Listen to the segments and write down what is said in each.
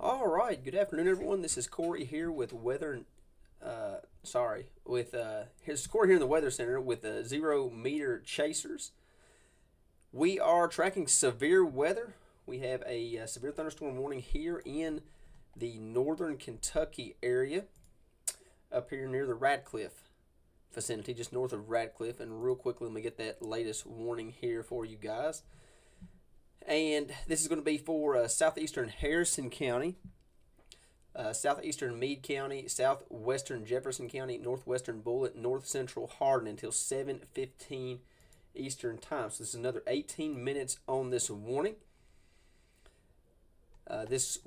All right, good afternoon, everyone. This is Corey here with here's Corey here in the Weather Center with the 0 meter chasers. We are tracking severe weather. We have a severe thunderstorm warning here in the northern Kentucky area, up here near the Radcliffe vicinity, just north of Radcliffe. And real quickly, let me get that latest warning here for you guys. And this is going to be for southeastern Harrison County, southeastern Meade County, southwestern Jefferson County, northwestern Bullitt, north central Hardin until 7:15 Eastern Time. So this is another 18 minutes on this warning. This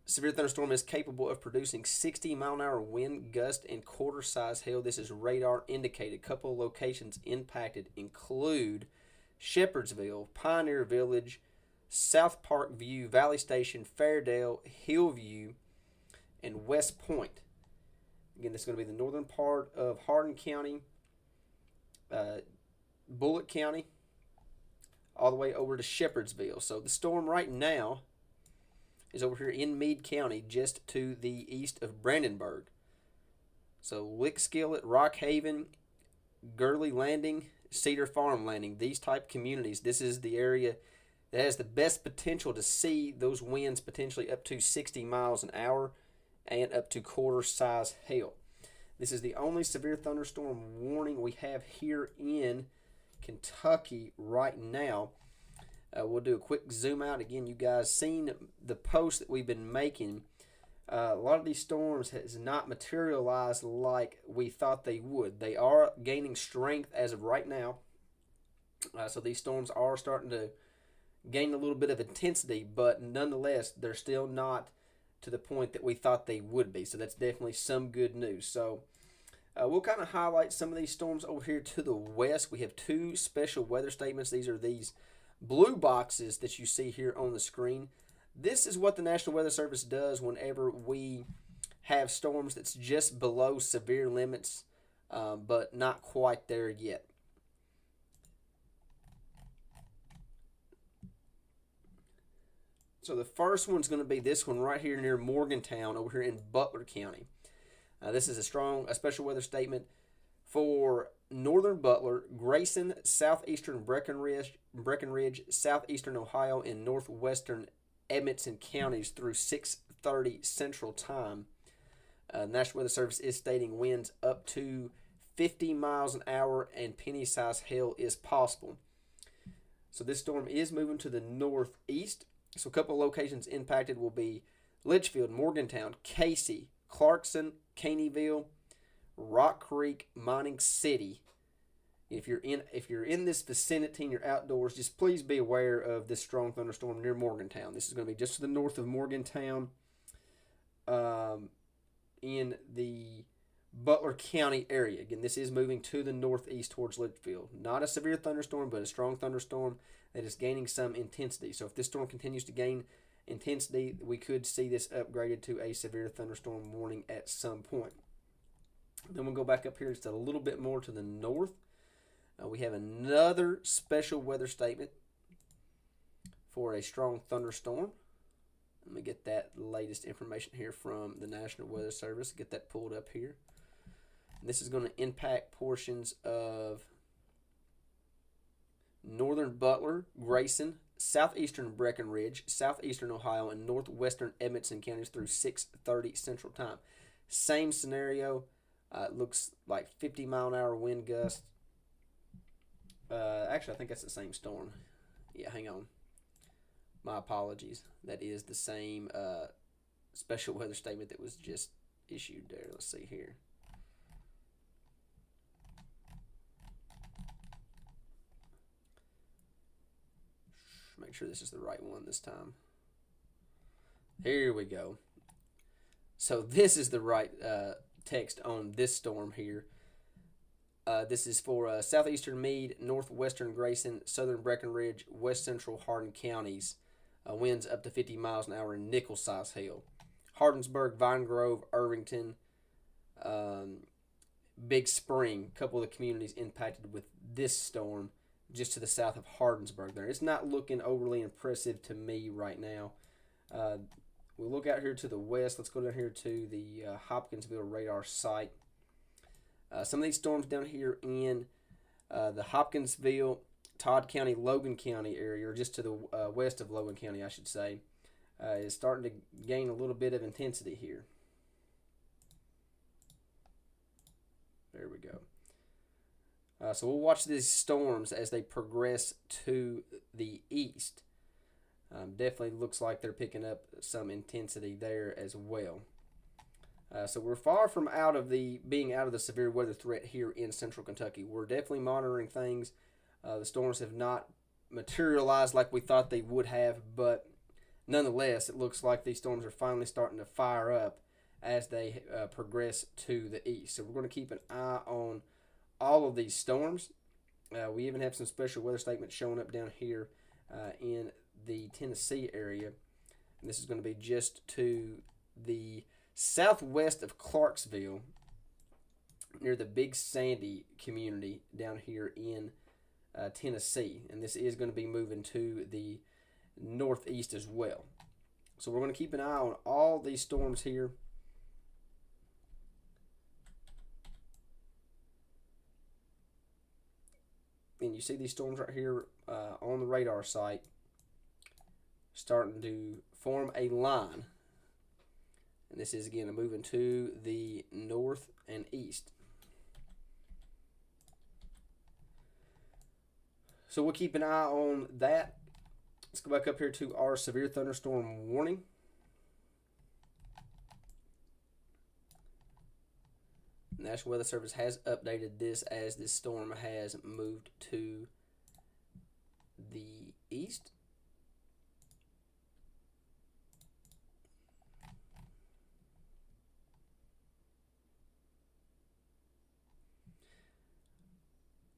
severe thunderstorm is capable of producing 60-mile-an-hour wind gust and quarter-size hail. This is radar indicated. A couple of locations impacted include Shepherdsville, Pioneer Village, South Park View, Valley Station, Fairdale, Hillview, and West Point. Again, this is going to be the northern part of Hardin County, Bullitt County, all the way over to Shepherdsville. So the storm right now is over here in Meade County, just to the east of Brandenburg. So Lickskillet, Rock Haven, Gurley Landing, Cedar Farm Landing, these type communities, this is the area that has the best potential to see those winds potentially up to 60 miles an hour and up to quarter-size hail. This is the only severe thunderstorm warning we have here in Kentucky right now. We'll do a quick zoom out. Again, you guys seen the post that we've been making A lot of these storms has not materialized like we thought they would. They are gaining strength as of right now. So these storms are starting to gain a little bit of intensity, but nonetheless, they're still not to the point that we thought they would be. So that's definitely some good news. So we'll kind of highlight some of these storms over here to the west. We have two special weather statements. These are these blue boxes that you see here on the screen. This is what the National Weather Service does whenever we have storms that's just below severe limits, but not quite there yet. So the first one's going to be this one right here near Morgantown over here in Butler County. This is a special weather statement for northern Butler, Grayson, southeastern Breckenridge, southeastern Ohio, and northwestern Edmonton counties through 6:30 Central Time. National Weather Service is stating winds up to 50 miles an hour and penny-sized hail is possible. So this storm is moving to the northeast. So a couple of locations impacted will be Litchfield, Morgantown, Casey, Clarkson, Caneyville, Rock Creek, Mining City. If you're in this vicinity and you're outdoors, just please be aware of this strong thunderstorm near Morgantown. This is going to be just to the north of Morgantown, in the Butler County area. Again, this is moving to the northeast towards Litchfield. Not a severe thunderstorm, but a strong thunderstorm that is gaining some intensity. So if this storm continues to gain intensity, we could see this upgraded to a severe thunderstorm warning at some point. Then we'll go back up here just a little bit more to the north. We have another special weather statement for a strong thunderstorm. Let me get that latest information here from the National Weather Service. Get that pulled up here. And this is going to impact portions of northern Butler, Grayson, southeastern Breckenridge, southeastern Ohio, and northwestern Edmonton counties through 6:30 Central Time. Same scenario. It looks like 50-mile-an-hour wind gusts. Actually, I think that's the same storm. Yeah, hang on. My apologies. That is the same special weather statement that was just issued there. Let's see here. Make sure this is the right one this time. Here we go. So this is the right text on this storm here. This is for southeastern Meade, northwestern Grayson, southern Breckenridge, west central Hardin counties. Winds up to 50 miles an hour and nickel-size hail. Hardinsburg, Vine Grove, Irvington, Big Spring, a couple of the communities impacted with this storm just to the south of Hardinsburg there. It's not looking overly impressive to me right now. We'll look out here to the west. Let's go down here to the Hopkinsville radar site. Some of these storms down here in the Hopkinsville, Todd County, Logan County area, or just to the west of Logan County, I should say, is starting to gain a little bit of intensity here. There we go. So we'll watch these storms as they progress to the east. Definitely looks like they're picking up some intensity there as well. So we're far from being out of the severe weather threat here in central Kentucky. We're definitely monitoring things. The storms have not materialized like we thought they would have, but nonetheless, it looks like these storms are finally starting to fire up as they progress to the east. So we're going to keep an eye on all of these storms. We even have some special weather statements showing up down here in the Tennessee area. And this is going to be just to the southwest of Clarksville, near the Big Sandy community down here in Tennessee. And this is going to be moving to the northeast as well. So we're going to keep an eye on all these storms here. And you see these storms right here on the radar site starting to form a line. And this is, again, moving to the north and east. So we'll keep an eye on that. Let's go back up here to our severe thunderstorm warning. National Weather Service has updated this as this storm has moved to the east.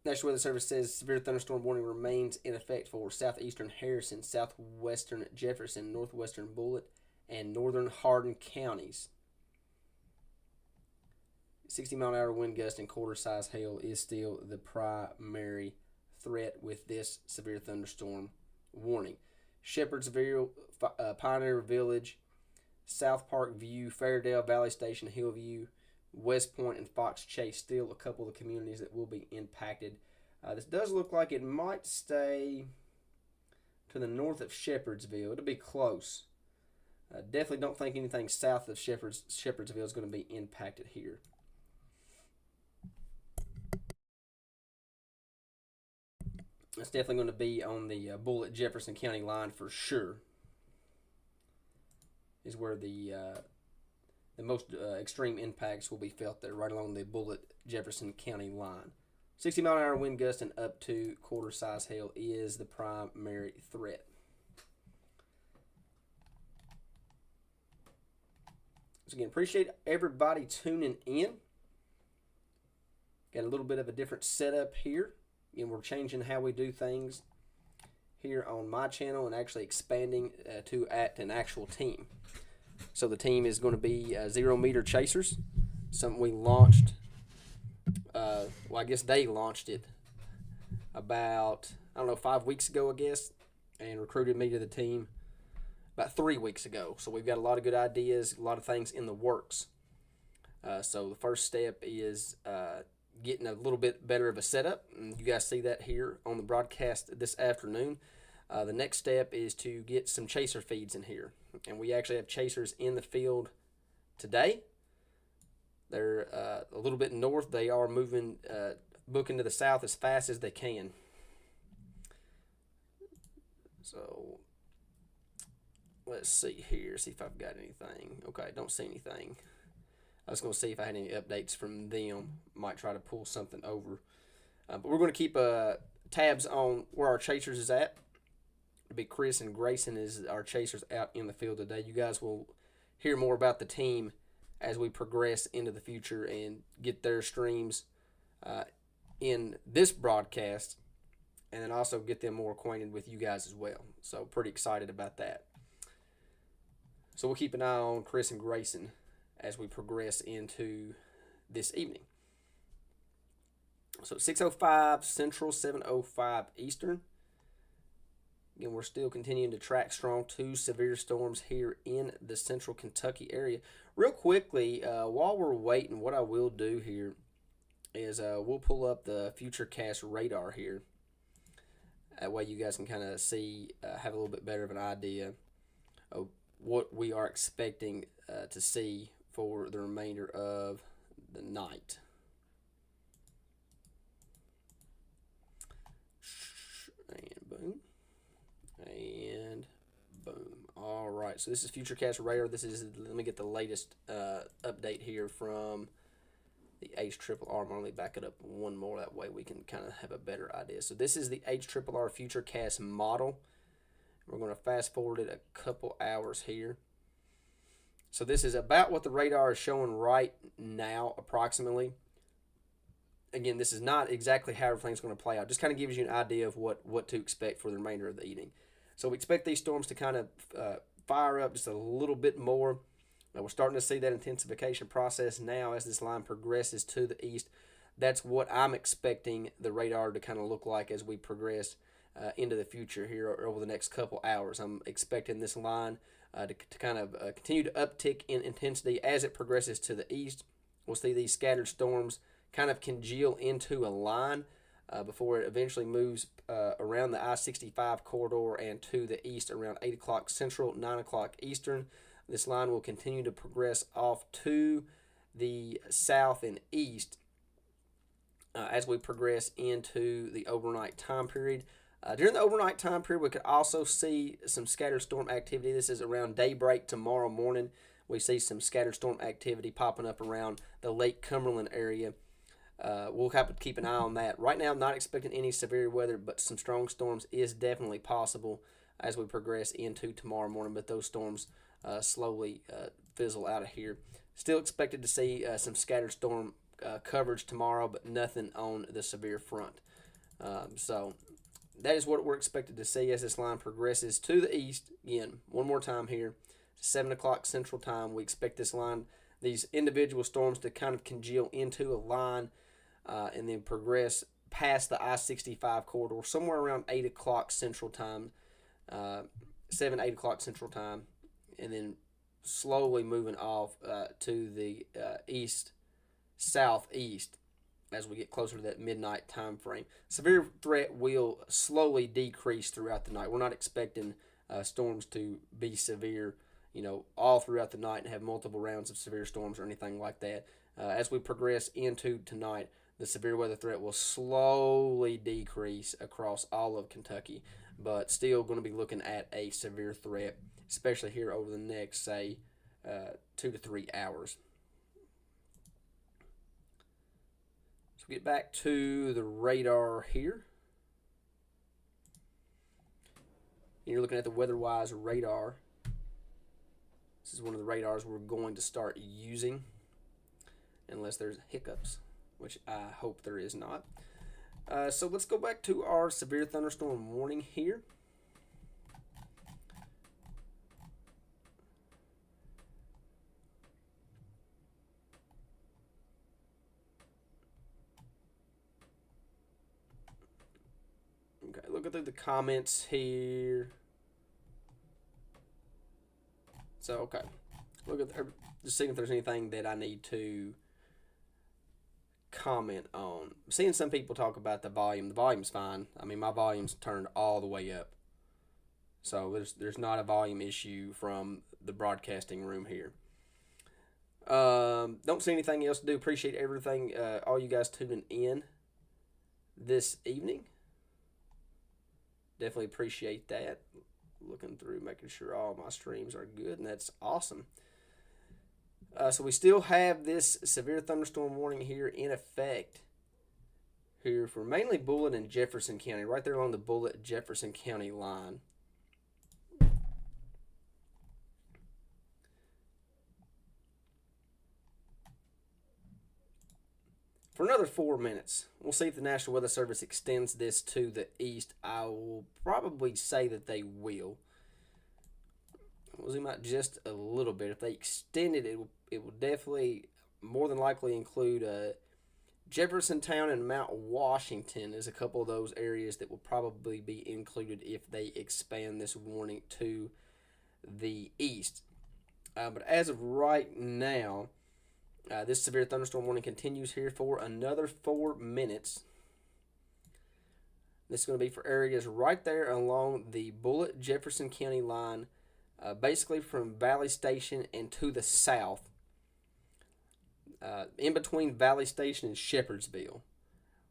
National Weather Service says severe thunderstorm warning remains in effect for southeastern Harrison, southwestern Jefferson, northwestern Bullitt, and northern Hardin counties. 60-mile-an-hour wind gust and quarter-size hail is still the primary threat with this severe thunderstorm warning. Shepherdsville, Pioneer Village, South Park View, Fairdale, Valley Station, Hillview, West Point, and Fox Chase, still a couple of communities that will be impacted. This does look like it might stay to the north of Shepherdsville. It'll be close. Definitely don't think anything south of Shepherdsville is going to be impacted here. It's definitely going to be on the Bullitt-Jefferson County line for sure. Is where the most extreme impacts will be felt there, right along the Bullitt-Jefferson County line. 60-mile-an-hour wind gust and up to quarter-size hail is the primary threat. So again, appreciate everybody tuning in. Got a little bit of a different setup here. Again, we're changing how we do things here on my channel and actually expanding to an actual team. So the team is going to be 0-meter chasers, something we launched. Well, I guess they launched it about, 5 weeks ago, I guess, and recruited me to the team about 3 weeks ago. So we've got a lot of good ideas, a lot of things in the works. So the first step is getting a little bit better of a setup. And you guys see that here on the broadcast this afternoon. The next step is to get some chaser feeds in here. And we actually have chasers in the field today. They're a little bit north. They are moving, booking to the south as fast as they can. So let's see here, see if I've got anything. Okay, I don't see anything. I was going to see if I had any updates from them. Might try to pull something over. But we're going to keep tabs on where our chasers is at. It'll be Chris and Grayson is our chasers out in the field today. You guys will hear more about the team as we progress into the future and get their streams in this broadcast, and then also get them more acquainted with you guys as well. So pretty excited about that. So we'll keep an eye on Chris and Grayson as we progress into this evening. So 6:05 Central, 7:05 Eastern. Again, we're still continuing to track strong 2 severe storms here in the central Kentucky area. Real quickly, while we're waiting, what I will do here is we'll pull up the Futurecast radar here. That way you guys can kind of see, have a little bit better of an idea of what we are expecting to see for the remainder of the night. And boom. And boom. All right, so this is Futurecast radar. This is, let me get the latest update here from the HRRR. Let me back it up one more. That way we can kind of have a better idea. So this is the HRRR Futurecast model. We're going to fast forward it a couple hours here. So this is about what the radar is showing right now, approximately. Again, this is not exactly how everything's going to play out. Just kind of gives you an idea of what to expect for the remainder of the evening. So we expect these storms to kind of fire up just a little bit more. We're starting to see that intensification process now as this line progresses to the east. That's what I'm expecting the radar to kind of look like as we progress into the future here over the next couple hours. I'm expecting this line to kind of continue to uptick in intensity as it progresses to the east. We'll see these scattered storms kind of congeal into a line before it eventually moves around the I-65 corridor and to the east around 8 o'clock Central, 9 o'clock Eastern. This line will continue to progress off to the south and east as we progress into the overnight time period. During the overnight time period, we could also see some scattered storm activity. This is around daybreak tomorrow morning. we see some scattered storm activity popping up around the Lake Cumberland area. We'll have to keep an eye on that. Right now, I'm not expecting any severe weather, but some strong storms is definitely possible as we progress into tomorrow morning. But those storms slowly fizzle out of here. Still expected to see some scattered storm coverage tomorrow, but nothing on the severe front. So that is what we're expected to see as this line progresses to the east. Again, one more time here, 7 o'clock Central Time. We expect this line, these individual storms, to kind of congeal into a line and then progress past the I-65 corridor somewhere around 8 o'clock Central Time, 8 o'clock Central Time, and then slowly moving off to the southeast as we get closer to that midnight time frame. Severe threat will slowly decrease throughout the night. We're not expecting storms to be severe, all throughout the night and have multiple rounds of severe storms or anything like that. As we progress into tonight, the severe weather threat will slowly decrease across all of Kentucky, but still going to be looking at a severe threat, especially here over the next, say, 2 to 3 hours. So get back to the radar here. You're looking at the WeatherWise radar. This is one of the radars we're going to start using, unless there's hiccups, which I hope there is not. So let's go back to our severe thunderstorm warning here. Okay, looking through the comments here. So, okay. Just seeing if there's anything that I need to comment on. I'm seeing some people talk about the volume. The volume's fine. I mean, my volume's turned all the way up. So there's not a volume issue from the broadcasting room here. Don't see anything else to do. Appreciate everything, all you guys tuning in this evening. Definitely appreciate that. Looking through, making sure all my streams are good, and that's awesome. So we still have this severe thunderstorm warning here in effect here for mainly Bullitt and Jefferson County, right there along the Bullitt-Jefferson County line. For another 4 minutes. We'll see if the National Weather Service extends this to the east. I will probably say that they will. We'll zoom out just a little bit. If they extend it, it will definitely, more than likely, include Jeffersontown and Mount Washington as a couple of those areas that will probably be included if they expand this warning to the east. But as of right now, this severe thunderstorm warning continues here for another 4 minutes. This is going to be for areas right there along the Bullitt-Jefferson County line, basically from Valley Station and to the south. In between Valley Station and Shepherdsville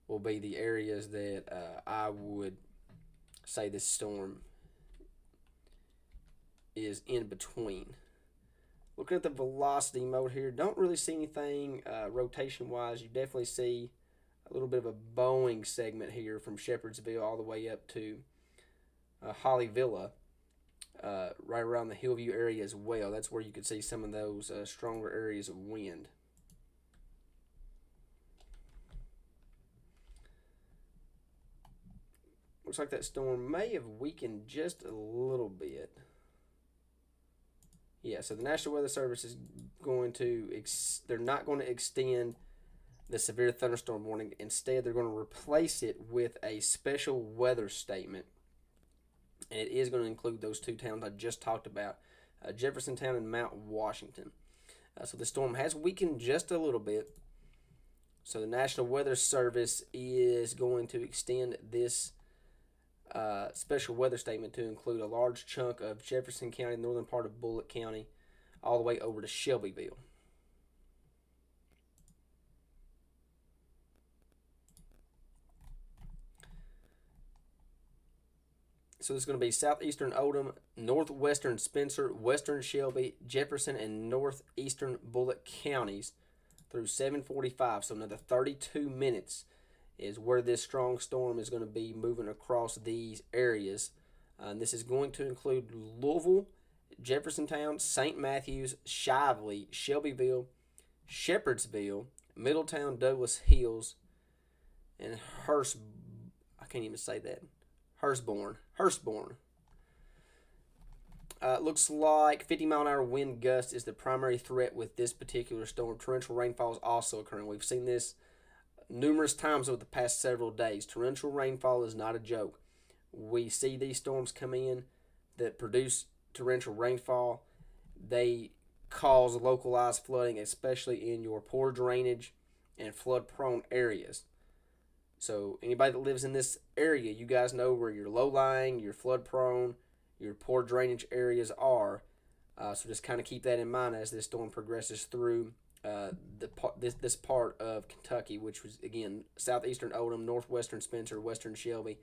will be the areas that I would say this storm is in between. Looking at the velocity mode here, don't really see anything rotation-wise. You definitely see a little bit of a Boeing segment here from Shepherdsville all the way up to Holly Villa, right around the Hillview area as well. That's where you could see some of those stronger areas of wind. Looks like that storm may have weakened just a little bit. Yeah, so the National Weather Service is going to, they're not going to extend the severe thunderstorm warning. Instead, they're going to replace it with a special weather statement. And it is going to include those two towns I just talked about, Jeffersontown and Mount Washington. So the storm has weakened just a little bit. So the National Weather Service is going to extend this special weather statement to include a large chunk of Jefferson County, northern part of Bullitt County, all the way over to Shelbyville. So this is going to be southeastern Oldham, northwestern Spencer, western Shelby, Jefferson, and northeastern Bullitt counties through 7:45. So another 32 minutes is where this strong storm is going to be moving across these areas. And this is going to include Louisville, Jeffersontown, St. Matthews, Shively, Shelbyville, Shepherdsville, Middletown, Douglas Hills, and I can't even say that. Hurstbourne. Looks like 50-mile-an-hour wind gust is the primary threat with this particular storm. Torrential rainfall is also occurring. We've seen this numerous times over the past several days. Torrential rainfall is not a joke. We see these storms come in that produce torrential rainfall. They cause localized flooding, especially in your poor drainage and flood-prone areas. So anybody that lives in this area, you guys know where your low-lying, your flood-prone, your poor drainage areas are. So just kind of keep that in mind as this storm progresses through this part of Kentucky, which was, again, southeastern Oldham, northwestern Spencer, western Shelby,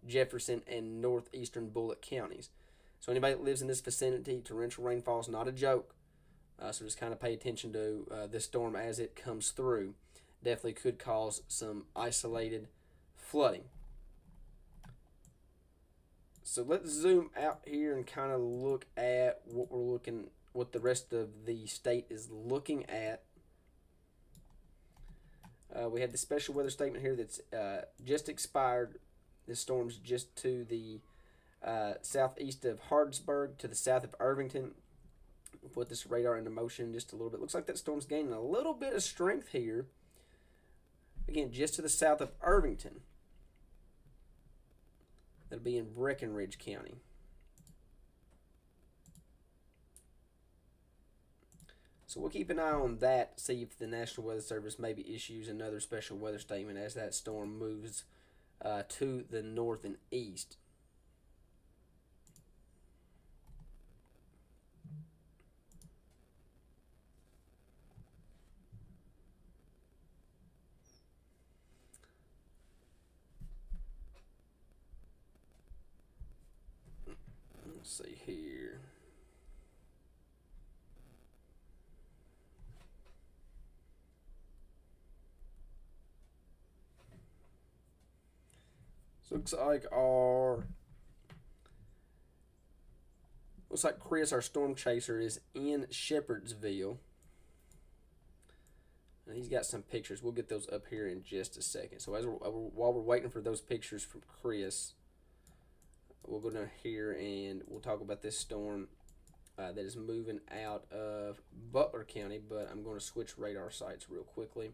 Jefferson, and northeastern Bullitt counties. So anybody that lives in this vicinity, torrential rainfall is not a joke. So just kind of pay attention to this storm as it comes through. Definitely could cause some isolated flooding. So let's zoom out here and kind of look at what the rest of the state is looking at. We had the special weather statement here that's just expired. This storm's just to the southeast of Hardsburg, to the south of Irvington. We'll put this radar into motion just a little bit. Looks like that storm's gaining a little bit of strength here. Again, just to the south of Irvington. That'll be in Breckinridge County. So we'll keep an eye on that, see if the National Weather Service maybe issues another special weather statement as that storm moves to the north and east. Let's see here. So looks like Chris, our storm chaser, is in Shepherdsville. And he's got some pictures. We'll get those up here in just a second. So while we're waiting for those pictures from Chris, we'll go down here and we'll talk about this storm that is moving out of Butler County, but I'm going to switch radar sites real quickly.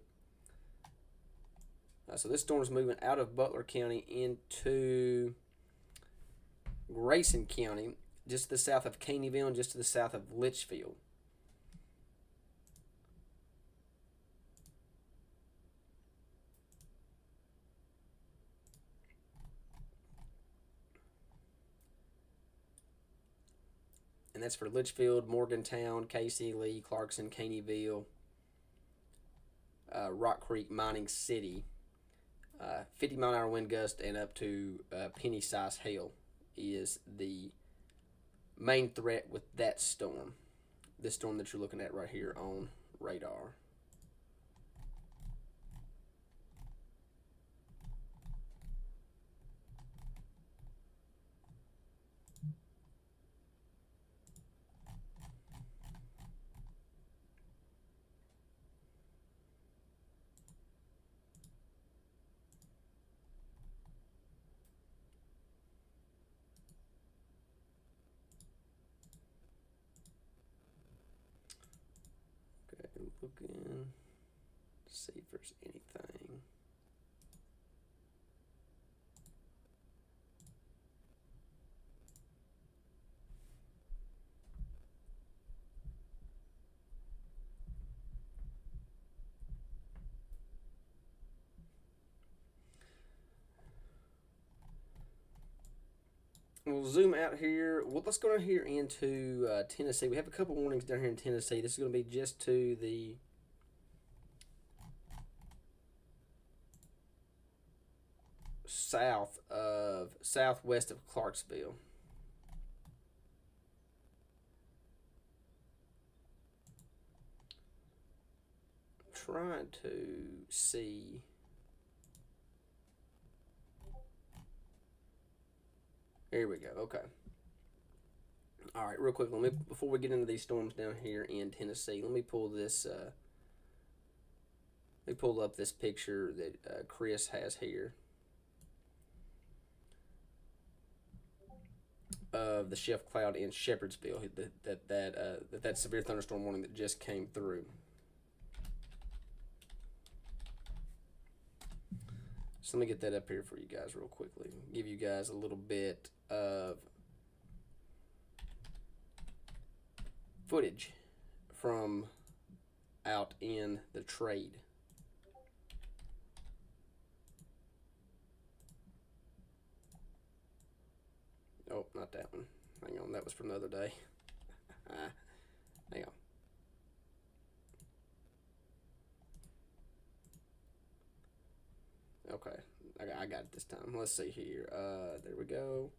So this storm is moving out of Butler County into Grayson County, just to the south of Caneyville and just to the south of Litchfield. And that's for Litchfield, Morgantown, Casey, Lee, Clarkson, Caneyville, Rock Creek, Mining City. 50-mile-an-hour wind gust and up to penny-size hail is the main threat with that storm. This storm that you're looking at right here on radar. Looking to see if there's anything. We'll zoom out here. Well, let's go down here into Tennessee. We have a couple warnings down here in Tennessee. This is going to be just to the southwest of Clarksville. Trying to see. Here we go. Okay. All right, real quick. Let me before we get into these storms down here in Tennessee. Let me pull this. Let me pull up this picture that Chris has here of the chef cloud in Shepherdsville. That severe thunderstorm warning that just came through. So let me get that up here for you guys real quickly. Give you guys a little bit of footage from out in the trade. Oh, not that one. Hang on, that was from the other day. Hang on. Okay, I got it this time. Let's see here. There we go.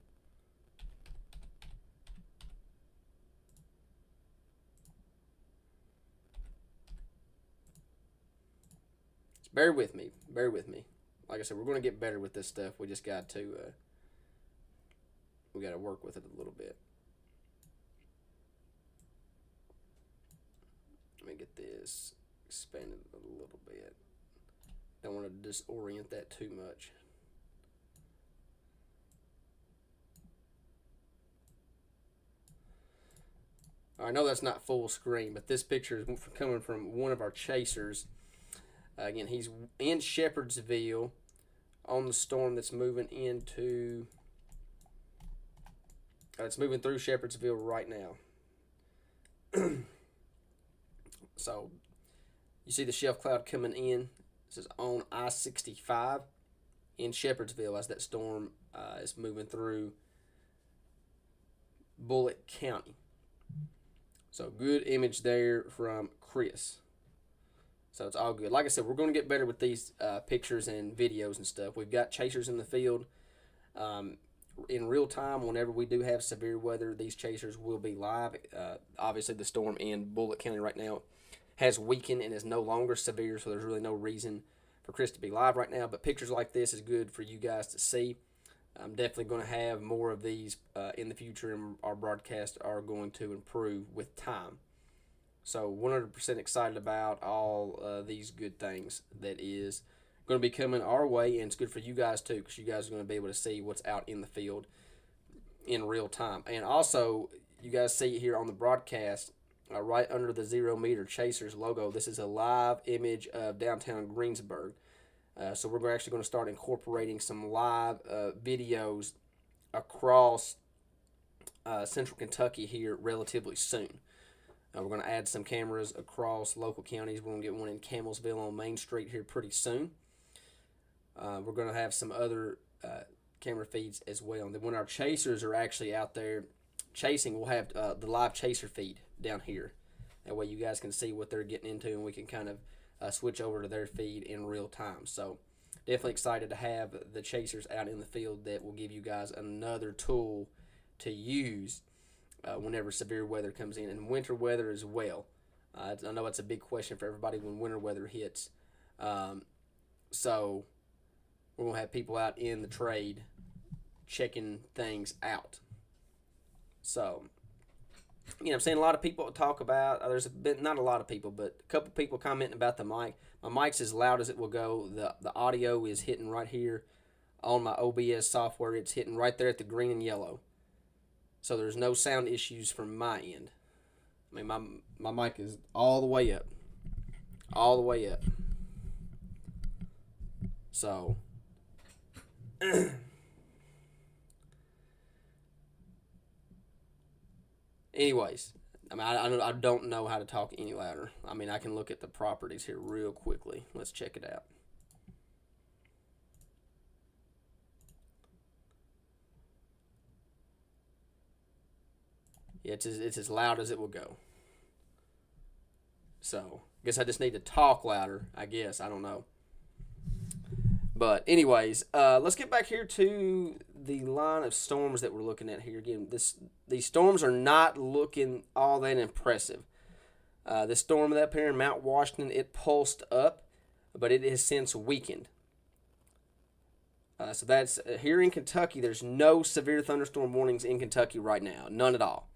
Just bear with me. Bear with me. Like I said, we're going to get better with this stuff. We just got to we got to work with it a little bit. Let me get this expanded a little bit. Don't want to disorient that too much. I know that's not full screen, but this picture is coming from one of our chasers. Again, he's in Shepherdsville on the storm that's moving into. It's moving through Shepherdsville right now. So, you see the shelf cloud coming in. This is on I-65 in Shepherdsville as that storm is moving through Bullitt County. So, good image there from Chris. So, it's all good. Like I said, we're going to get better with these pictures and videos and stuff. We've got chasers in the field. In real time, whenever we do have severe weather, these chasers will be live. Obviously, the storm in Bullitt County right now has weakened and is no longer severe, so there's really no reason for Chris to be live right now. But pictures like this is good for you guys to see. I'm definitely going to have more of these in the future, and our broadcasts are going to improve with time. So 100% excited about all these good things that is going to be coming our way, and it's good for you guys too, because you guys are going to be able to see what's out in the field in real time. And also, you guys see here on the broadcast, right under the 0 meter chasers logo, this is a live image of downtown Greensburg. So we're actually going to start incorporating some live videos across central Kentucky here relatively soon. We're going to add some cameras across local counties. We're going to get one in Camelsville on Main Street here pretty soon. We're going to have some other camera feeds as well. And then when our chasers are actually out there chasing, we'll have the live chaser feed down here. That way you guys can see what they're getting into, and we can kind of switch over to their feed in real time. So definitely excited to have the chasers out in the field. That will give you guys another tool to use whenever severe weather comes in, and winter weather as well. I know it's a big question for everybody when winter weather hits. So we're going to have people out in the trade checking things out. So, I'm seeing a lot of people talk about, there's been, not a lot of people, but a couple people commenting about the mic. My mic's as loud as it will go. The audio is hitting right here on my OBS software. It's hitting right there at the green and yellow. So there's no sound issues from my end. I mean, my mic is all the way up. All the way up. So, anyways, I mean, I don't know how to talk any louder. I mean, I can look at the properties here real quickly. Let's check it out. Yeah, it's as loud as it will go. So, I guess I just need to talk louder, I guess. I don't know. But anyways, let's get back here to the line of storms that we're looking at here. Again, these storms are not looking all that impressive. The storm up here in Mount Washington, it pulsed up, but it has since weakened. So that's here in Kentucky. There's no severe thunderstorm warnings in Kentucky right now, none at all.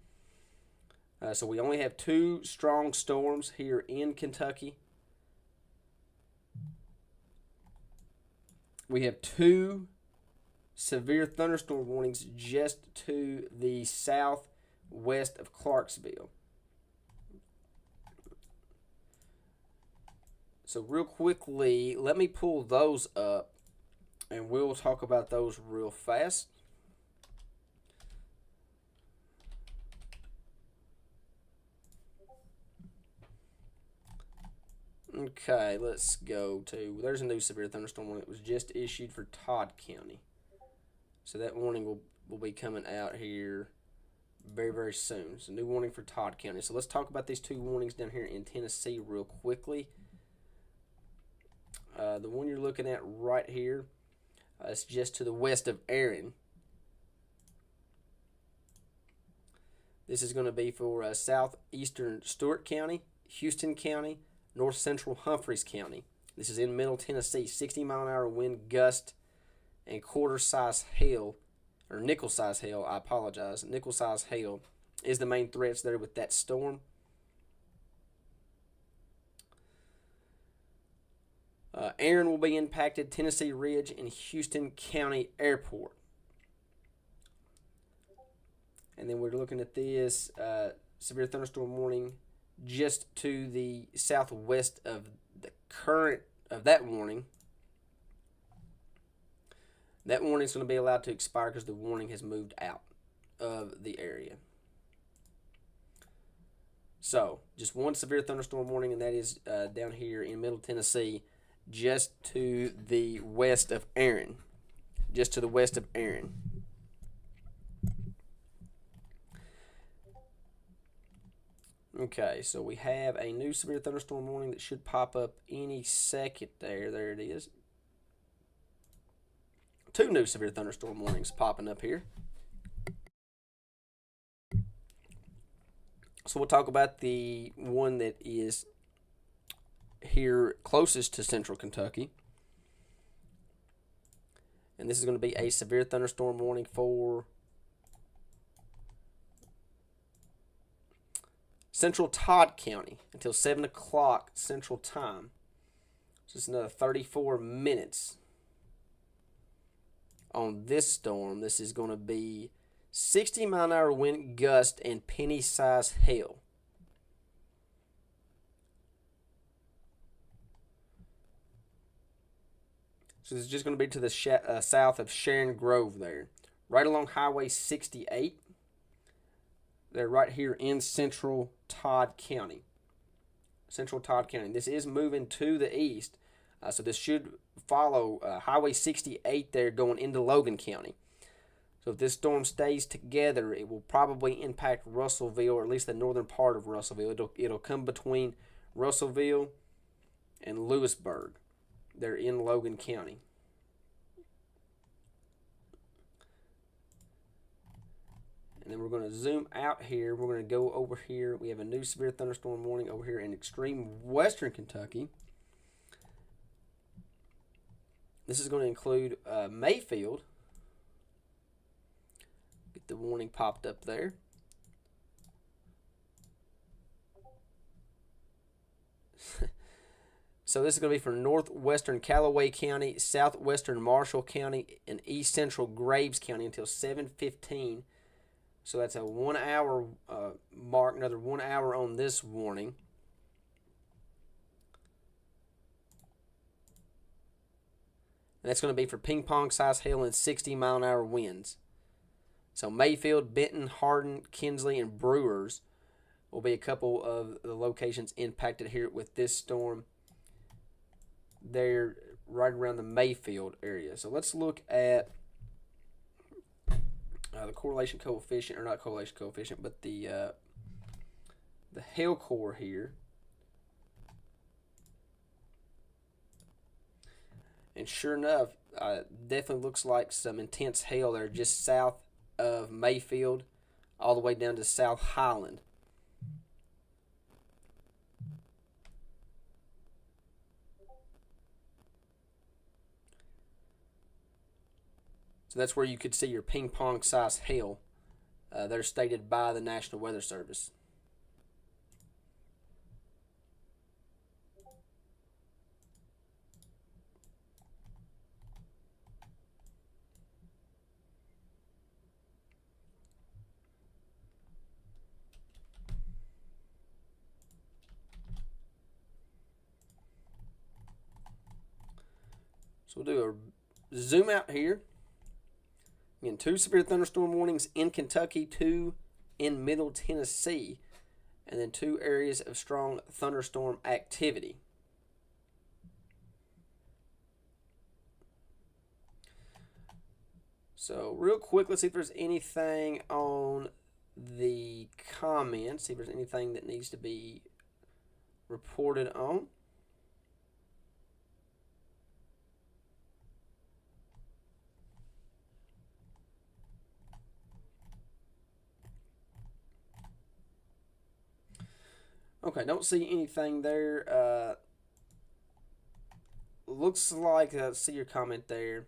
So we only have 2 strong storms here in Kentucky. We have 2 severe thunderstorm warnings just to the southwest of Clarksville. So real quickly, let me pull those up, and we'll talk about those real fast. Okay, let's go to, there's a new severe thunderstorm warning that was just issued for Todd County. So that warning will be coming out here very, very soon. So new warning for Todd County. So let's talk about these 2 warnings down here in Tennessee real quickly. The one you're looking at right here is just to the west of Erin. This is going to be for southeastern Stewart County, Houston County, north central Humphreys County. This is in Middle Tennessee. 60-mile-an-hour wind gust and quarter-size hail, or nickel-size hail, I apologize. Nickel-size hail is the main threats there with that storm. Erin will be impacted, Tennessee Ridge and Houston County Airport. And then we're looking at this severe thunderstorm warning just to the southwest of the current of that warning. That warning is going to be allowed to expire because the warning has moved out of the area. So, just one severe thunderstorm warning, and that is down here in Middle Tennessee, just to the west of Erin. Just to the west of Erin. Okay, so we have a new severe thunderstorm warning that should pop up any second there. There it is. 2 new severe thunderstorm warnings popping up here. So we'll talk about the one that is here closest to central Kentucky. And this is going to be a severe thunderstorm warning for central Todd County until 7 o'clock Central Time. So it's another 34 minutes on this storm. This is going to be 60-mile-an-hour wind gust and penny-sized hail. So this is just going to be to the south of Sharon Grove there. Right along Highway 68. They're right here in central Todd County. Central Todd County. This is moving to the east. So this should follow Highway 68 there going into Logan County. So if this storm stays together, it will probably impact Russellville, or at least the northern part of Russellville. It'll come between Russellville and Lewisburg. They're in Logan County. And then we're going to zoom out here. We're going to go over here. We have a new severe thunderstorm warning over here in extreme western Kentucky. This is going to include Mayfield. Get the warning popped up there. So this is going to be for northwestern Callaway County, southwestern Marshall County, and east central Graves County until 7:15. So that's a 1 hour mark, another 1 hour on this warning. And that's going to be for ping pong size hail and 60-mile-an-hour winds. So Mayfield, Benton, Hardin, Kinsley, and Brewers will be a couple of the locations impacted here with this storm. They're right around the Mayfield area. So let's look at the correlation coefficient, or not correlation coefficient, but the hail core here. And And sure enough, definitely looks like some intense hail there just south of Mayfield, all the way down to South Highland. So that's where you could see your ping pong size hail. They're stated by the National Weather Service. So we'll do a zoom out here. Again, 2 severe thunderstorm warnings in Kentucky, 2 in Middle Tennessee, and then 2 areas of strong thunderstorm activity. So real quick, let's see if there's anything on the comments, see if there's anything that needs to be reported on. Okay, don't see anything there. Looks like, see your comment there.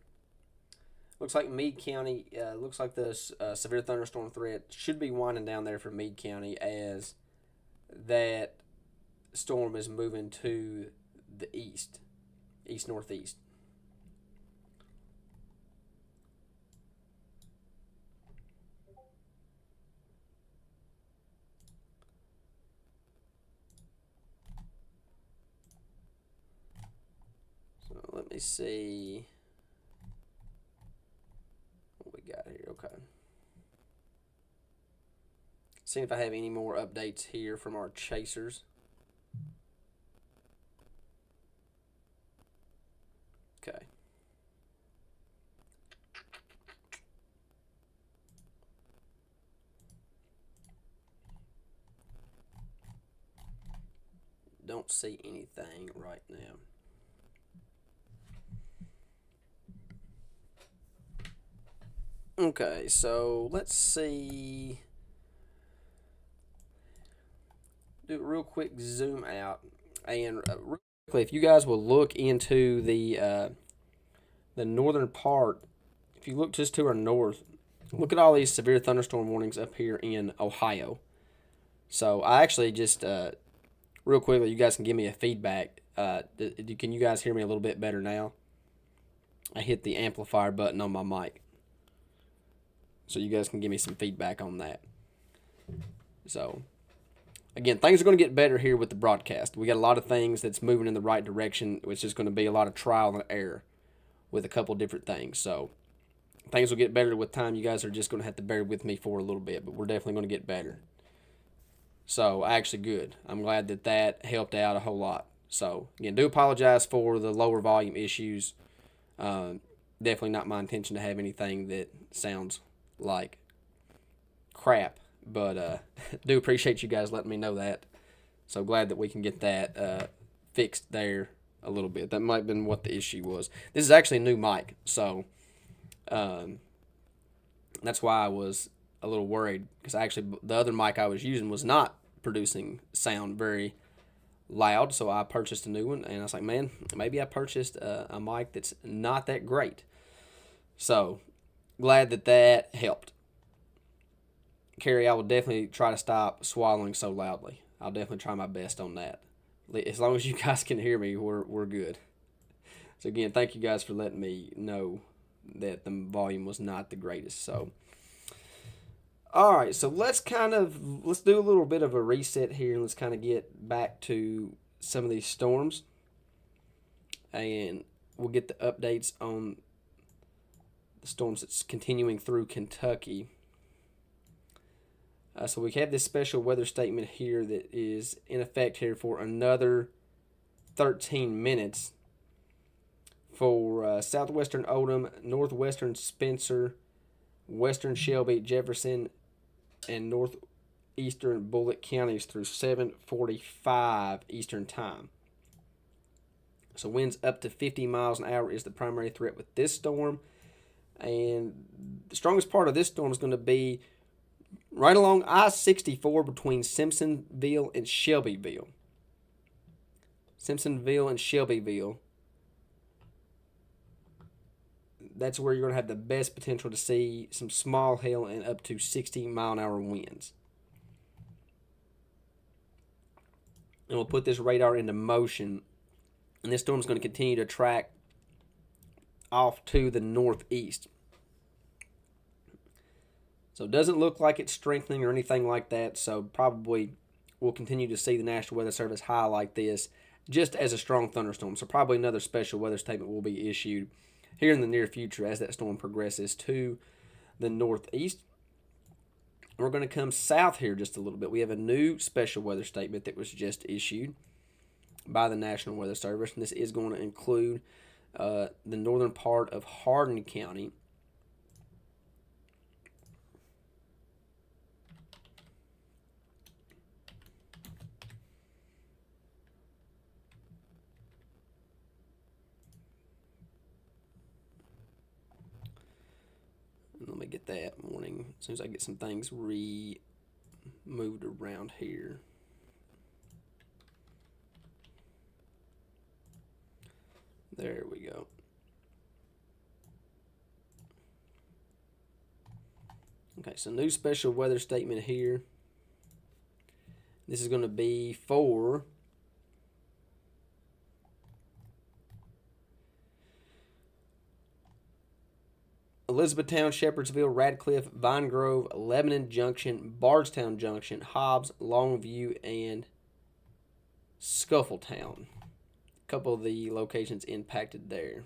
Looks like Meade County, looks like the severe thunderstorm threat should be winding down there for Meade County as that storm is moving to the east-northeast. So let me see what we got here. Okay. See if I have any more updates here from our chasers. Okay. Don't see anything right now. Okay, so let's see. Do a real quick zoom out, and real quickly, if you guys will look into the northern part, if you look just to our north, look at all these severe thunderstorm warnings up here in Ohio. So I actually just real quickly, you guys can give me a feedback. Can you guys hear me a little bit better now? I hit the amplifier button on my mic, so you guys can give me some feedback on that. So again, things are going to get better here with the broadcast. We got a lot of things that's moving in the right direction, which is going to be a lot of trial and error with a couple different things. So things will get better with time. You guys are just going to have to bear with me for a little bit, but we're definitely going to get better. So actually good. I'm glad that that helped out a whole lot. So again, do apologize for the lower volume issues. Definitely not my intention to have anything that sounds like crap, but do appreciate you guys letting me know that. So glad that we can get that fixed there a little bit. That might have been what the issue was. This is actually a new mic, so that's why I was a little worried, because actually the other mic I was using was not producing sound very loud, so I purchased a new one, and I was like, man, maybe I purchased a mic that's not that great. So glad that that helped. Carrie, I will definitely try to stop swallowing so loudly. I'll definitely try my best on that. As long as you guys can hear me, we're good. So again, thank you guys for letting me know that the volume was not the greatest. So all right, so let's do a little bit of a reset here, and let's kind of get back to some of these storms, and we'll get the updates on the storms that's continuing through Kentucky. So we have this special weather statement here that is in effect here for another 13 minutes for southwestern Oldham, northwestern Spencer, western Shelby, Jefferson, and northeastern Bullitt counties through 7:45 Eastern Time. So winds up to 50 miles an hour is the primary threat with this storm. And the strongest part of this storm is going to be right along I-64 between Simpsonville and Shelbyville. Simpsonville and Shelbyville. That's where you're going to have the best potential to see some small hail and up to 60-mile-an-hour winds. And we'll put this radar into motion. And this storm is going to continue to track off to the northeast. So it doesn't look like it's strengthening or anything like that. So probably we'll continue to see the National Weather Service highlight this just as a strong thunderstorm. So probably another special weather statement will be issued here in the near future as that storm progresses to the northeast. We're going to come south here just a little bit. We have a new special weather statement that was just issued by the National Weather Service, and this is going to include the northern part of Hardin County. Let me get that warning as soon as I get some things moved around here. There we go. Okay, so new special weather statement here. This is going to be for Elizabethtown, Shepherdsville, Radcliffe, Vine Grove, Lebanon Junction, Bardstown Junction, Hobbs, Longview, and Scuffletown. A couple of the locations impacted there.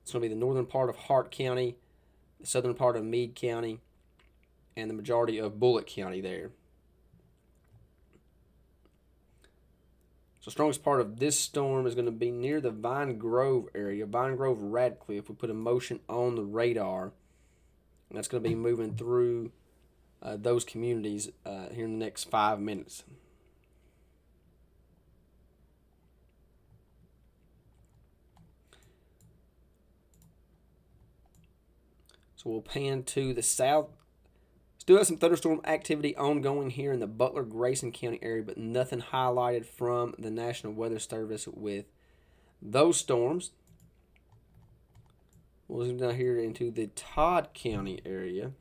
It's going to be the northern part of Hart County, the southern part of Meade County, and the majority of Bullitt County there. So the strongest part of this storm is going to be near the Vine Grove area, Vine Grove, Radcliffe. We put a motion on the radar, and that's going to be moving through those communities here in the next 5 minutes. So we'll pan to the south. Still have some thunderstorm activity ongoing here in the Butler-Grayson County area, but nothing highlighted from the National Weather Service with those storms. We'll zoom down here into the Todd County area.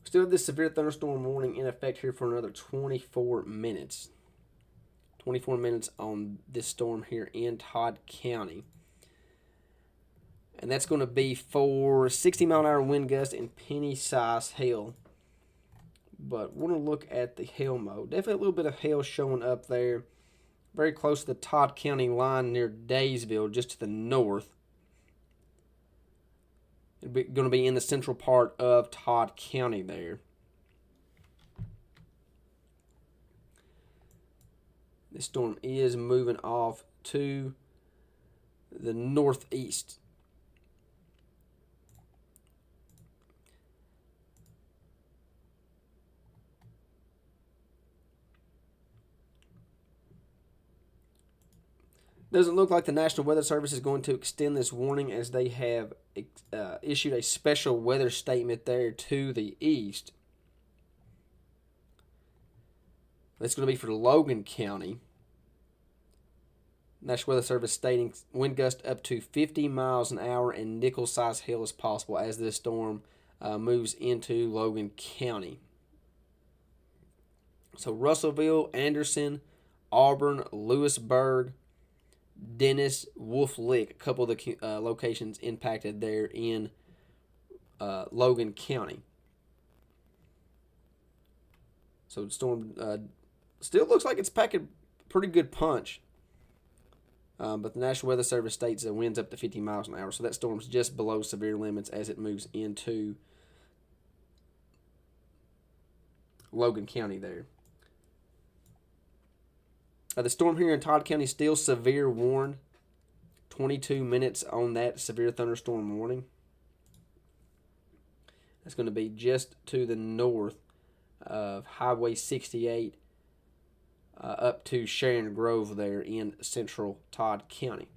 Still have this severe thunderstorm warning in effect here for another 24 minutes. 24 minutes on this storm here in Todd County. And that's going to be for 60-mile-an-hour wind gusts and penny-sized hail. But we're going to look at the hail mode. Definitely a little bit of hail showing up there. Very close to the Todd County line near Daysville, just to the north. It's going to be in the central part of Todd County there. This storm is moving off to the northeast. Doesn't look like the National Weather Service is going to extend this warning, as they have issued a special weather statement there to the east. That's going to be for Logan County. National Weather Service stating wind gust up to 50 miles an hour and nickel-sized hail is possible as this storm moves into Logan County. So Russellville, Anderson, Auburn, Lewisburg, Dennis, Wolf Lick, a couple of the locations impacted there in Logan County. So the storm still looks like it's packing pretty good punch. But the National Weather Service states that winds up to 50 miles an hour. So that storm's just below severe limits as it moves into Logan County there. The storm here in Todd County still severe warned. 22 minutes on that severe thunderstorm warning. That's going to be just to the north of Highway 68 up to Sharon Grove there in central Todd County.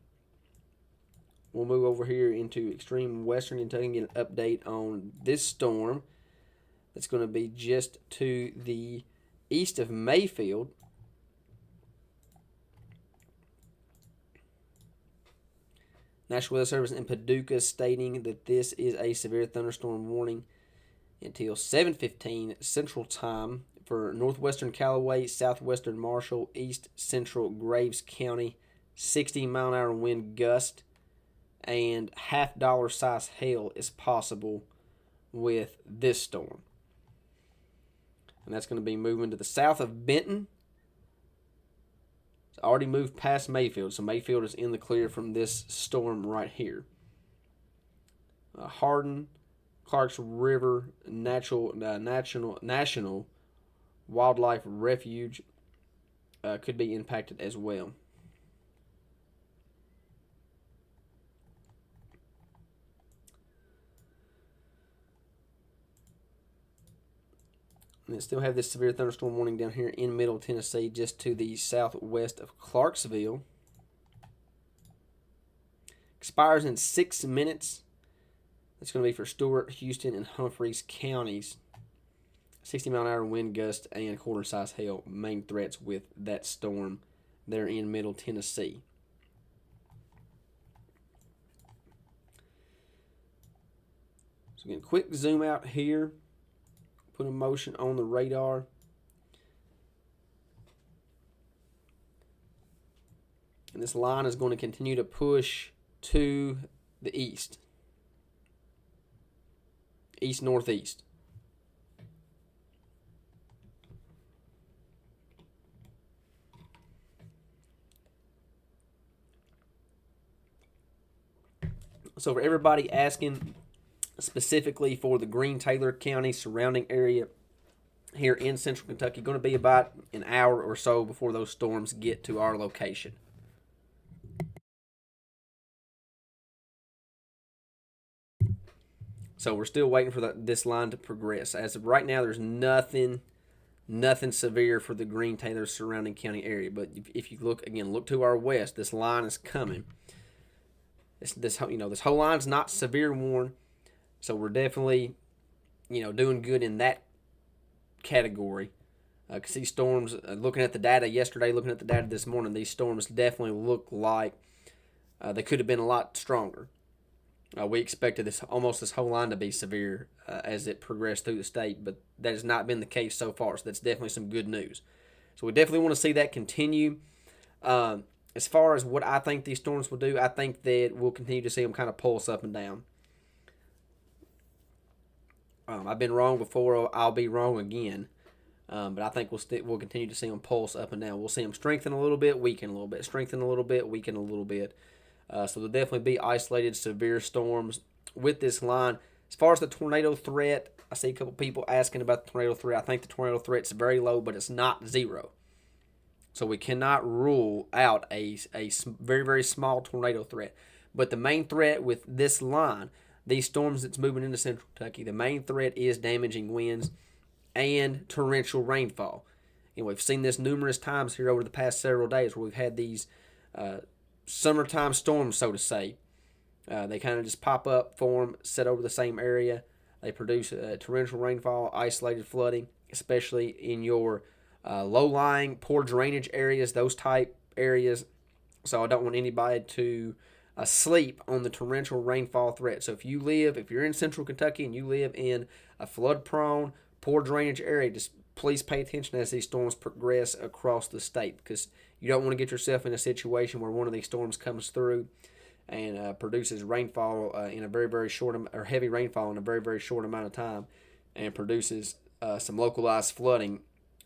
We'll move over here into extreme western Kentucky and get an update on this storm. That's going to be just to the east of Mayfield. National Weather Service in Paducah stating that this is a severe thunderstorm warning until 7:15 Central Time for northwestern Callaway, southwestern Marshall, east central Graves County, 60-mile-an-hour wind gust, and $half size hail is possible with this storm. And that's going to be moving to the south of Benton. It's already moved past Mayfield, so Mayfield is in the clear from this storm right here. Hardin, Clarks River National Wildlife Refuge could be impacted as well. And still have this severe thunderstorm warning down here in Middle Tennessee, just to the southwest of Clarksville. Expires in 6 minutes. That's going to be for Stewart, Houston, and Humphreys counties. 60-mile-an-hour wind gust and quarter-size hail, main threats with that storm there in Middle Tennessee. So again, quick zoom out here. Put a motion on the radar. And this line is going to continue to push to the east. East-northeast. So for everybody asking specifically for the Green-Taylor County surrounding area here in central Kentucky, going to be about an hour or so before those storms get to our location. So we're still waiting for this line to progress. As of right now, there's nothing severe for the Green-Taylor surrounding county area. But if you look to our west, this line is coming. This whole line's not severe warned. So we're definitely, doing good in that category. Because these storms, looking at the data yesterday, looking at the data this morning, these storms definitely look like they could have been a lot stronger. We expected this whole line to be severe as it progressed through the state, but that has not been the case so far. So that's definitely some good news. So we definitely want to see that continue. As far as what I think these storms will do, I think that we'll continue to see them kind of pulse up and down. I've been wrong before. I'll be wrong again. But I think we'll continue to see them pulse up and down. We'll see them strengthen a little bit, weaken a little bit, strengthen a little bit, weaken a little bit. So there'll definitely be isolated severe storms with this line. As far as the tornado threat, I see a couple people asking about the tornado threat. I think the tornado threat's very low, but it's not zero. So we cannot rule out a very, very small tornado threat. But the main threat with this line, these storms that's moving into central Kentucky, the main threat is damaging winds and torrential rainfall. And we've seen this numerous times here over the past several days where we've had these summertime storms, so to say. They kind of just pop up, form, set over the same area. They produce torrential rainfall, isolated flooding, especially in your low-lying, poor drainage areas, those type areas. So I don't want anybody to sleep on the torrential rainfall threat. So if you're in central Kentucky and you live in a flood-prone, poor drainage area, just please pay attention as these storms progress across the state, because you don't want to get yourself in a situation where one of these storms comes through and produces rainfall in a very, very short or heavy rainfall in a very, very short amount of time, and produces some localized flooding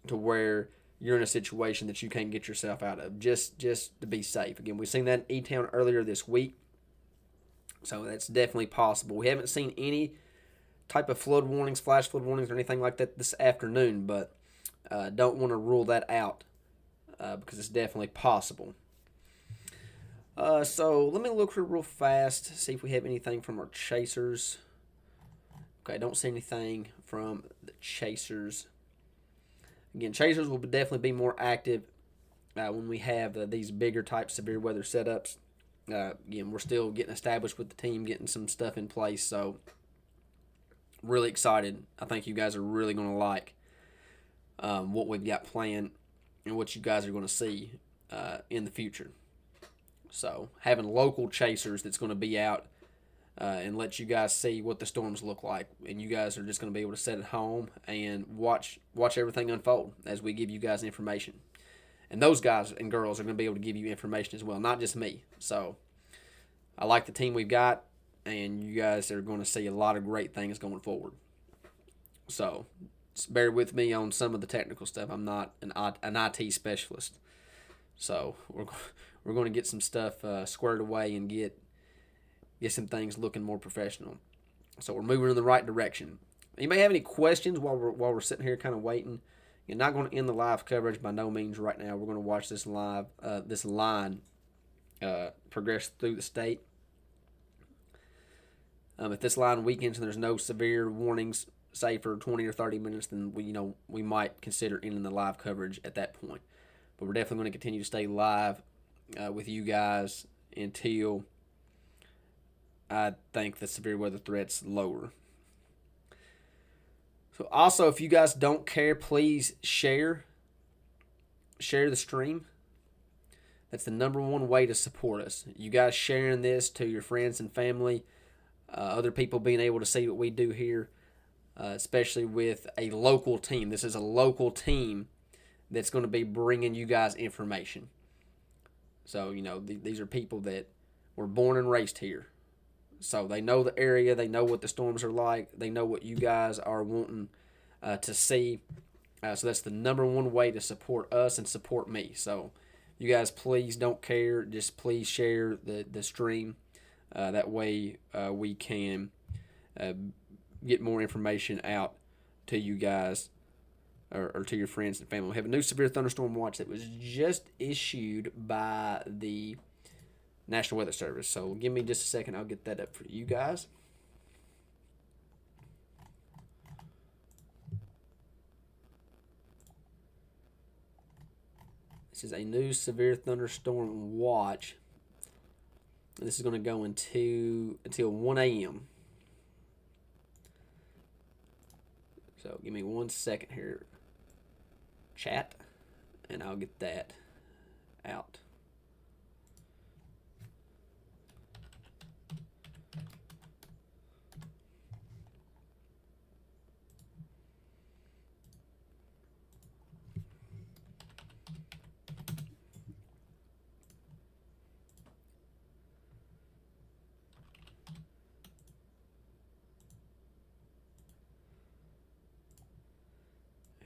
to where you're in a situation that you can't get yourself out of, just to be safe. Again, we've seen that in E-Town earlier this week, so that's definitely possible. We haven't seen any type of flood warnings, flash flood warnings, or anything like that this afternoon, but Don't want to rule that out because it's definitely possible. So let me look here real fast, see if we have anything from our chasers. Okay, don't see anything from the chasers. Again, chasers will definitely be more active when we have these bigger type severe weather setups. Again, we're still getting established with the team, getting some stuff in place. So really excited. I think you guys are really going to like what we've got planned and what you guys are going to see in the future. So having local chasers that's going to be out and let you guys see what the storms look like, and you guys are just going to be able to sit at home and watch everything unfold as we give you guys information. And those guys and girls are going to be able to give you information as well, not just me. So I like the team we've got, and you guys are going to see a lot of great things going forward. So just bear with me on some of the technical stuff. I'm not an IT specialist. So we're going to get some stuff squared away and get some things looking more professional. So we're moving in the right direction. You may have any questions while we're sitting here kind of waiting. You're not going to end the live coverage by no means right now. We're going to watch this line progress through the state. If this line weakens and there's no severe warnings, say for 20 or 30 minutes, then we might consider ending the live coverage at that point. But we're definitely going to continue to stay live with you guys until I think the severe weather threat's lower. So also, if you guys don't care, please share the stream. That's the number one way to support us. You guys sharing this to your friends and family, other people being able to see what we do here, especially with a local team. This is a local team that's going to be bringing you guys information. So, these are people that were born and raised here. So they know the area, they know what the storms are like, they know what you guys are wanting to see. So that's the number one way to support us and support me. So you guys please don't care, just please share the stream. That way we can get more information out to you guys or to your friends and family. We have a new severe thunderstorm watch that was just issued by the National Weather Service. So give me just a second. I'll get that up for you guys. This is a new severe thunderstorm watch. This is going to go until 1 a.m. So give me 1 second here, chat, and I'll get that out.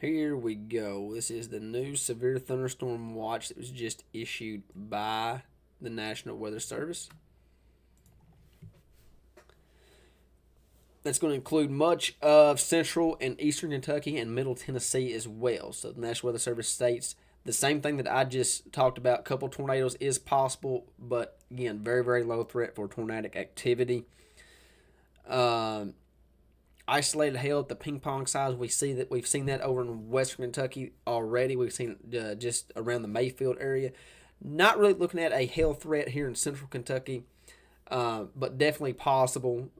Here we go. This is the new severe thunderstorm watch that was just issued by the National Weather Service. That's going to include much of central and eastern Kentucky and middle Tennessee as well. So the National Weather Service states the same thing that I just talked about. A couple tornadoes is possible, but again, very, very low threat for tornadic activity. Isolated hail at the ping pong size. We've seen that over in western Kentucky already. We've seen it just around the Mayfield area. Not really looking at a hail threat here in central Kentucky, but definitely possible.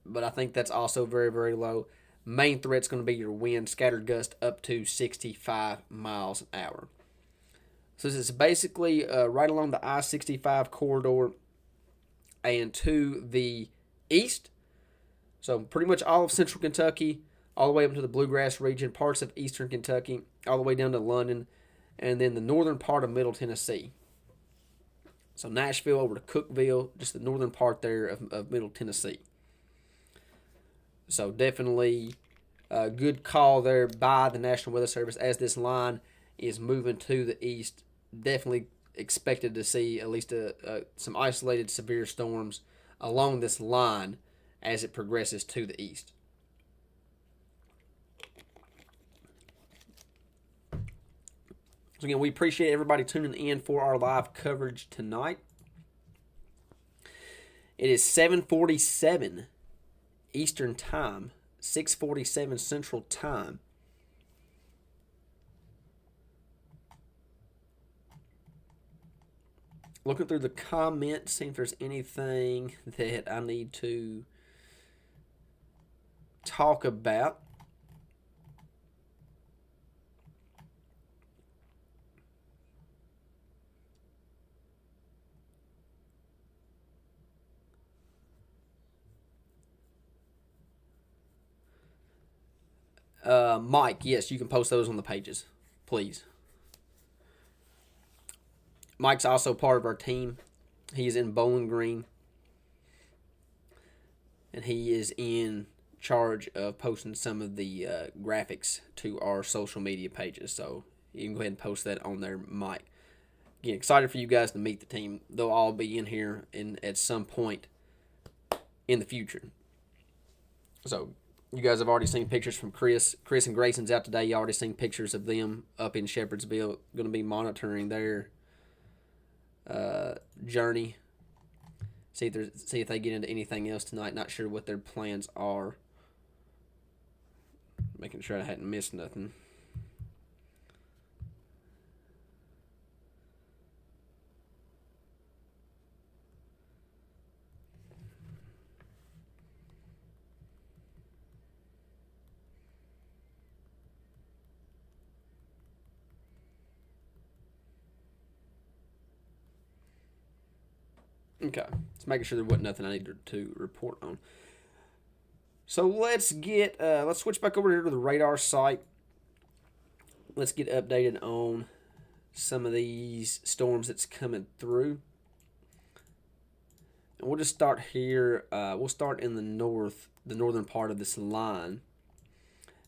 But I think that's also very, very low. Main threat's going to be your wind, scattered gust up to 65 miles an hour. So this is basically right along the I-65 corridor and to the east. So pretty much all of central Kentucky, all the way up to the Bluegrass region, parts of eastern Kentucky, all the way down to London, and then the northern part of middle Tennessee. So Nashville over to Cookeville, just the northern part there of middle Tennessee. So definitely a good call there by the National Weather Service as this line is moving to the east. Definitely expected to see at least some isolated severe storms along this line as it progresses to the east. So again, we appreciate everybody tuning in for our live coverage tonight. It is 7:47 Eastern Time, 6:47 Central Time. Looking through the comments, seeing if there's anything that I need to talk about. Mike, yes, you can post those on the pages, please. Mike's also part of our team. He is in Bowling Green, and he is in charge of posting some of the graphics to our social media pages. So you can go ahead and post that on there, Mike. Again, excited for you guys to meet the team. They'll all be in here at some point in the future. So you guys have already seen pictures from Chris. Chris and Grayson's out today. You already seen pictures of them up in Shepherdsville. Going to be monitoring their journey. See if they get into anything else tonight. Not sure what their plans are. Making sure I hadn't missed nothing. Okay, just making sure there wasn't nothing I needed to report on. So let's switch back over here to the radar site. Let's get updated on some of these storms that's coming through. And we'll just start here. We'll start in the northern part of this line.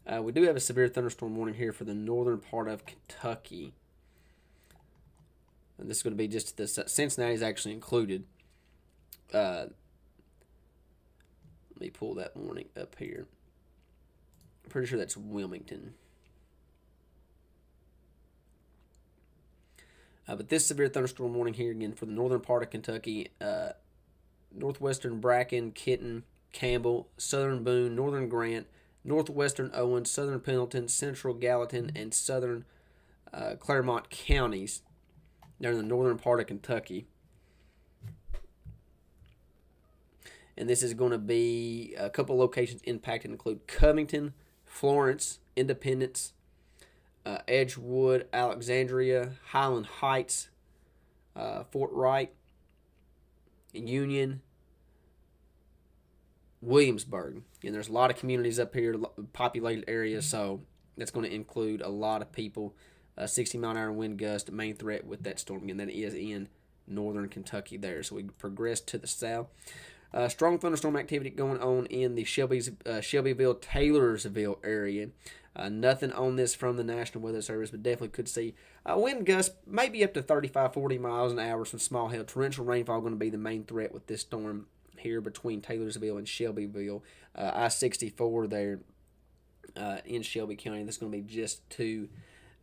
We do have a severe thunderstorm warning here for the northern part of Kentucky. And this is going to be just Cincinnati is actually included. Let me pull that warning up here. I'm pretty sure that's Wilmington. But this severe thunderstorm warning here again for the northern part of Kentucky, northwestern Bracken, Kitten, Campbell, southern Boone, northern Grant, northwestern Owens, southern Pendleton, central Gallatin, and southern Claremont counties. They're in the northern part of Kentucky. And this is going to be a couple locations impacted include Covington, Florence, Independence, Edgewood, Alexandria, Highland Heights, Fort Wright, Union, Williamsburg. And there's a lot of communities up here, populated areas, so that's going to include a lot of people. 60-mile-an-hour wind gust, main threat with that storm. Again, that is in northern Kentucky there. So we progress to the south. Strong thunderstorm activity going on in the Shelbyville, Taylorsville area. Nothing on this from the National Weather Service, but definitely could see wind gusts maybe up to 35-40 miles an hour, some small hail. Torrential rainfall going to be the main threat with this storm here between Taylorsville and Shelbyville. I-64 there in Shelby County. That's going to be just to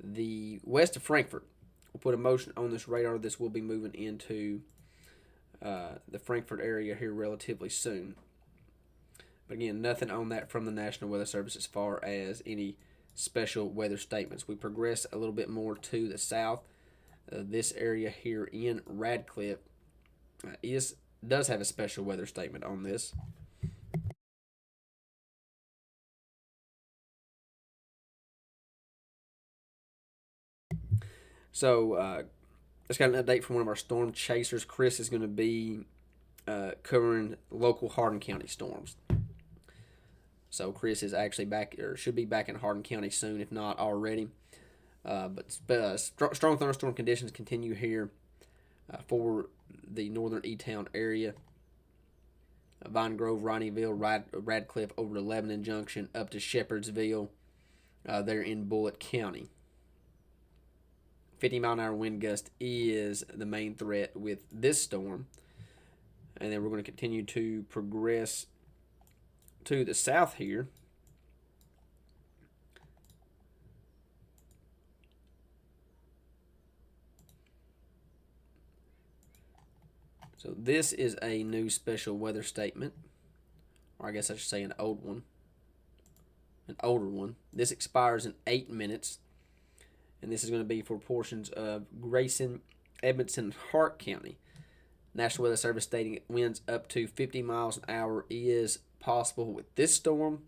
the west of Frankfort. We'll put a motion on this radar. This will be moving into the Frankfort area here relatively soon. But again, nothing on that from the National Weather Service as far as any special weather statements. We progress a little bit more to the south. This area here in Radcliffe does have a special weather statement on this. So, just got an update from one of our storm chasers. Chris is going to be covering local Hardin County storms. So Chris is actually back, or should be back in Hardin County soon, if not already. But strong thunderstorm conditions continue here for the northern E-Town area. Vine Grove, Ronnieville, Radcliffe over to Lebanon Junction, up to Shepherdsville. There in Bullitt County. 50-mile-an-hour wind gust is the main threat with this storm. And then we're going to continue to progress to the south here. So this is a new special weather statement, or I guess I should say an older one. This expires in 8 minutes, and this is going to be for portions of Grayson, Edmonson, Hart County. National Weather Service stating winds up to 50 miles an hour is possible with this storm.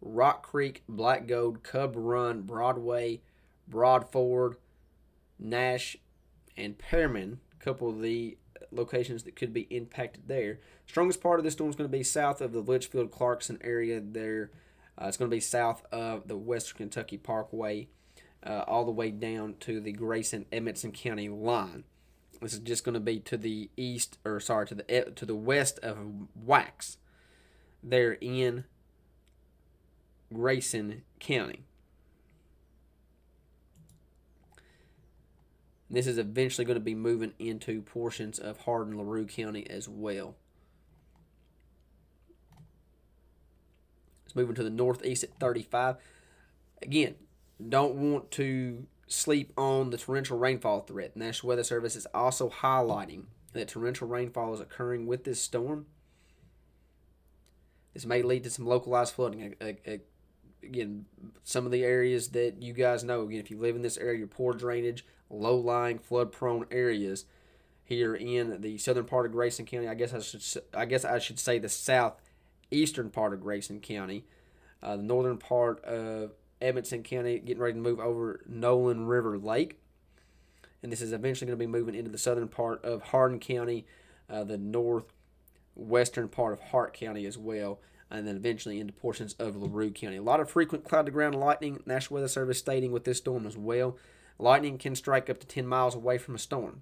Rock Creek, Black Gold, Cub Run, Broadway, Broadford, Nash, and Pearman, a couple of the locations that could be impacted there. Strongest part of this storm is going to be south of the Litchfield-Clarkson area there. It's going to be south of the Western Kentucky Parkway, all the way down to the Grayson-Edmonson County line. This is just going to be to the east, or sorry, to the west of Wax, there in Grayson County. This is eventually going to be moving into portions of Hardin, LaRue County as well. It's moving to the northeast at 35. Again, don't want to sleep on the torrential rainfall threat. The National Weather Service is also highlighting that torrential rainfall is occurring with this storm. This may lead to some localized flooding. Again, some of the areas that you guys know, again, if you live in this area, poor drainage, low-lying, flood-prone areas here in the southern part of Grayson County. I guess I should say the southeastern part of Grayson County, the northern part of Edmonson County, getting ready to move over Nolan River Lake, and this is eventually going to be moving into the southern part of Hardin County, the northwestern part of Hart County as well, and then eventually into portions of LaRue County. A lot of frequent cloud-to-ground lightning. National Weather Service stating with this storm as well. Lightning can strike up to 10 miles away from a storm.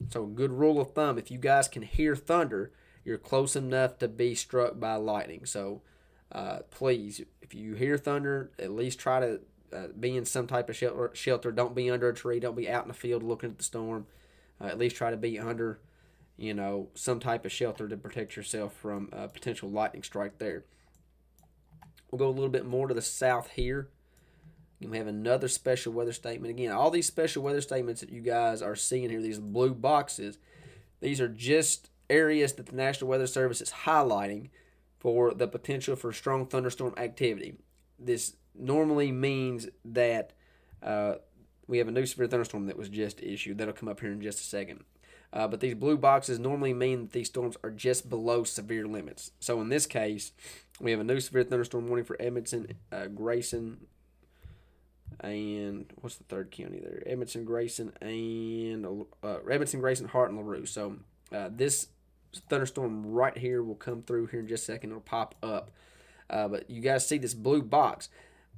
So a good rule of thumb, if you guys can hear thunder, you're close enough to be struck by lightning. So please, if you hear thunder, at least try to be in some type of shelter. Don't be under a tree. Don't be out in the field looking at the storm. At least try to be under, some type of shelter to protect yourself from a potential lightning strike there. We'll go a little bit more to the south here. We have another special weather statement. Again, all these special weather statements that you guys are seeing here, these blue boxes, these are just areas that the National Weather Service is highlighting for the potential for strong thunderstorm activity. This normally means that we have a new severe thunderstorm that was just issued. That'll come up here in just a second. But these blue boxes normally mean that these storms are just below severe limits. So in this case, we have a new severe thunderstorm warning for Edmonton, Grayson, and what's the third county there? Edmonton, Grayson, Hart, and LaRue. So this thunderstorm right here will come through here in just a second. It'll pop up. But you guys see this blue box.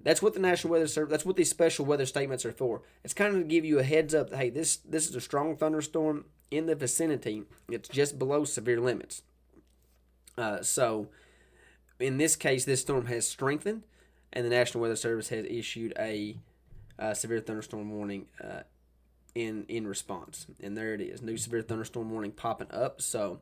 That's what the National Weather Service, that's what these special weather statements are for. It's kind of to give you a heads up that, hey, this is a strong thunderstorm in the vicinity. It's just below severe limits. So in this case, this storm has strengthened, and the National Weather Service has issued a severe thunderstorm warning in response. And there it is, new severe thunderstorm warning popping up. So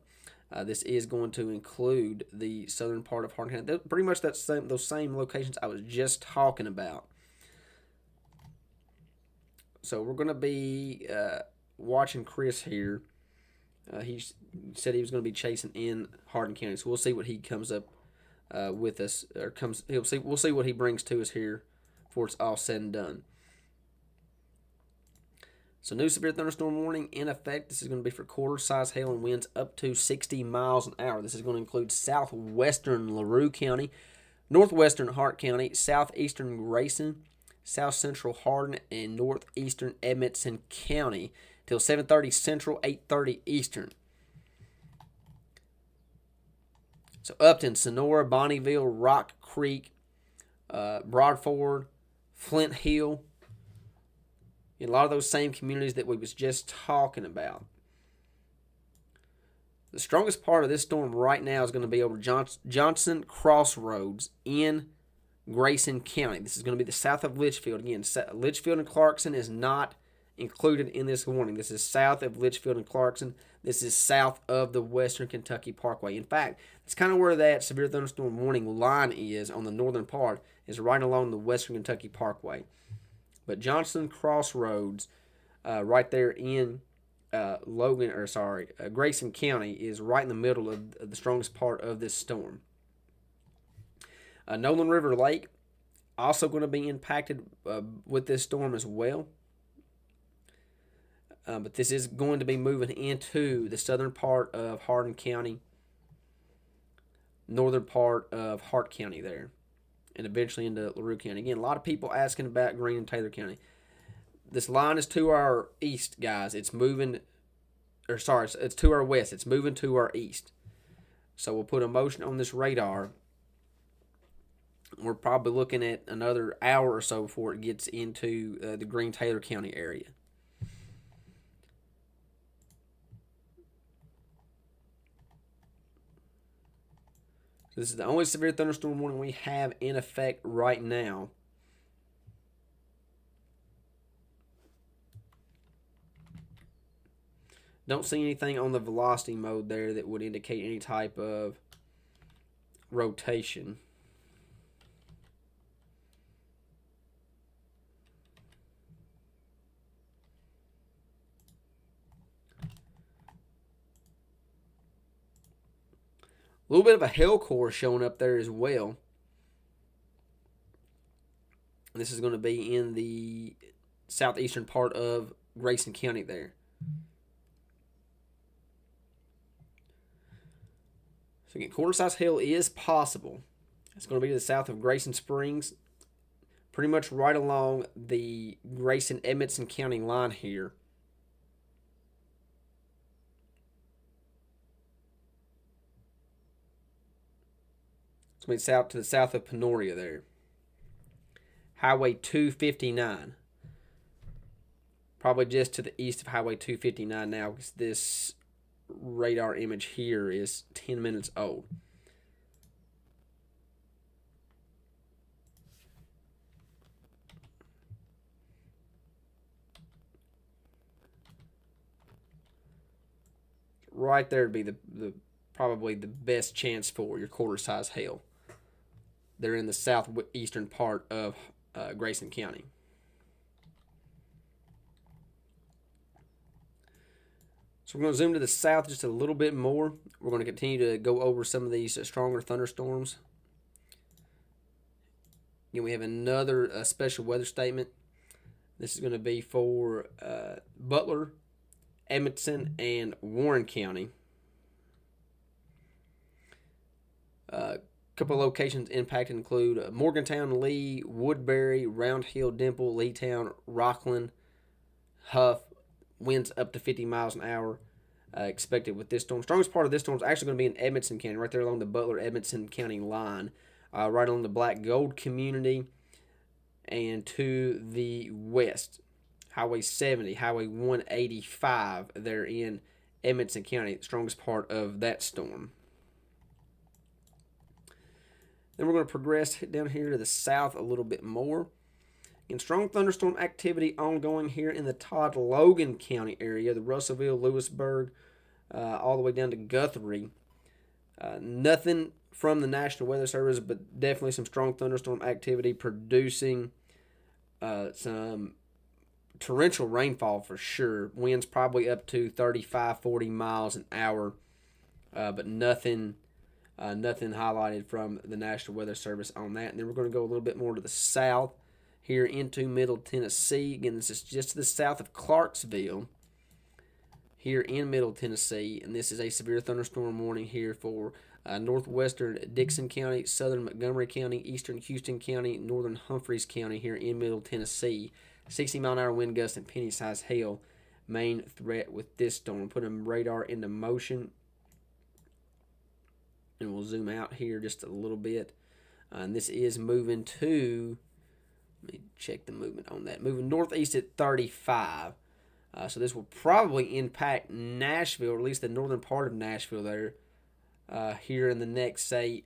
this is going to include the southern part of Hardin County. Pretty much those same locations I was just talking about. So we're going to be watching Chris here. He said he was going to be chasing in Hardin County. So we'll see what he comes up with us, or we'll see what he brings to us here before it's all said and done. So new severe thunderstorm warning in effect. This is going to be for quarter-size hail and winds up to 60 miles an hour. This is going to include southwestern LaRue County, northwestern Hart County, southeastern Grayson, south central Hardin, and northeastern Edmonson County till 7:30 Central, 8:30 Eastern. So Upton, Sonora, Bonneville, Rock Creek, Broadford, Flint Hill, in a lot of those same communities that we was just talking about. The strongest part of this storm right now is going to be over Johnson Crossroads in Grayson County. This is going to be the south of Litchfield. Again, Litchfield and Clarkson is not included in this warning. This is south of Litchfield and Clarkson. This is south of the Western Kentucky Parkway. In fact, it's kind of where that severe thunderstorm warning line is on the northern part, is right along the Western Kentucky Parkway. But Johnson Crossroads, right there in Grayson County is right in the middle of the strongest part of this storm. Nolan River Lake also going to be impacted with this storm as well. But this is going to be moving into the southern part of Hardin County, northern part of Hart County there, and eventually into LaRue County. Again, a lot of people asking about Greene and Taylor County. This line is to our east, guys. It's moving, it's to our west. It's moving to our east. So we'll put a motion on this radar. We're probably looking at another hour or so before it gets into the Greene-Taylor County area. This is the only severe thunderstorm warning we have in effect right now. Don't see anything on the velocity mode there that would indicate any type of rotation. A little bit of a hell core showing up there as well. This is going to be in the southeastern part of Grayson County there. So again, quarter-size hail is possible. It's going to be to the south of Grayson Springs, pretty much right along the Grayson-Edmondson County line here. It's going to be south to the south of Penoria there. Highway 259. Probably just to the east of Highway 259 now, because this radar image here is 10 minutes old. Right there would be the probably the best chance for your quarter-size hail. They're in the southeastern part of Grayson County. So we're going to zoom to the south just a little bit more. We're going to continue to go over some of these stronger thunderstorms. Again, we have another special weather statement. This is going to be for Butler, Edmondson, and Warren County. A couple of locations impacted include Morgantown, Lee, Woodbury, Round Hill, Dimple, Leetown, Rockland, Huff. Winds up to 50 miles an hour expected with this storm. Strongest part of this storm is actually going to be in Edmondson County, right there along the Butler-Edmondson County line, right along the Black Gold community, and to the west, Highway 70, Highway 185, they're in Edmondson County, the strongest part of that storm. Then we're going to progress down here to the south a little bit more. In strong thunderstorm activity ongoing here in the Todd Logan County area, the Russellville, Lewisburg, all the way down to Guthrie. Nothing from the National Weather Service, but definitely some strong thunderstorm activity producing some torrential rainfall for sure. Winds probably up to 35, 40 miles an hour, but nothing highlighted from the National Weather Service on that. And then we're going to go a little bit more to the south here into Middle Tennessee. Again, this is just to the south of Clarksville here in Middle Tennessee. And this is a severe thunderstorm warning here for northwestern Dixon County, southern Montgomery County, eastern Houston County, northern Humphreys County here in Middle Tennessee. 60-mile-an-hour wind gusts and penny-sized hail. Main threat with this storm. Put a radar into motion. And we'll zoom out here just a little bit. And this is moving to... Let me check the movement on that. Moving northeast at 35. So this will probably impact Nashville, or at least the northern part of Nashville there, here in the next, say,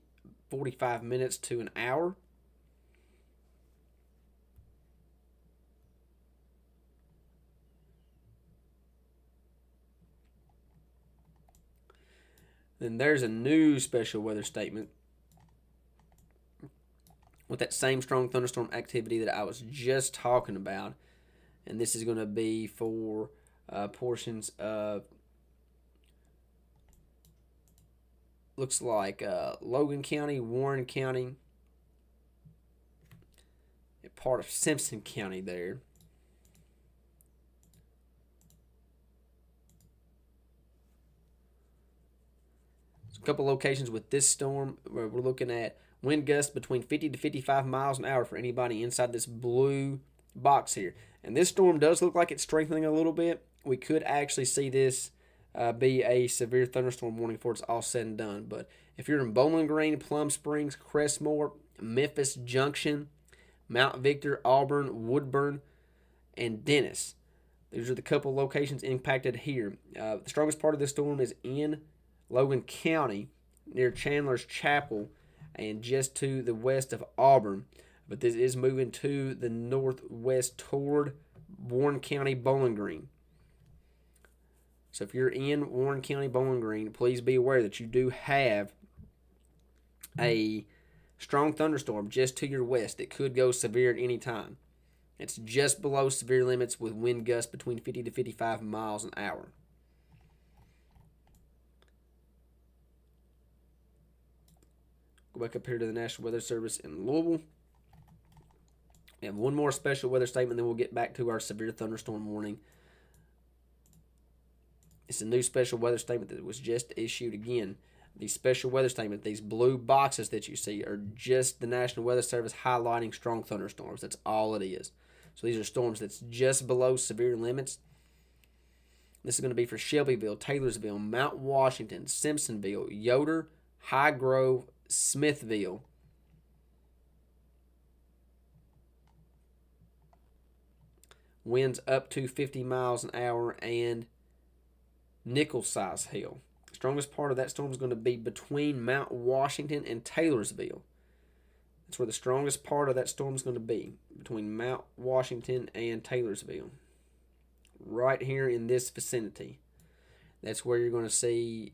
45 minutes to an hour. Then there's a new special weather statement with that same strong thunderstorm activity that I was just talking about. And this is going to be for portions of, looks like Logan County, Warren County, and part of Simpson County there. So a couple locations with this storm where we're looking at wind gusts between 50 to 55 miles an hour for anybody inside this blue box here. And this storm does look like it's strengthening a little bit. We could actually see this be a severe thunderstorm warning before it's all said and done. But if you're in Bowling Green, Plum Springs, Crestmore, Memphis Junction, Mount Victor, Auburn, Woodburn, and Dennis, these are the couple locations impacted here. The strongest part of this storm is in Logan County near Chandler's Chapel and just to the west of Auburn. But this is moving to the northwest toward Warren County, Bowling Green. So if you're in Warren County, Bowling Green, please be aware that you do have a strong thunderstorm just to your west. It could go severe at any time. It's just below severe limits with wind gusts between 50 to 55 miles an hour. Go back up here to the National Weather Service in Louisville. We have one more special weather statement, then we'll get back to our severe thunderstorm warning. It's a new special weather statement that was just issued again. These special weather statements, these blue boxes that you see, are just the National Weather Service highlighting strong thunderstorms. That's all it is. So these are storms that's just below severe limits. This is going to be for Shelbyville, Taylorsville, Mount Washington, Simpsonville, Yoder, High Grove, Smithville. Winds up to 50 miles an hour and nickel-size hail. The strongest part of that storm is going to be between Mount Washington and Taylorsville. That's where the strongest part of that storm is going to be, between Mount Washington and Taylorsville. Right here in this vicinity. That's where you're going to see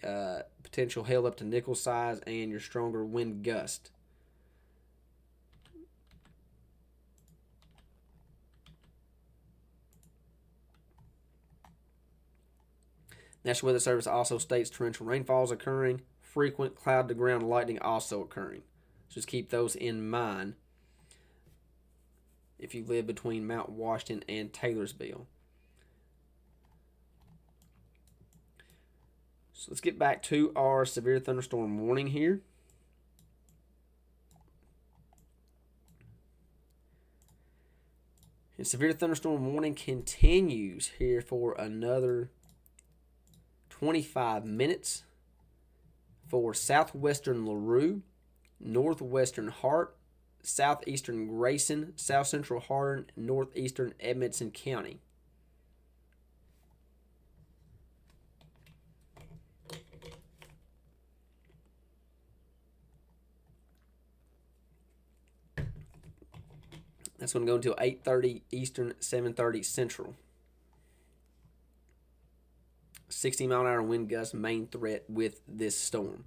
potential hail up to nickel size and your stronger wind gust. National Weather Service also states torrential rainfalls occurring, frequent cloud-to-ground lightning also occurring. Just keep those in mind if you live between Mount Washington and Taylorsville. So let's get back to our severe thunderstorm warning here. And severe thunderstorm warning continues here for another 25 minutes for southwestern LaRue, northwestern Hart, southeastern Grayson, south central Hardin, northeastern Edmonson County. That's going to go until 8:30 Eastern, 7:30 Central. 60-mile-an-hour wind gusts, main threat with this storm.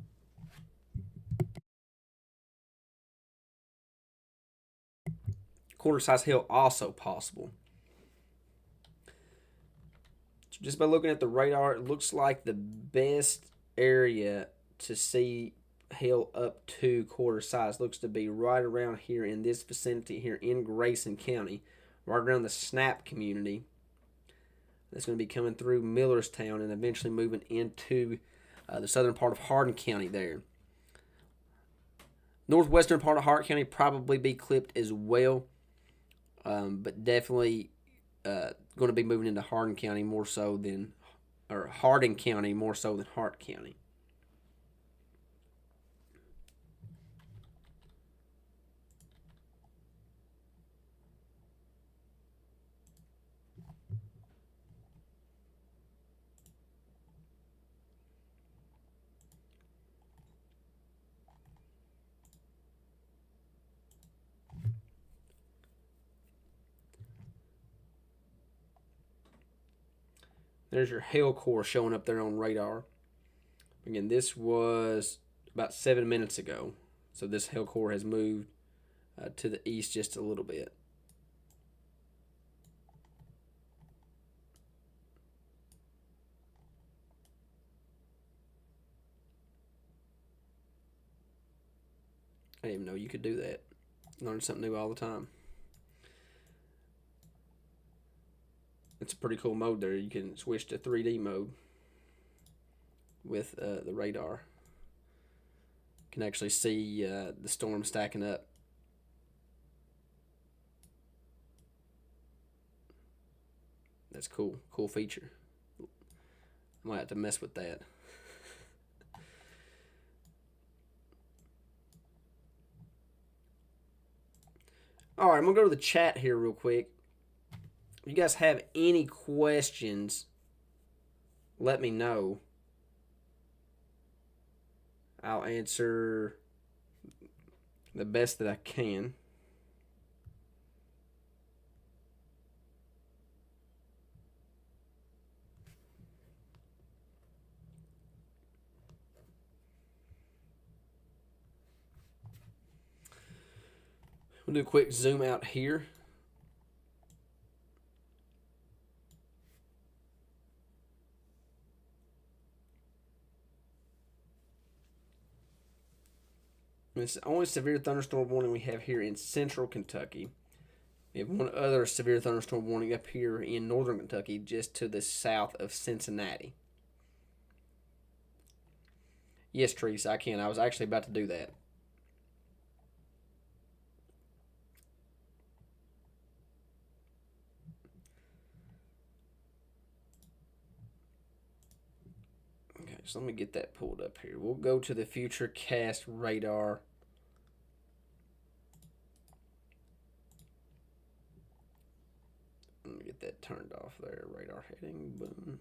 Quarter-size hail also possible. Just by looking at the radar, it looks like the best area to see hail up to quarter size looks to be right around here in this vicinity here in Grayson County, right around the Snap community. That's going to be coming through Millerstown and eventually moving into the southern part of Hardin County there. Northwestern part of Hart County probably be clipped as well, but definitely going to be moving into Hardin County more so than, or Hardin County more so than Hart County. There's your hail core showing up there on radar. Again, this was about 7 minutes ago. So this hail core has moved to the east just a little bit. didn't even know you could do that. Learn something new all the time. It's a pretty cool mode there. You can switch to 3D mode with the radar. You can actually see the storm stacking up. That's cool. Cool feature. I might have to mess with that. All right, I'm going to go to the chat here real quick. If you guys have any questions, let me know. I'll answer the best that I can. We'll do a quick zoom out here. It's the only severe thunderstorm warning we have here in central Kentucky. We have one other severe thunderstorm warning up here in northern Kentucky, just to the south of Cincinnati. Yes, Teresa, I can. I was actually about to do that. Okay, so let me get that pulled up here. We'll go to the Futurecast radar. Let me get that turned off there. Radar heading, boom.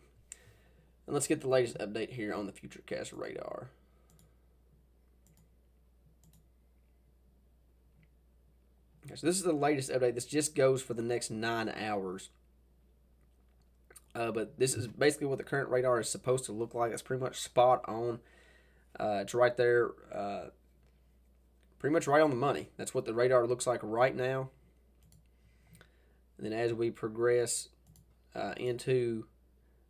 And let's get the latest update here on the Futurecast radar. Okay, so this is the latest update. This just goes for the next 9 hours. But this is basically what the current radar is supposed to look like. It's pretty much spot on. It's right there, pretty much right on the money. That's what the radar looks like right now. And then as we progress into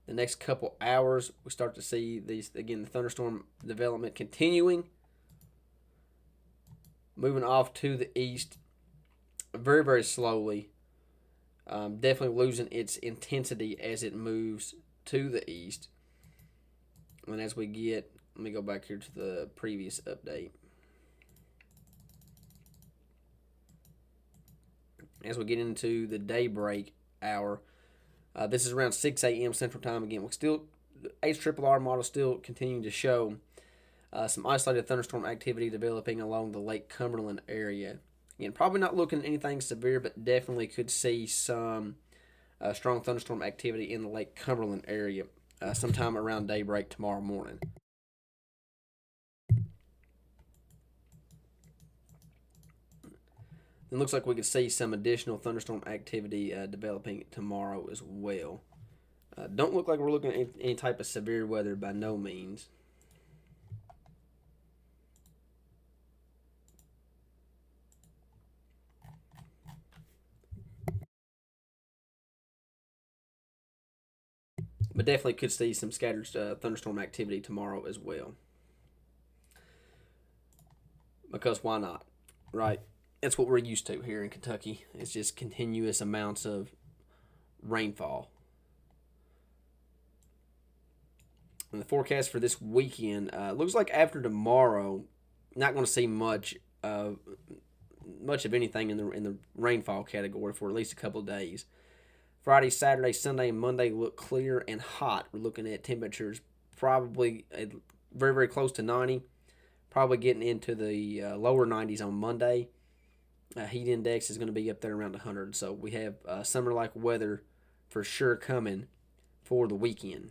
the next couple hours, we start to see these, again, the thunderstorm development continuing, moving off to the east very, very slowly. Definitely losing its intensity as it moves to the east. And as we get, let me go back here to the previous update. As we get into the daybreak hour, this is around 6 a.m. Central Time. Again, we still, the HRRR model still continuing to show some isolated thunderstorm activity developing along the Lake Cumberland area. Again, probably not looking at anything severe, but definitely could see some strong thunderstorm activity in the Lake Cumberland area sometime around daybreak tomorrow morning. It looks like we could see some additional thunderstorm activity developing tomorrow as well. Don't look like we're looking at any type of severe weather by no means. But definitely could see some scattered thunderstorm activity tomorrow as well. Because why not, right? That's what we're used to here in Kentucky. It's just continuous amounts of rainfall. And the forecast for this weekend looks like after tomorrow, not going to see much of anything in the rainfall category for at least a couple of days. Friday, Saturday, Sunday, and Monday look clear and hot. We're looking at temperatures probably very, very close to 90. Probably getting into the lower 90s on Monday. Heat index is going to be up there around 100. So we have summer-like weather for sure coming for the weekend.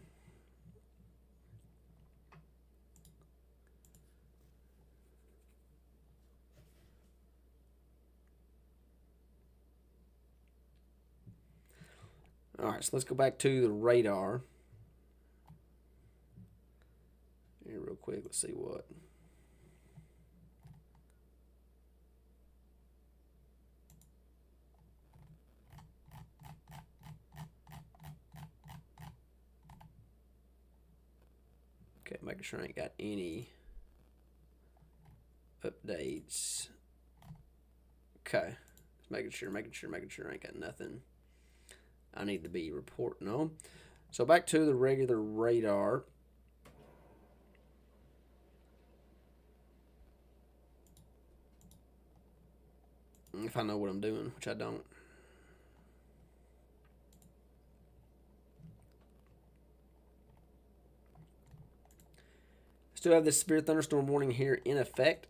All right, so let's go back to the radar. Here real quick, let's see what. Okay, making sure I ain't got any updates. Okay. Making sure. I ain't got nothing I need to be reporting on. So back to the regular radar. If I know what I'm doing, which I don't. Still have this severe thunderstorm warning here in effect.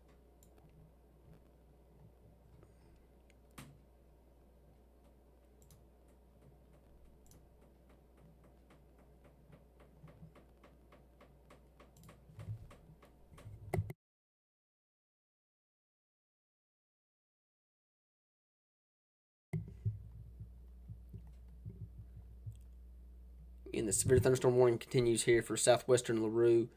And the severe thunderstorm warning continues here for southwestern LaRue,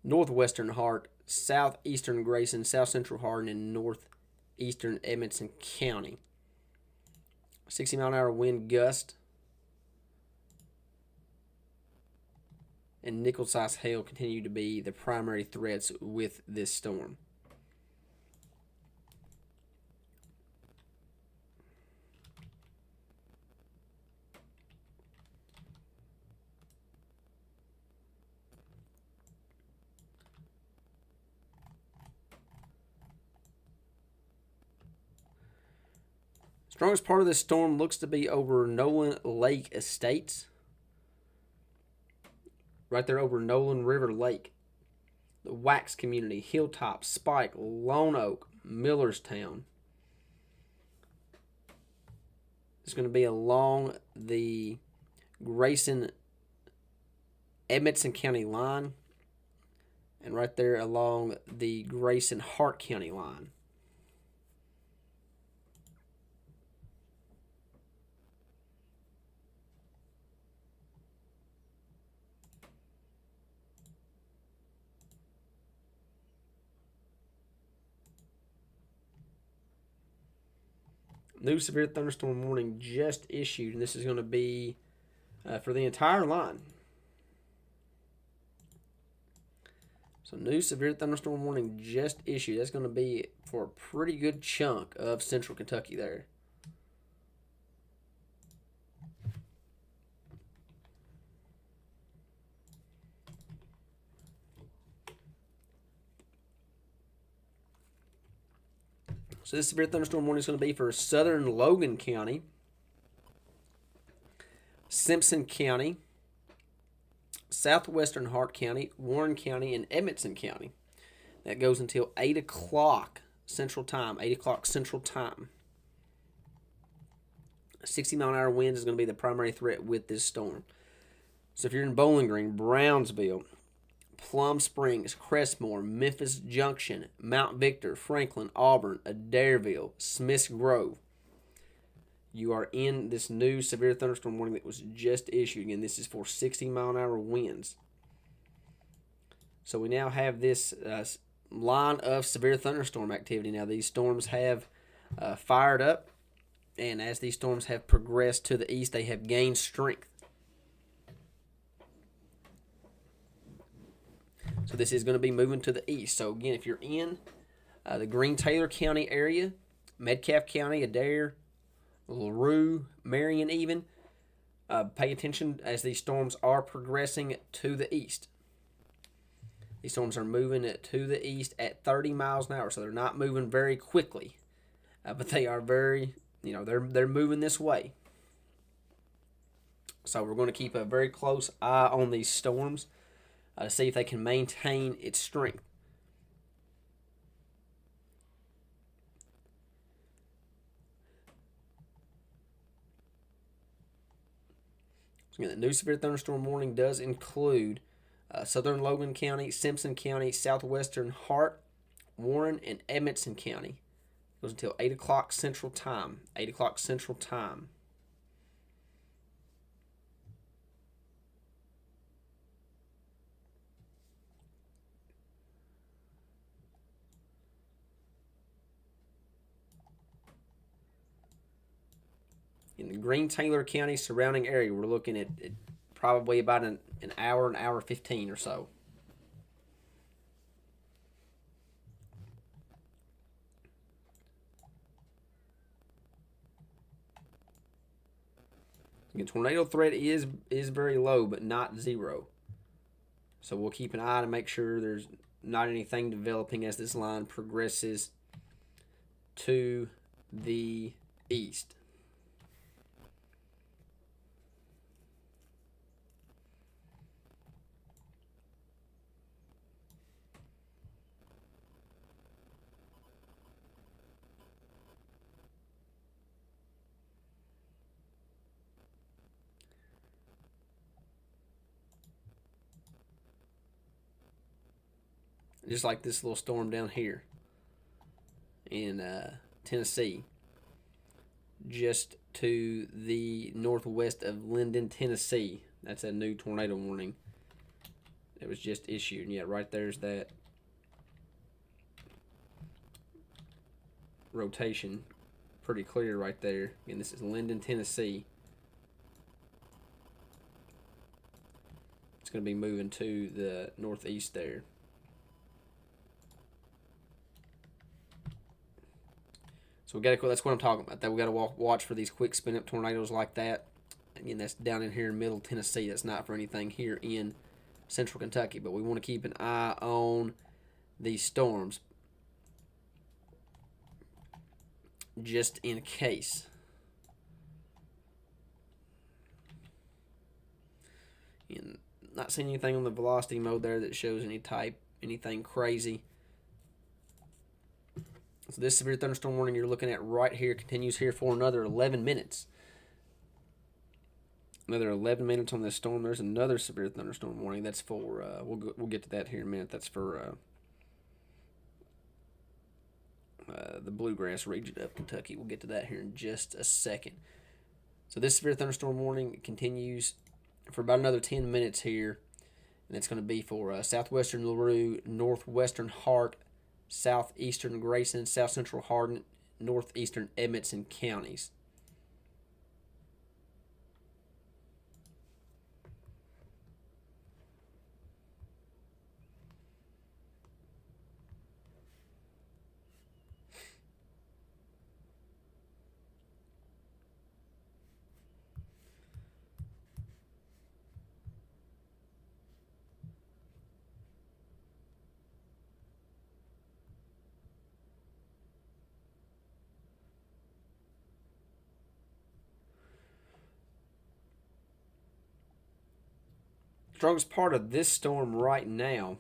northwestern Hart, southeastern Grayson, south central Hardin, and northeastern Edmonson County. 60-mile-an-hour wind gust and nickel-sized hail continue to be the primary threats with this storm. Strongest part of this storm looks to be over Nolan Lake Estates. Right there over Nolan River Lake. The Wax Community, Hilltop, Spike, Lone Oak, Millerstown. It's going to be along the Grayson Edmonson County line and right there along the Grayson Hart County line. New severe thunderstorm warning just issued, and this is going to be for the entire line. So new severe thunderstorm warning just issued. That's going to be for a pretty good chunk of central Kentucky there. So this severe thunderstorm warning is going to be for southern Logan County, Simpson County, southwestern Hart County, Warren County, and Edmonson County. That goes until 8 o'clock Central Time. 8 o'clock Central Time. 60-mile-an-hour winds is going to be the primary threat with this storm. So if you're in Bowling Green, Brownsville, Plum Springs, Crestmore, Memphis Junction, Mount Victor, Franklin, Auburn, Adairville, Smiths Grove, you are in this new severe thunderstorm warning that was just issued. Again, this is for 60-mile-an-hour winds. So we now have this line of severe thunderstorm activity. Now these storms have fired up, and as these storms have progressed to the east, they have gained strength. So this is going to be moving to the east. So again, if you're in the Green-Taylor County area, Metcalfe County, Adair, LaRue, Marion even, pay attention as these storms are progressing to the east. These storms are moving to the east at 30 miles an hour, so they're not moving very quickly, but they are very, they're moving this way. So we're going to keep a very close eye on these storms to see if they can maintain its strength. So again, the new severe thunderstorm warning does include southern Logan County, Simpson County, southwestern Hart, Warren, and Edmonson County. It goes until 8 o'clock Central Time. 8 o'clock Central Time. In the Green-Taylor County surrounding area, we're looking at probably about an hour 15 or so. The tornado threat is very low, but not zero. So we'll keep an eye to make sure there's not anything developing as this line progresses to the east. Just like this little storm down here in Tennessee, just to the northwest of Linden, Tennessee. That's a new tornado warning that was just issued. And yeah, right there's that rotation, pretty clear right there. And this is Linden, Tennessee. It's going to be moving to the northeast there. So we got to. That's what I'm talking about. That we got to watch for these quick spin up tornadoes like that. Again, that's down in here in middle Tennessee. That's not for anything here in central Kentucky. But we want to keep an eye on these storms, just in case. And not seeing anything on the velocity mode there that shows anything crazy. So this severe thunderstorm warning you're looking at right here continues here for another 11 minutes. Another 11 minutes on this storm. There's another severe thunderstorm warning. That's for we'll get to that here in a minute. That's for the bluegrass region of Kentucky. We'll get to that here in just a second. So this severe thunderstorm warning continues for about another 10 minutes here, and it's going to be for southwestern LaRue, northwestern Hart, southeastern Grayson, south central Hardin, northeastern Edmonton counties. Strongest part of this storm right now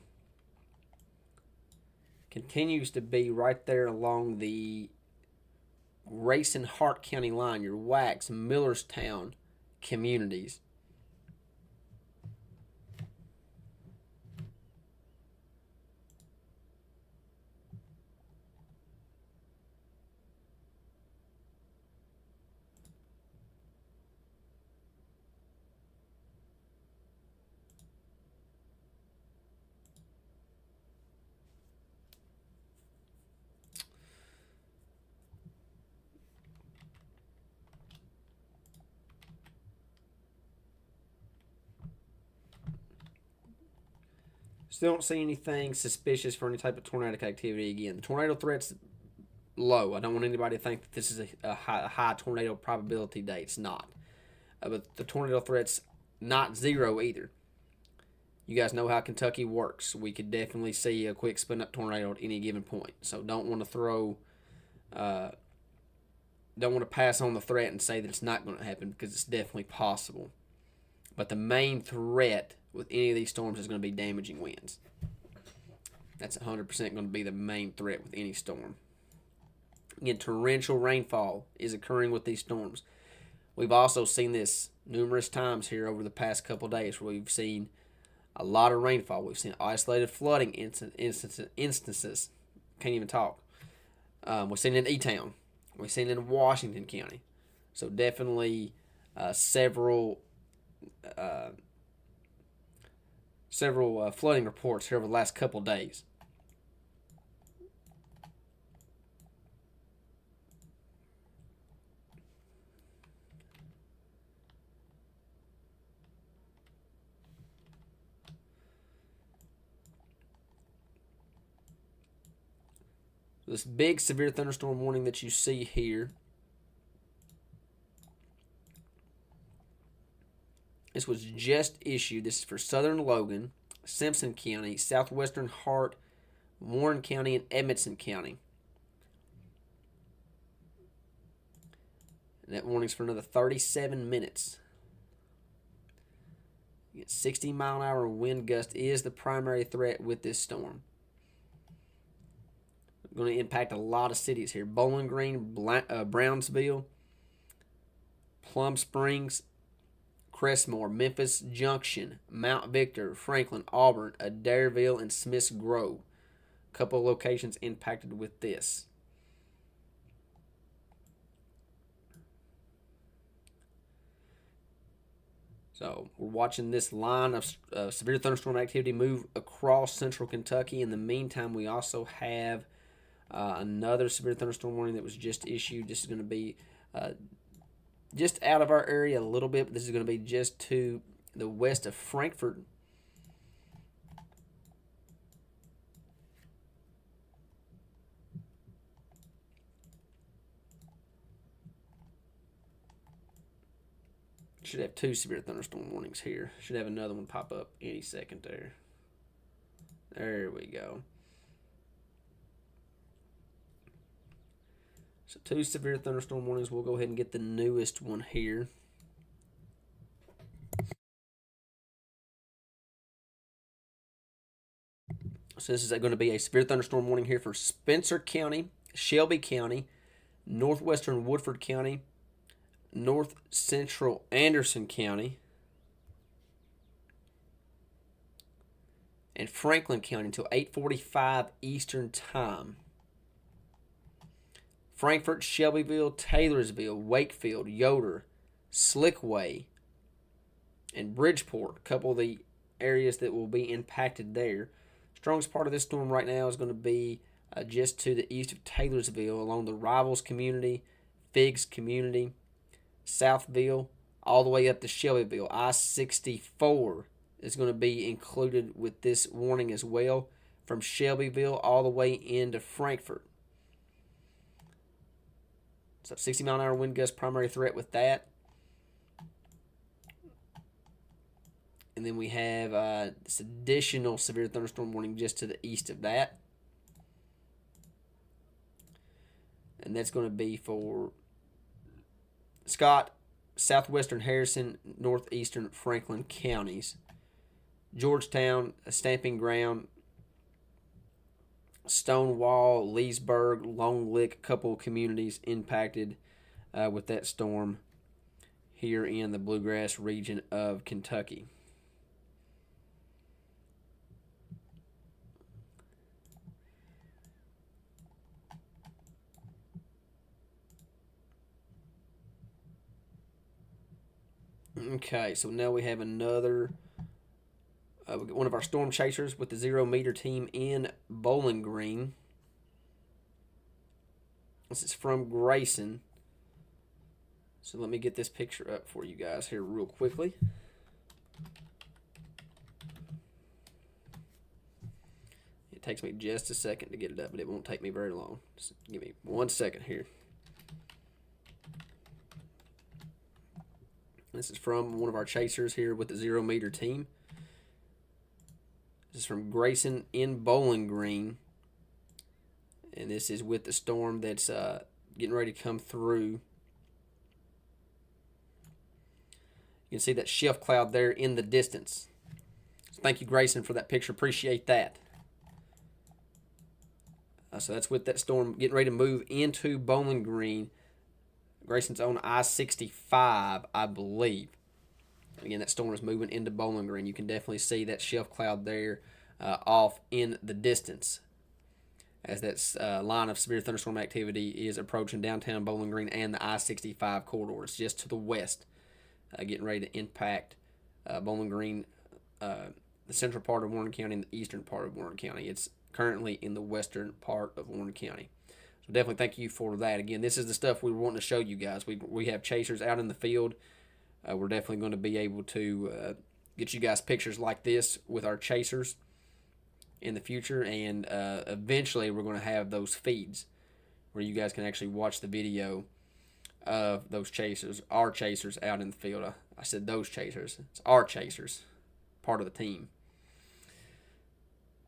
continues to be right there along the Grayson Hart County line, your Wax, Millerstown communities. Still don't see anything suspicious for any type of tornadic activity. Again, the tornado threat's low. I don't want anybody to think that this is a high tornado probability day. It's not. But the tornado threat's not zero either. You guys know how Kentucky works. We could definitely see a quick spin up tornado at any given point. So don't want to don't want to pass on the threat and say that it's not going to happen, because it's definitely possible. But the main threat with any of these storms is going to be damaging winds. That's 100% going to be the main threat with any storm. Again, torrential rainfall is occurring with these storms. We've also seen this numerous times here over the past couple of days, where we've seen a lot of rainfall. We've seen isolated flooding instances. Can't even talk. We've seen it in E-Town. We've seen it in Washington County. So definitely several flooding reports here over the last couple of days. This big severe thunderstorm warning that you see here This was just issued. This is for Southern Logan, Simpson County, Southwestern Hart, Warren County, and Edmonson County. And that warning's for another 37 minutes. 60-mile-an-hour wind gust is the primary threat with this storm. Going to impact a lot of cities here. Bowling Green, Brownsville, Plum Springs, Crestmore, Memphis Junction, Mount Victor, Franklin, Auburn, Adairville, and Smiths Grove. A couple of locations impacted with this. So we're watching this line of severe thunderstorm activity move across central Kentucky. In the meantime, we also have another severe thunderstorm warning that was just issued. This is going to be just out of our area a little bit, but this is going to be just to the west of Frankfort. Should have 2 severe thunderstorm warnings here. Should have another one pop up any second there. There we go. So 2 severe thunderstorm warnings. We'll go ahead and get the newest one here. So this is going to be a severe thunderstorm warning here for Spencer County, Shelby County, northwestern Woodford County, north central Anderson County, and Franklin County until 8:45 Eastern Time. Frankfort, Shelbyville, Taylorsville, Wakefield, Yoder, Slickway, and Bridgeport, a couple of the areas that will be impacted there. Strongest part of this storm right now is going to be just to the east of Taylorsville along the Rivals community, Figs community, Southville, all the way up to Shelbyville. I-64 is going to be included with this warning as well, from Shelbyville all the way into Frankfort. So 60-mile-an-hour wind gust, primary threat with that. And then we have this additional severe thunderstorm warning just to the east of that. And that's going to be for Scott, southwestern Harrison, northeastern Franklin counties. Georgetown, a Stamping Ground, Stonewall, Leesburg, Long Lick, a couple of communities impacted with that storm here in the bluegrass region of Kentucky. Okay, so now we have another, one of our storm chasers with the 0 meter team in Bowling Green. This is from Grayson. So let me get this picture up for you guys here real quickly. It takes me just a second to get it up, but it won't take me very long. Just give me 1 second here. This is from one of our chasers here with the 0 meter team. This is from Grayson in Bowling Green. And this is with the storm that's getting ready to come through. You can see that shift cloud there in the distance. So thank you, Grayson, for that picture. Appreciate that. So that's with that storm getting ready to move into Bowling Green. Grayson's on I-65, I believe. Again, that storm is moving into Bowling Green. You can definitely see that shift cloud there off in the distance as that line of severe thunderstorm activity is approaching downtown Bowling Green and the I-65 corridor. It's just to the west, getting ready to impact Bowling Green, the central part of Warren County and the eastern part of Warren County. It's currently in the western part of Warren County. So definitely thank you for that. Again, this is the stuff we were wanting to show you guys. We have chasers out in the field. We're definitely going to be able to get you guys pictures like this with our chasers in the future. And eventually we're going to have those feeds where you guys can actually watch the video of those chasers, our chasers out in the field. I said those chasers. It's our chasers, part of the team.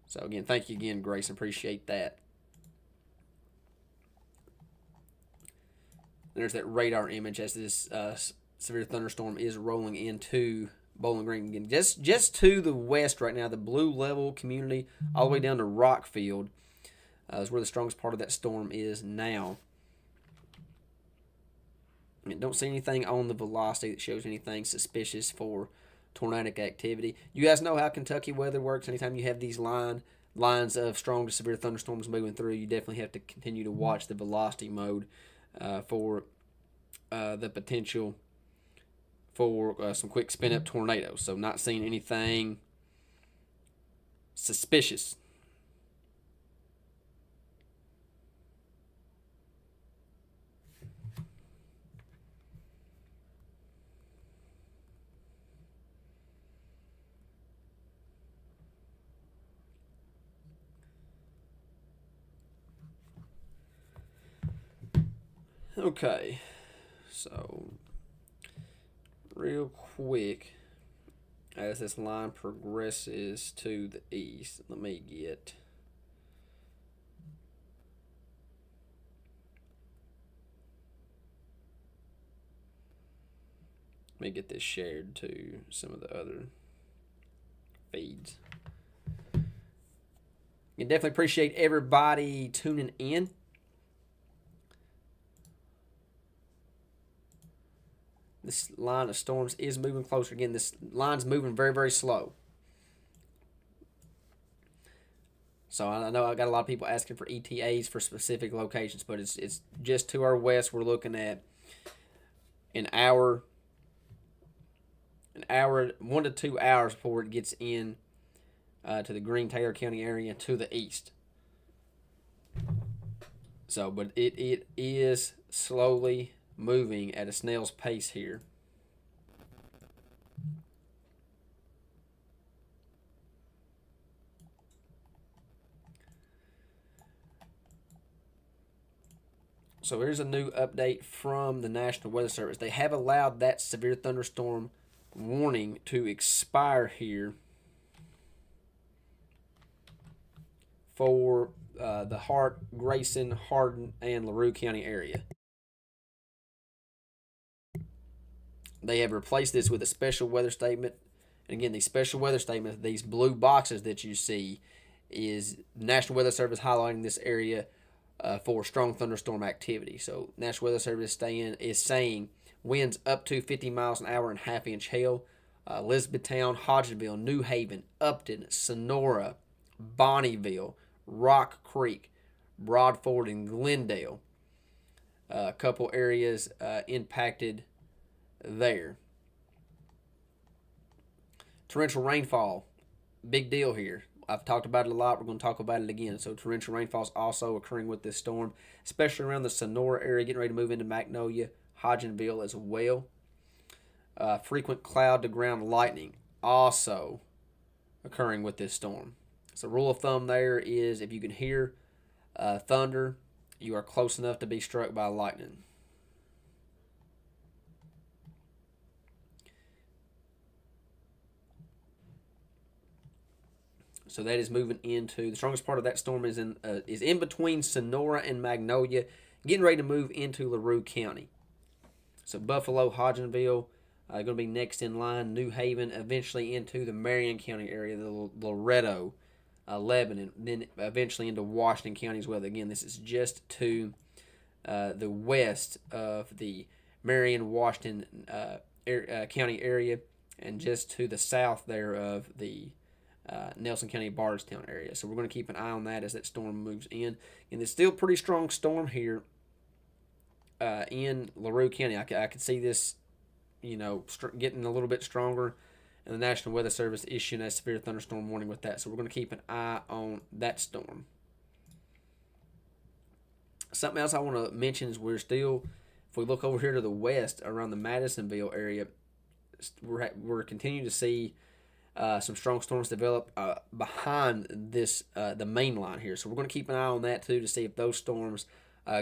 So again, thank you again, Grace. Appreciate that. There's that radar image as this severe thunderstorm is rolling into Bowling Green. Again, just to the west right now, the Blue Level community, all the way down to Rockfield, is where the strongest part of that storm is now. I don't see anything on the velocity that shows anything suspicious for tornadic activity. You guys know how Kentucky weather works. Anytime you have these lines of strong to severe thunderstorms moving through, you definitely have to continue to watch the velocity mode for the potential for some quick spin up tornadoes. So not seeing anything suspicious. Okay, so real quick, as this line progresses to the east, let me get this shared to some of the other feeds. You definitely appreciate everybody tuning in. This line of storms is moving closer. Again, this line's moving very, very slow. So I know I got a lot of people asking for ETAs for specific locations, but it's just to our west. We're looking at an hour, 1 to 2 hours before it gets in to the Greene-Taylor County area to the east. So, but it is slowly moving at a snail's pace here. So here's a new update from the National Weather Service. They have allowed that severe thunderstorm warning to expire here for the Hart, Grayson, Hardin, and LaRue County area. They have replaced this with a special weather statement. And again, these special weather statements, these blue boxes that you see, is National Weather Service highlighting this area for strong thunderstorm activity. So National Weather Service is saying winds up to 50 miles an hour and half-inch hail. Elizabethtown, Hodgenville, New Haven, Upton, Sonora, Bonneville, Rock Creek, Broadford, and Glendale. A couple areas impacted there. Torrential rainfall, big deal here. I've talked about it a lot. We're going to talk about it again. So torrential rainfall is also occurring with this storm, especially around the Sonora area, getting ready to move into Magnolia, Hodgenville as well. Frequent cloud to ground lightning also occurring with this storm. So rule of thumb there is if you can hear thunder, you are close enough to be struck by lightning. So that is moving into the strongest part of that storm is in between Sonora and Magnolia, getting ready to move into LaRue County. So Buffalo, Hodgenville, going to be next in line. New Haven, eventually into the Marion County area, the Loretto, Lebanon, then eventually into Washington County as well. Again, this is just to the west of the Marion, Washington County area, and just to the south there of the Nelson County, Bardstown area. So we're going to keep an eye on that as that storm moves in. And it's still a pretty strong storm here in LaRue County. I could see this, getting a little bit stronger, and the National Weather Service issuing a severe thunderstorm warning with that. So we're going to keep an eye on that storm. Something else I want to mention is we're still, if we look over here to the west around the Madisonville area, we're continuing to see some strong storms develop behind this the main line here. So we're going to keep an eye on that too to see if those storms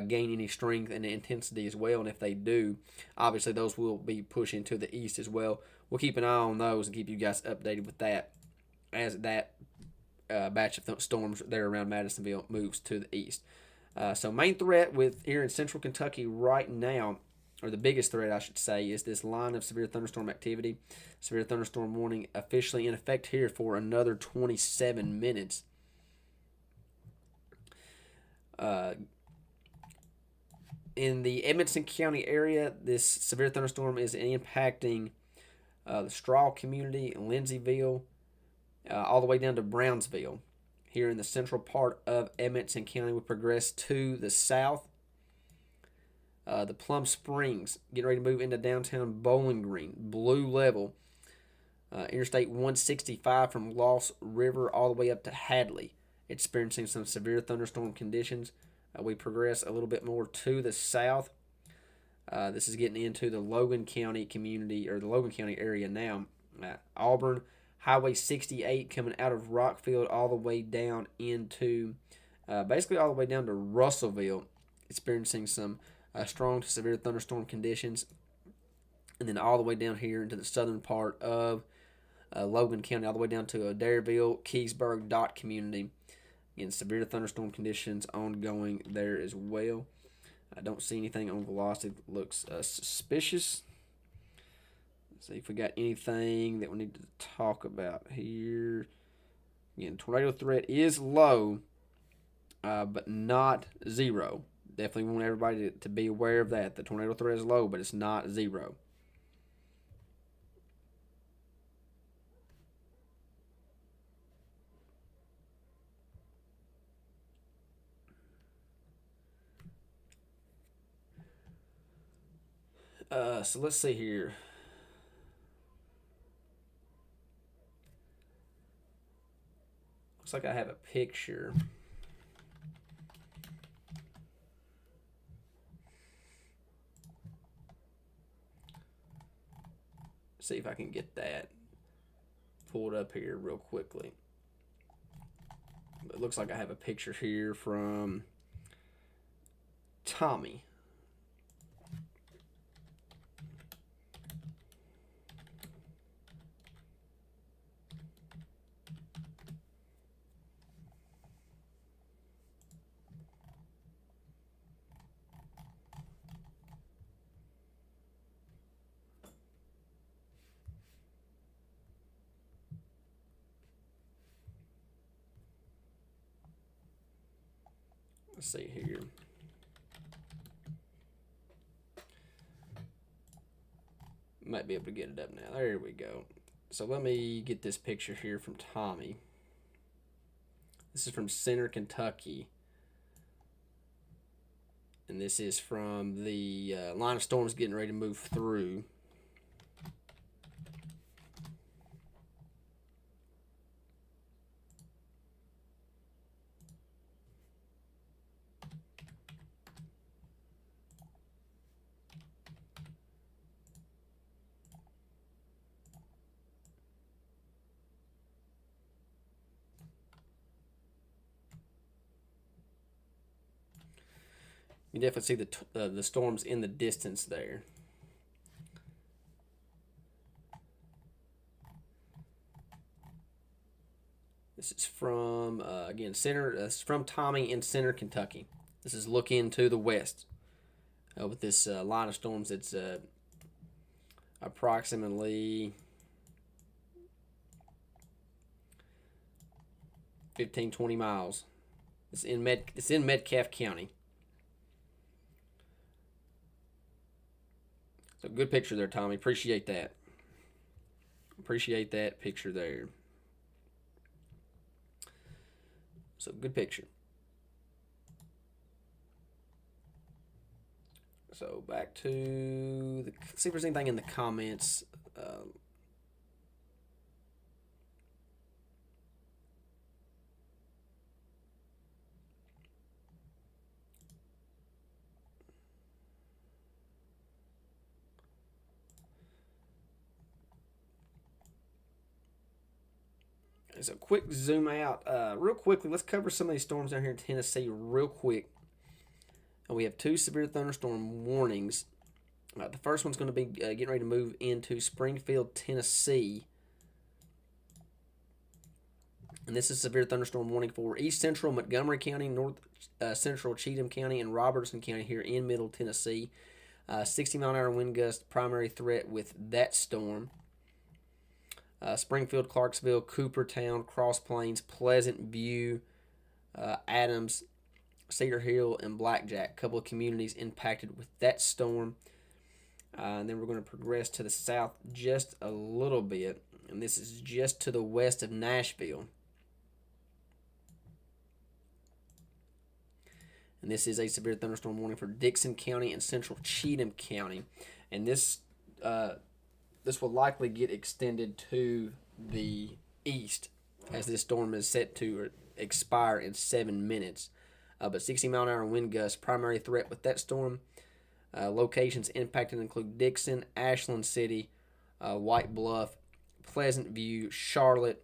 gain any strength and intensity as well. And if they do, obviously those will be pushing to the east as well. We'll keep an eye on those and keep you guys updated with that as that batch of storms there around Madisonville moves to the east. So main threat with here in central Kentucky right now, or the biggest threat I should say, is this line of severe thunderstorm activity. Severe thunderstorm warning officially in effect here for another 27 minutes. In the Edmonson County area, this severe thunderstorm is impacting the Straw community, Lindsayville, all the way down to Brownsville. Here in the central part of Edmonson County, we progress to the south. The Plum Springs getting ready to move into downtown Bowling Green, blue level. Interstate 165 from Lost River all the way up to Hadley, experiencing some severe thunderstorm conditions. We progress a little bit more to the south. This is getting into the Logan County community, or the Logan County area now. Auburn, Highway 68 coming out of Rockfield all the way down into, basically all the way down to Russellville, experiencing some strong to severe thunderstorm conditions. And then all the way down here into the southern part of Logan County, all the way down to Adairville, Keysburg, Dot community. Again, severe thunderstorm conditions ongoing there as well. I don't see anything on velocity that looks suspicious. Let's see if we got anything that we need to talk about here. Again, tornado threat is low, but not zero. Definitely want everybody to be aware of that. The tornado threat is low, but it's not zero. So let's see here. Looks like I have a picture. See if I can get that pulled up here real quickly. It looks like I have a picture here from Tommy. Let's see here. Might be able to get it up now. There we go. So let me get this picture here from Tommy. This is from Center, Kentucky. And this is from the line of storms getting ready to move through. You definitely see the storms in the distance there. This is from again Center. This is from Tommy in Center, Kentucky. This is looking to the west with this line of storms. It's approximately 15-20 miles. It's in Metcalfe County. So good picture there, Tommy. Appreciate that. Appreciate that picture there. So good picture. So back to see if there's anything in the comments. So quick zoom out real quickly. Let's cover some of these storms down here in Tennessee real quick. We have two severe thunderstorm warnings. The first one's going to be getting ready to move into Springfield, Tennessee. And this is a severe thunderstorm warning for east central Montgomery County, north central Cheatham County, and Robertson County here in middle Tennessee. 60-mile-an-hour wind gust, primary threat with that storm. Springfield, Clarksville, Coopertown, Cross Plains, Pleasant View, Adams, Cedar Hill, and Blackjack. A couple of communities impacted with that storm. And then we're going to progress to the south just a little bit. And this is just to the west of Nashville. And this is a severe thunderstorm warning for Dickson County and central Cheatham County. And this will likely get extended to the east as this storm is set to expire in 7 minutes. But 60-mile-an-hour wind gusts, primary threat with that storm. Locations impacted include Dickson, Ashland City, White Bluff, Pleasant View, Charlotte,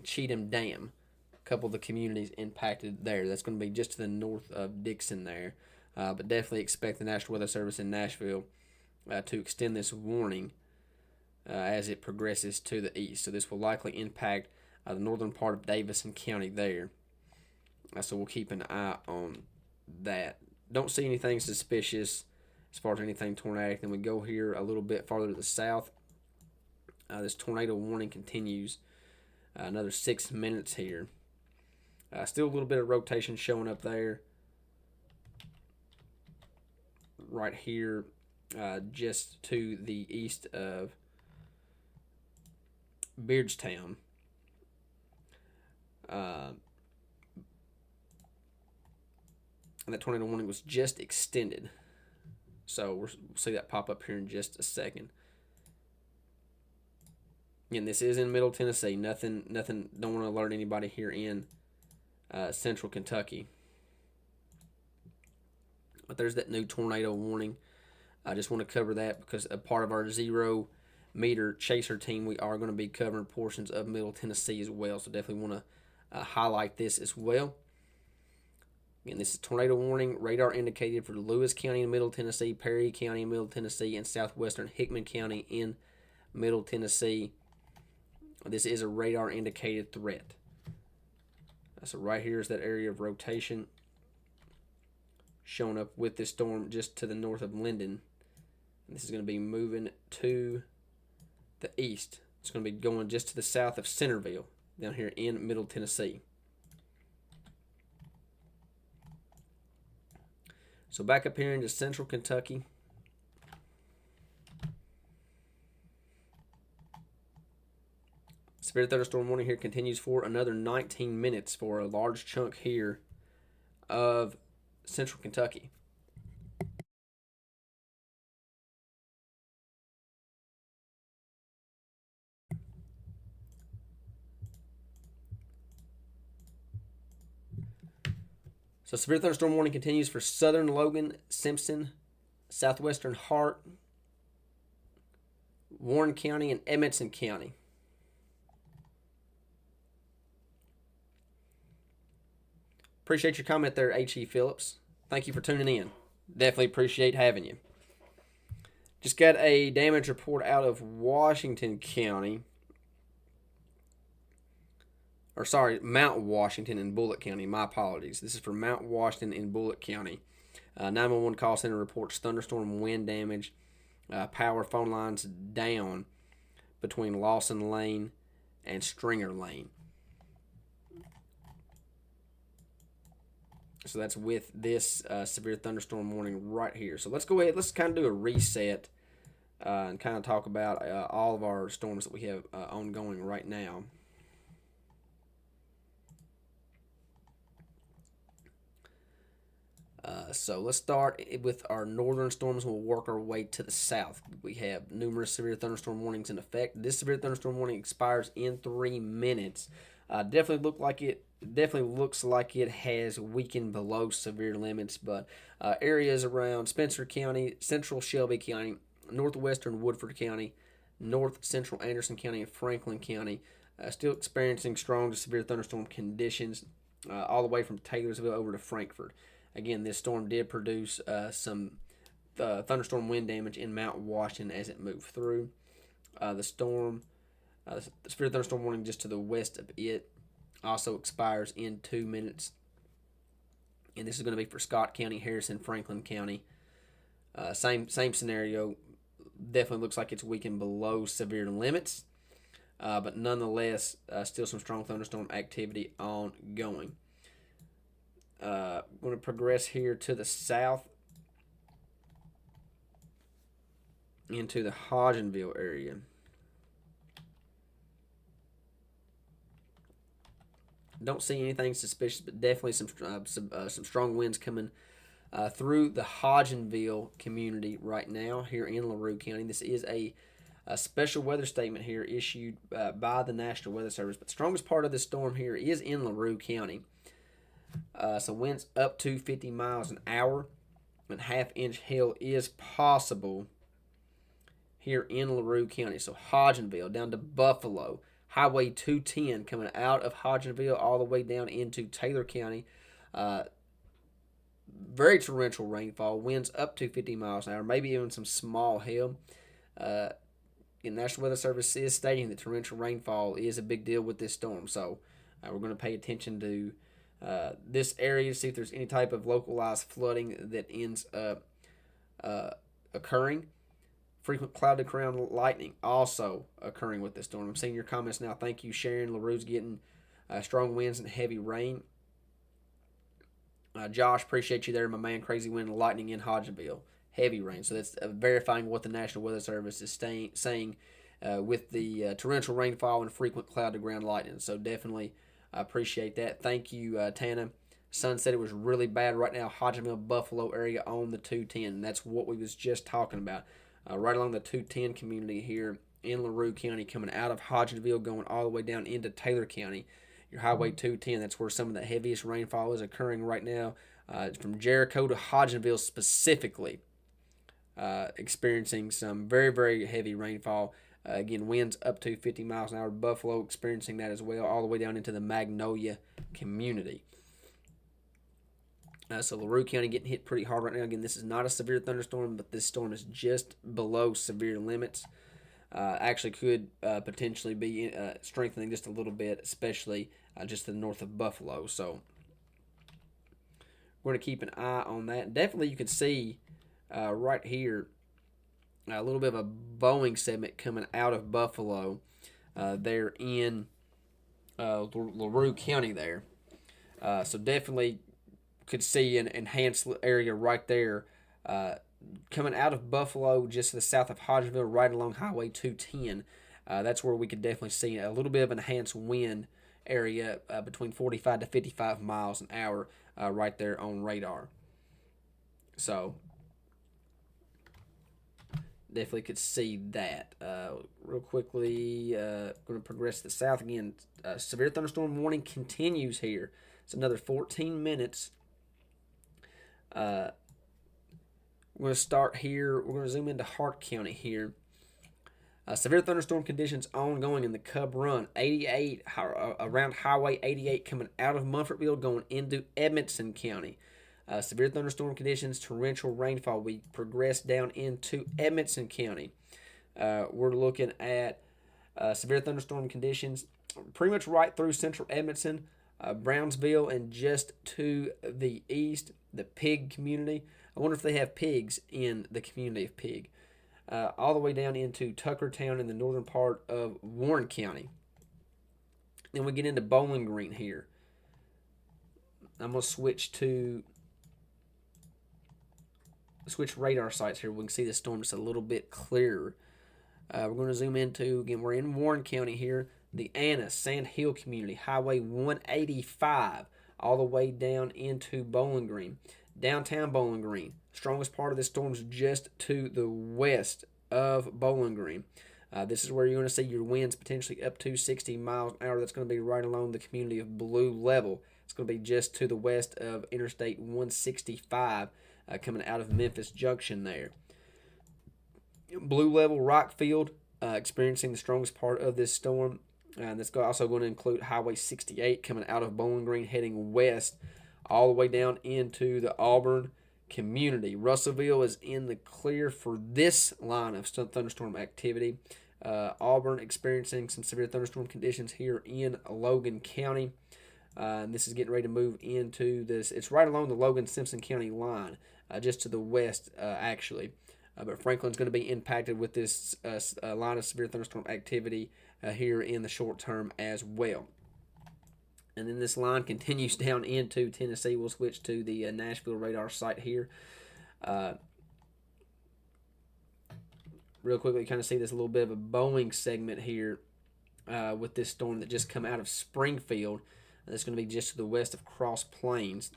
Cheatham Dam. A couple of the communities impacted there. That's going to be just to the north of Dickson there. But definitely expect the National Weather Service in Nashville to extend this warning as it progresses to the east. So this will likely impact the northern part of Davison County there. So we'll keep an eye on that. Don't see anything suspicious as far as anything tornadic. Then we go here a little bit farther to the south. This tornado warning continues another 6 minutes here. Still a little bit of rotation showing up there. Right here, just to the east of Beardstown. And that tornado warning was just extended. So we'll see that pop up here in just a second. And this is in Middle Tennessee. Nothing. Don't want to alert anybody here in Central Kentucky. But there's that new tornado warning. I just want to cover that because a part of our 0-meter chaser team, we are going to be covering portions of Middle Tennessee as well. So definitely want to highlight this as well. Again, this is tornado warning. Radar indicated for Lewis County in Middle Tennessee, Perry County in Middle Tennessee, and southwestern Hickman County in Middle Tennessee. This is a radar indicated threat. So right here is that area of rotation showing up with this storm just to the north of Linden. And this is going to be moving to the east. It's going to be going just to the south of Centerville down here in Middle Tennessee. So back up here into Central Kentucky. Severe thunderstorm warning here continues for another 19 minutes for a large chunk here of Central Kentucky. So severe thunderstorm warning continues for southern Logan, Simpson, southwestern Hart, Warren County, and Edmonson County. Appreciate your comment there, H.E. Phillips. Thank you for tuning in. Definitely appreciate having you. Just got a damage report out of Washington County. Or sorry, Mount Washington in Bullitt County. My apologies. This is for Mount Washington in Bullitt County. 911 call center reports thunderstorm wind damage. Power phone lines down between Lawson Lane and Stringer Lane. So that's with this severe thunderstorm warning right here. So let's go ahead. Let's kind of do a reset and kind of talk about all of our storms that we have ongoing right now. So let's start with our northern storms. We'll work our way to the south. We have numerous severe thunderstorm warnings in effect. This severe thunderstorm warning expires in 3 minutes. Definitely looks like it has weakened below severe limits, but areas around Spencer County, central Shelby County, northwestern Woodford County, north central Anderson County, and Franklin County still experiencing strong to severe thunderstorm conditions all the way from Taylorsville over to Frankfort. Again, this storm did produce some thunderstorm wind damage in Mount Washington as it moved through. The severe thunderstorm warning just to the west of it also expires in 2 minutes. And this is going to be for Scott County, Harrison, Franklin County. Same scenario. Definitely looks like it's weakened below severe limits. But nonetheless, still some strong thunderstorm activity ongoing. Going to progress here to the south into the Hodgenville area. Don't see anything suspicious, but definitely some strong winds coming through the Hodgenville community right now here in LaRue County. This is a special weather statement here issued by the National Weather Service. But the strongest part of this storm here is in LaRue County. Some winds up to 50 miles an hour, and half-inch hail is possible here in LaRue County. So Hodgenville down to Buffalo, Highway 210 coming out of Hodgenville all the way down into Taylor County. Very torrential rainfall, winds up to 50 miles an hour, maybe even some small hail. The National Weather Service is stating that torrential rainfall is a big deal with this storm. So we're going to pay attention to this area to see if there's any type of localized flooding that ends up occurring. Frequent cloud to ground lightning also occurring with this storm. I'm seeing your comments now. Thank you, Sharon. LaRue's getting strong winds and heavy rain. Josh, appreciate you there, my man. Crazy wind and lightning in Hodgenville. Heavy rain. So that's verifying what the National Weather Service is saying with the torrential rainfall and frequent cloud to ground lightning. So definitely appreciate that. Thank you, Tana. Sun said it was really bad right now, Hodgenville, Buffalo area on the 210. And that's what we was just talking about. Right along the 210 community here in LaRue County, coming out of Hodgenville, going all the way down into Taylor County. Your Highway 210, that's where some of the heaviest rainfall is occurring right now. From Jericho to Hodgenville specifically, experiencing some very, very heavy rainfall. Again, winds up to 50 miles an hour. Buffalo experiencing that as well, all the way down into the Magnolia community. So LaRue County getting hit pretty hard right now. Again, this is not a severe thunderstorm, but this storm is just below severe limits. Actually could potentially be strengthening just a little bit, especially just to the north of Buffalo. So we're going to keep an eye on that. Definitely you can see right here a little bit of a Boeing segment coming out of Buffalo there in LaRue County there. So definitely could see an enhanced area right there coming out of Buffalo just to the south of Hodgenville right along Highway 210. That's where we could definitely see a little bit of enhanced wind area between 45 to 55 miles an hour right there on radar. So definitely could see that. Real quickly, going to progress to the south again. Severe thunderstorm warning continues here. It's another 14 minutes. We're going to start here. We're going to zoom into Hart County here. Severe thunderstorm conditions ongoing in the Cub Run. 88 around Highway 88 coming out of Munfordville going into Edmonson County. Severe thunderstorm conditions, torrential rainfall. We progress down into Edmonson County. We're looking at severe thunderstorm conditions pretty much right through central Edmonton, Brownsville, and just to the east, the Pig community. I wonder if they have pigs in the community of Pig. All the way down into Tuckertown in the northern part of Warren County. Then we get into Bowling Green here. I'm going to switch radar sites here. We can see the storm just a little bit clearer. We're going to zoom into, again, we're in Warren County here, the Anna Sand Hill community, Highway 185, all the way down into Bowling Green. Downtown Bowling Green. Strongest part of this storm is just to the west of Bowling Green. This is where you're going to see your winds potentially up to 60 miles an hour. That's going to be right along the community of Blue Level. It's going to be just to the west of Interstate 165 coming out of Memphis Junction there. Blue Level, Rockfield, experiencing the strongest part of this storm. And that's also going to include Highway 68 coming out of Bowling Green heading west all the way down into the Auburn community. Russellville is in the clear for this line of thunderstorm activity. Auburn experiencing some severe thunderstorm conditions here in Logan County. And this is getting ready to move into this. It's right along the Logan-Simpson County line, just to the west, actually. But Franklin's going to be impacted with this line of severe thunderstorm activity here in the short term as well. And then this line continues down into Tennessee. We'll switch to the Nashville radar site here. Real quickly, kind of see this little bit of a Boeing segment here with this storm that just come out of Springfield. That's going to be just to the west of Cross Plains.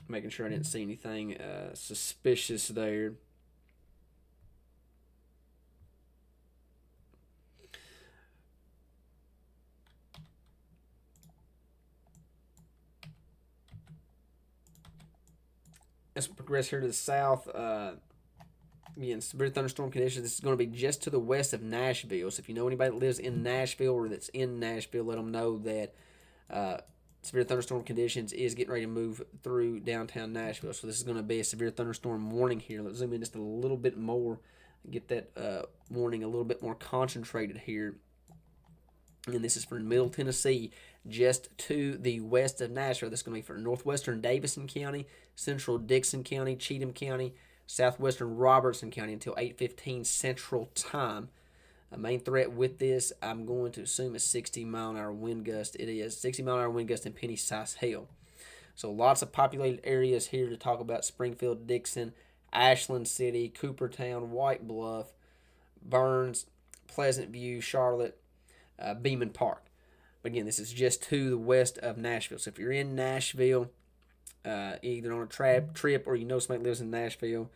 Making sure I didn't see anything suspicious there. As we progress here to the south, again, severe thunderstorm conditions. This is going to be just to the west of Nashville. So if you know anybody that lives in Nashville or that's in Nashville, let them know that severe thunderstorm conditions is getting ready to move through downtown Nashville. So this is going to be a severe thunderstorm warning here. Let's zoom in just a little bit more, get that warning a little bit more concentrated here. And this is for Middle Tennessee, just to the west of Nashville. This is going to be for northwestern Davison County, central Dixon County, Cheatham County, southwestern Robertson County until 8:15 Central Time. A main threat with this, I'm going to assume, is 60-mile-an-hour wind gust. It is 60-mile-an-hour wind gust and penny-sized hail. So lots of populated areas here to talk about: Springfield, Dixon, Ashland City, Coopertown, White Bluff, Burns, Pleasant View, Charlotte, Beeman Park. But again, this is just to the west of Nashville. So if you're in Nashville, either on a trip or you know somebody lives in Nashville,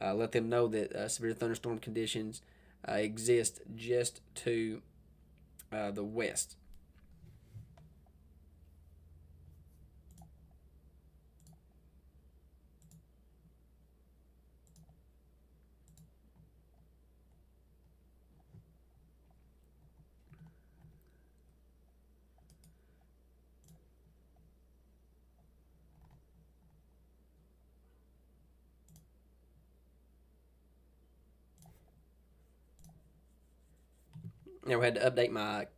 let them know that severe thunderstorm conditions exist just to the west. Now, I had to update my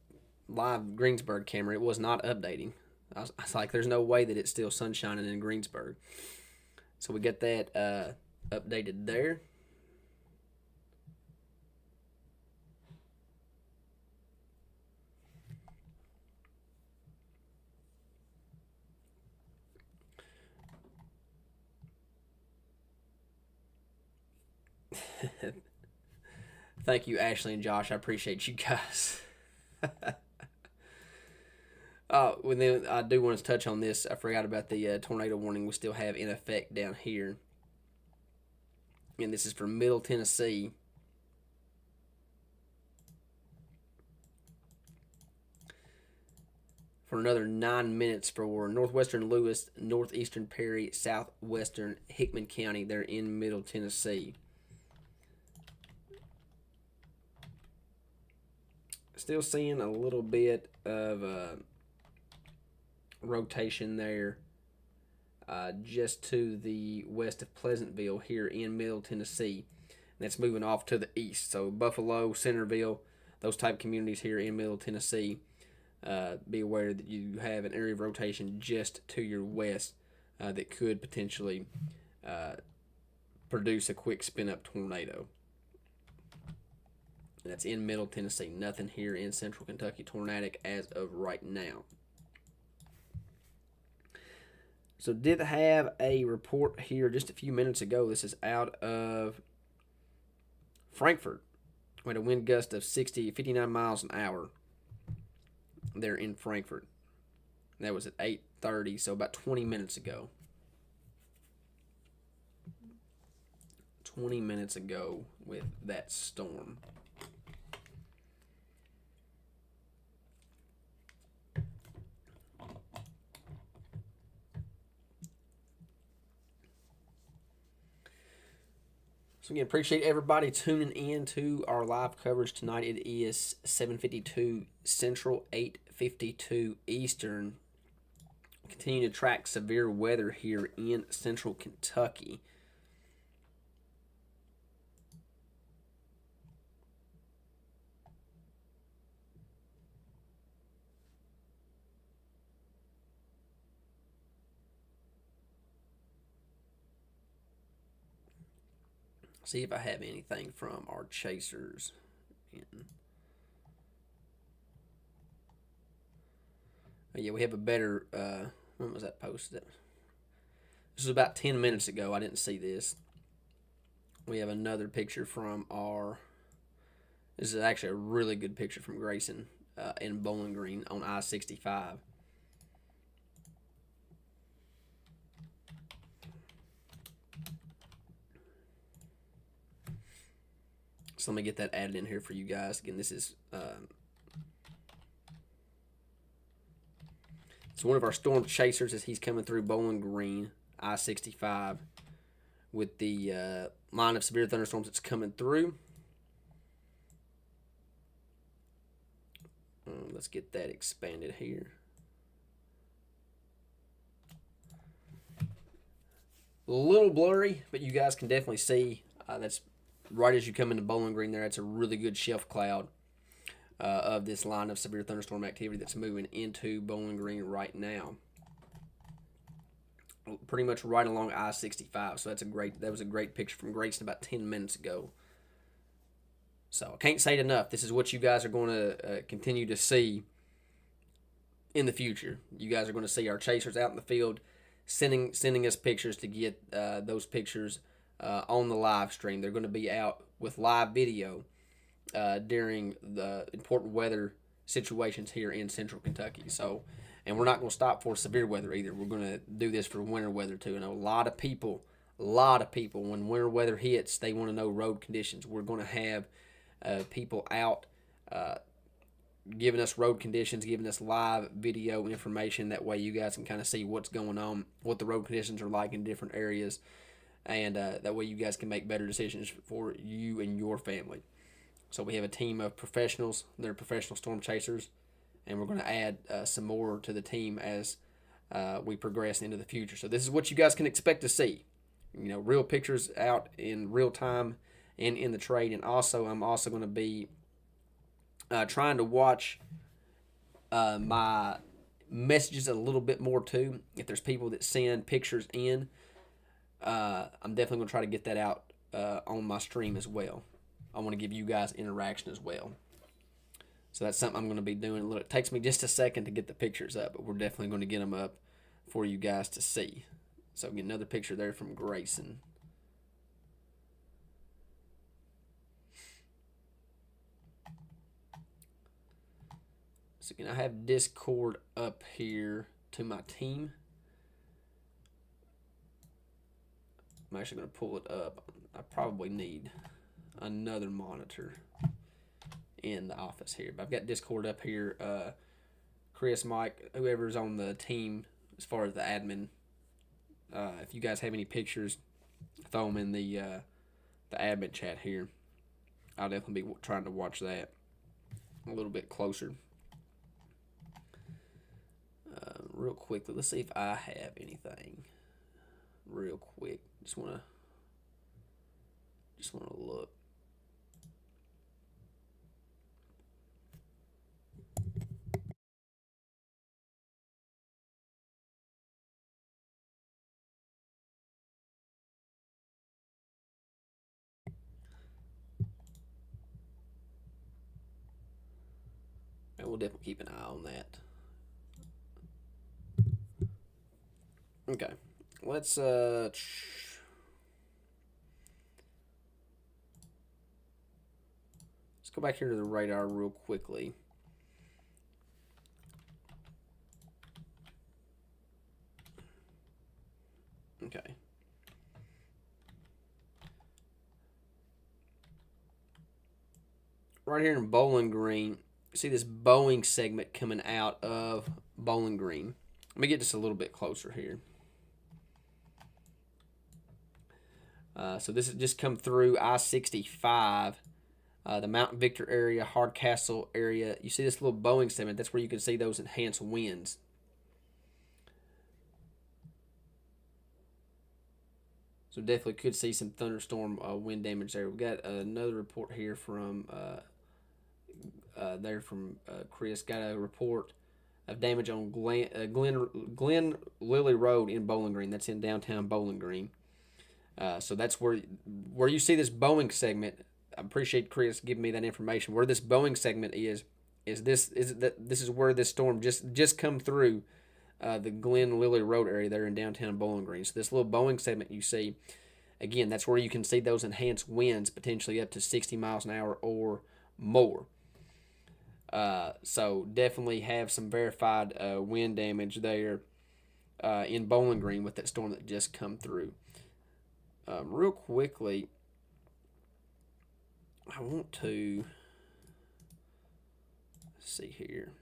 live Greensburg camera. It was not updating. I was like, there's no way that it's still sunshining in Greensburg. So we got that updated there. Thank you, Ashley and Josh. I appreciate you guys. Well, then I do want to touch on this. I forgot about the tornado warning we still have in effect down here. And this is for Middle Tennessee. For another 9 minutes for northwestern Lewis, northeastern Perry, southwestern Hickman County. They're in Middle Tennessee. Still seeing a little bit of rotation there just to the west of Pleasantville here in Middle Tennessee. And that's moving off to the east. So Buffalo, Centerville, those type communities here in Middle Tennessee, be aware that you have an area of rotation just to your west that could potentially produce a quick spin-up tornado. And that's in Middle Tennessee. Nothing here in Central Kentucky tornadic as of right now. So did have a report here just a few minutes ago. This is out of Frankfort. We had a wind gust of 59 miles an hour there in Frankfort. That was at 8:30, so about 20 minutes ago. 20 minutes ago with that storm. So again, appreciate everybody tuning in to our live coverage tonight. It is 7:52 Central, 8:52 Eastern. Continue to track severe weather here in central Kentucky. See if I have anything from our chasers. Oh, yeah, we have a better. When was that posted? This was about 10 minutes ago. I didn't see this. We have another picture from our. This is actually a really good picture from Grayson in Bowling Green on I-65. So let me get that added in here for you guys. Again, this is it's one of our storm chasers as he's coming through Bowling Green, I-65, with the line of severe thunderstorms that's coming through. Let's get that expanded here. A little blurry, but you guys can definitely see that's right as you come into Bowling Green there. That's a really good shelf cloud of this line of severe thunderstorm activity that's moving into Bowling Green right now. Pretty much right along I-65. So that was a great picture from Grayson about 10 minutes ago. So I can't say it enough. This is what you guys are going to continue to see in the future. You guys are going to see our chasers out in the field sending us pictures to get those pictures on the live stream. They're going to be out with live video during the important weather situations here in central Kentucky. So, and we're not going to stop for severe weather either. We're going to do this for winter weather too. I know a lot of people, when winter weather hits, they want to know road conditions. We're going to have people out giving us road conditions, giving us live video information. That way you guys can kind of see what's going on, what the road conditions are like in different areas. And that way you guys can make better decisions for you and your family. So we have a team of professionals. They're professional storm chasers. And we're going to add some more to the team as we progress into the future. So this is what you guys can expect to see. You know, real pictures out in real time and in the trade. And also, I'm also going to be trying to watch my messages a little bit more too. If there's people that send pictures in, I'm definitely going to try to get that out on my stream as well. I want to give you guys interaction as well. So that's something I'm going to be doing. It takes me just a second to get the pictures up, but we're definitely going to get them up for you guys to see. So get another picture there from Grayson. So again, I have Discord up here to my team. I'm actually going to pull it up. I probably need another monitor in the office here. But I've got Discord up here. Chris, Mike, whoever's on the team as far as the admin. If you guys have any pictures, throw them in the admin chat here. I'll definitely be trying to watch that a little bit closer. Real quickly, let's see if I have anything. Real quick, just wanna look. And we'll definitely keep an eye on that. Okay, let's go back here to the radar real quickly. Okay. Right here in Bowling Green, see this Boeing segment coming out of Bowling Green. Let me get just a little bit closer here. So this has just come through I-65 The Mount Victor area, Hardcastle area. You see this little Boeing segment. That's where you can see those enhanced winds. So definitely could see some thunderstorm wind damage there. We've got another report here from Chris. Got a report of damage on Glen Lily Road in Bowling Green. That's in downtown Bowling Green. So that's where you see this Boeing segment. I appreciate Chris giving me that information. Where this Boeing segment is this is where this storm just come through the Glen Lily Road area there in downtown Bowling Green. So this little Boeing segment you see, again, that's where you can see those enhanced winds potentially up to 60 miles an hour or more. So definitely have some verified wind damage there in Bowling Green with that storm that just come through. Real quickly, I want to see here.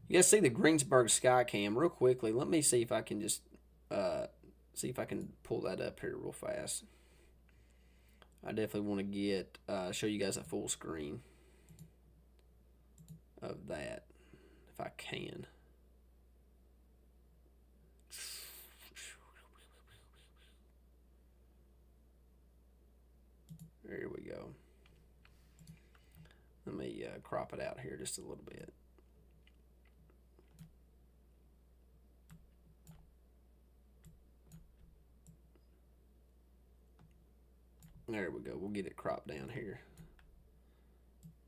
You guys see the Greensburg sky cam real quickly. Let me see if I can just see if I can pull that up here real fast. I definitely want to get show you guys a full screen of that if I can. There we go. Let me crop it out here just a little bit. There we go. We'll get it cropped down here.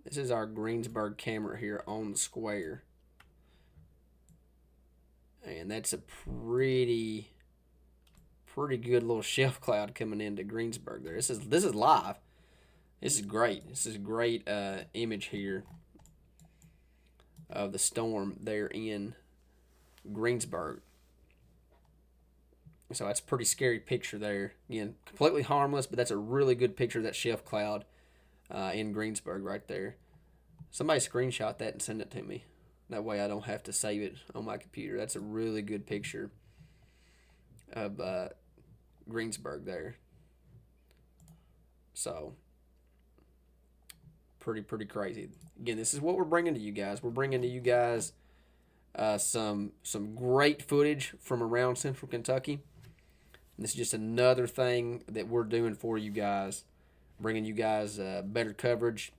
This is our Greensburg camera here on the square. And that's a pretty good little shelf cloud coming into Greensburg there. This is live. This is great. This is a great image here of the storm there in Greensburg. So that's a pretty scary picture there. Again, completely harmless, but that's a really good picture of that shelf cloud in Greensburg right there. Somebody screenshot that and send it to me. That way I don't have to save it on my computer. That's a really good picture of Greensburg there. So, pretty crazy. Again, this is what we're bringing to you guys. We're bringing to you guys some great footage from around Central Kentucky. And this is just another thing that we're doing for you guys, bringing you guys better coverage,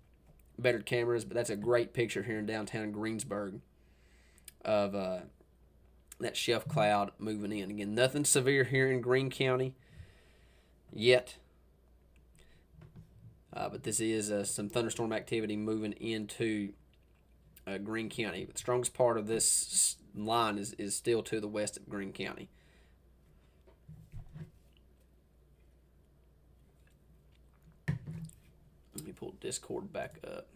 better cameras. But that's a great picture here in downtown Greensburg of that shelf cloud moving in. Again, nothing severe here in Greene County yet. But this is some thunderstorm activity moving into Greene County. But the strongest part of this line is still to the west of Greene County. Let me pull Discord back up.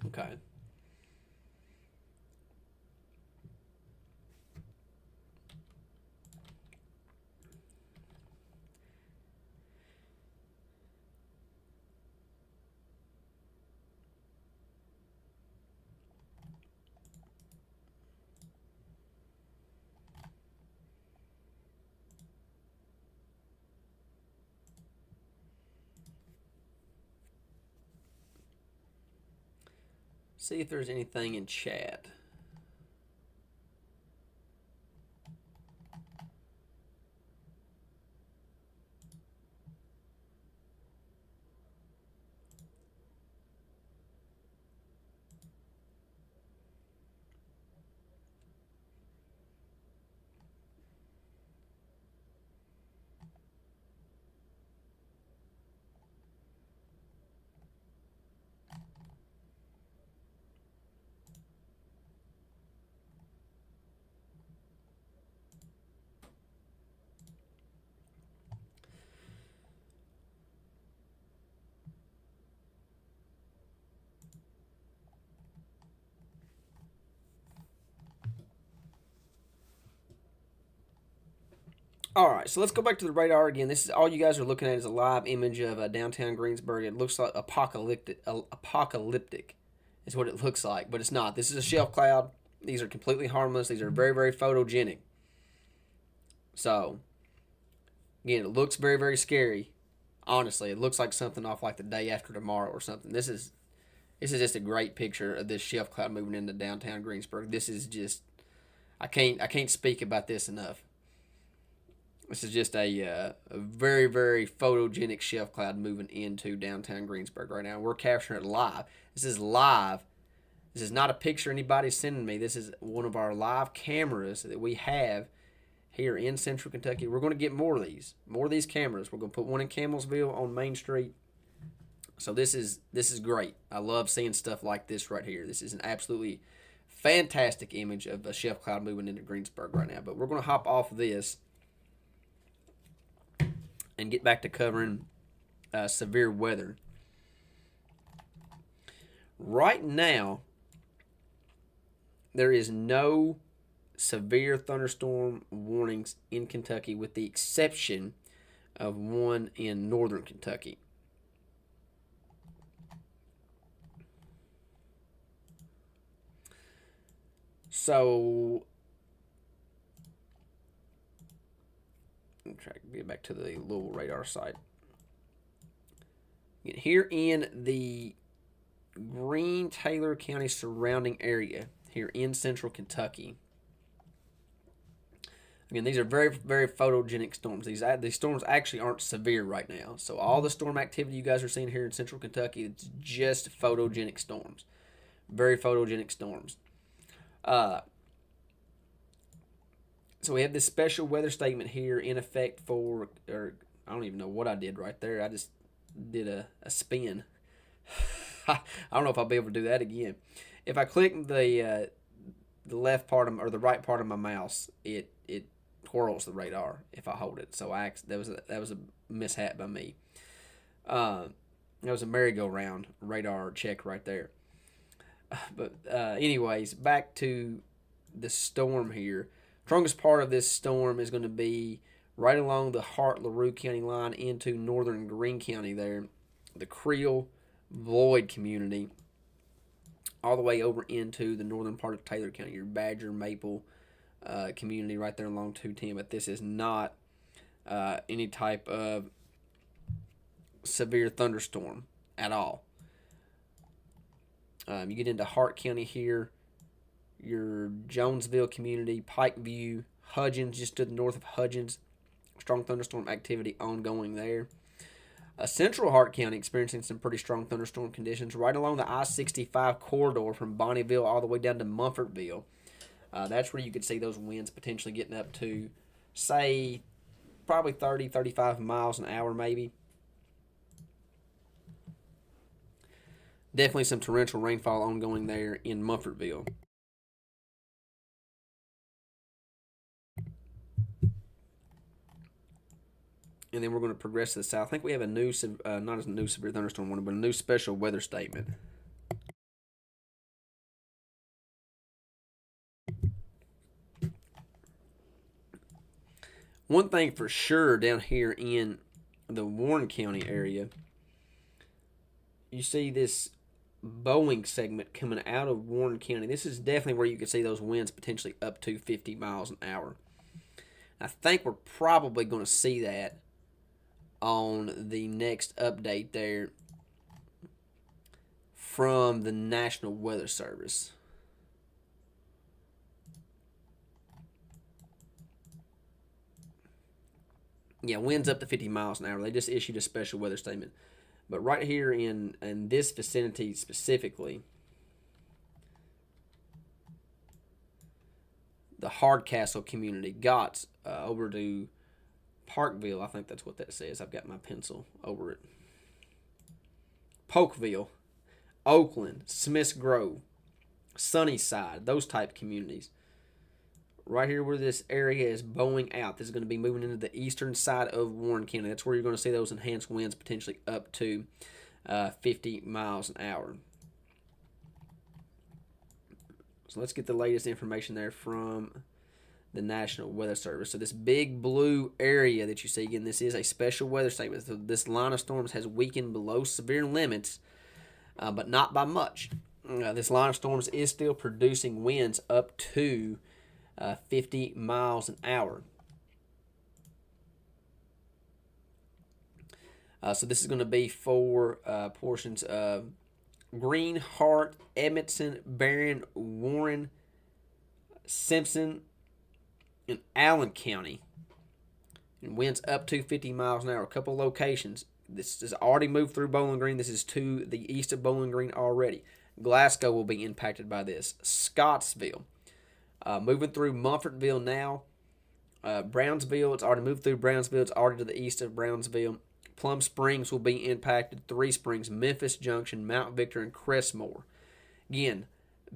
Okay. See if there's anything in chat. All right, so let's go back to the radar again. This is all you guys are looking at is a live image of downtown Greensburg. It looks like apocalyptic is what it looks like, but it's not. This is a shelf cloud. These are completely harmless. These are very, very photogenic. So, again, it looks very, very scary. Honestly, it looks like something off like the day after tomorrow or something. This is just a great picture of this shelf cloud moving into downtown Greensburg. This is just I can't speak about this enough. This is just a very, very photogenic shelf cloud moving into downtown Greensburg right now. We're capturing it live. This is live. This is not a picture anybody's sending me. This is one of our live cameras that we have here in Central Kentucky. We're going to get more of these cameras. We're going to put one in Campbellsville on Main Street. So this is great. I love seeing stuff like this right here. This is an absolutely fantastic image of a shelf cloud moving into Greensburg right now. But we're going to hop off of this and get back to covering severe weather. Right now, there is no severe thunderstorm warnings in Kentucky with the exception of one in northern Kentucky. So, I'm trying to get back to the Louisville radar site. Here in the Greene Taylor County surrounding area, here in central Kentucky. Again, these are very, very photogenic storms. These storms actually aren't severe right now. So all the storm activity you guys are seeing here in central Kentucky, it's just photogenic storms. Very photogenic storms. So we have this special weather statement here in effect for, or I don't even know what I did right there. I just did a spin. I don't know if I'll be able to do that again. If I click the left part of, or the right part of my mouse, it twirls the radar if I hold it. So that was a mishap by me. That was a merry-go-round radar check right there. But anyways, back to the storm here. Strongest part of this storm is going to be right along the Hart-LaRue County line into northern Greene County there, the Creel-Floyd community, all the way over into the northern part of Taylor County, your Badger, Maple community right there along 210. But this is not any type of severe thunderstorm at all. You get into Hart County here, your Jonesville community, Pikeview, Hudgens, just to the north of Hudgens. Strong thunderstorm activity ongoing there. Central Hart County experiencing some pretty strong thunderstorm conditions right along the I-65 corridor from Bonneville all the way down to Mumfordville. That's where you could see those winds potentially getting up to, say, probably 30, 35 miles an hour maybe. Definitely some torrential rainfall ongoing there in Mumfordville. And then we're going to progress to the south. I think we have a new, not a new severe thunderstorm warning, but a new special weather statement. One thing for sure down here in the Warren County area, you see this Boeing segment coming out of Warren County. This is definitely where you can see those winds potentially up to 50 miles an hour. I think we're probably going to see that on the next update there from the National Weather Service. Yeah, winds up to 50 miles an hour. They just issued a special weather statement. But right here in this vicinity specifically, the Hardcastle community, got over to Parkville, I think that's what that says. I've got my pencil over it. Polkville, Oakland, Smiths Grove, Sunnyside, those type communities. Right here where this area is bowing out, this is going to be moving into the eastern side of Warren County. That's where you're going to see those enhanced winds potentially up to 50 miles an hour. So let's get the latest information there from the National Weather Service. So this big blue area that you see, again, this is a special weather statement. So this line of storms has weakened below severe limits, but not by much. This line of storms is still producing winds up to 50 miles an hour. So this is going to be for portions of Green, Hart, Edmondson, Barron, Warren, Simpson, and Allen County. And winds up to 50 miles an hour. A couple locations. This has already moved through Bowling Green. This is to the east of Bowling Green already. Glasgow will be impacted by this. Scottsville. Moving through Mumfordville now. Brownsville, it's already moved through Brownsville. It's already to the east of Brownsville. Plum Springs will be impacted. Three Springs, Memphis Junction, Mount Victor, and Crestmore. Again,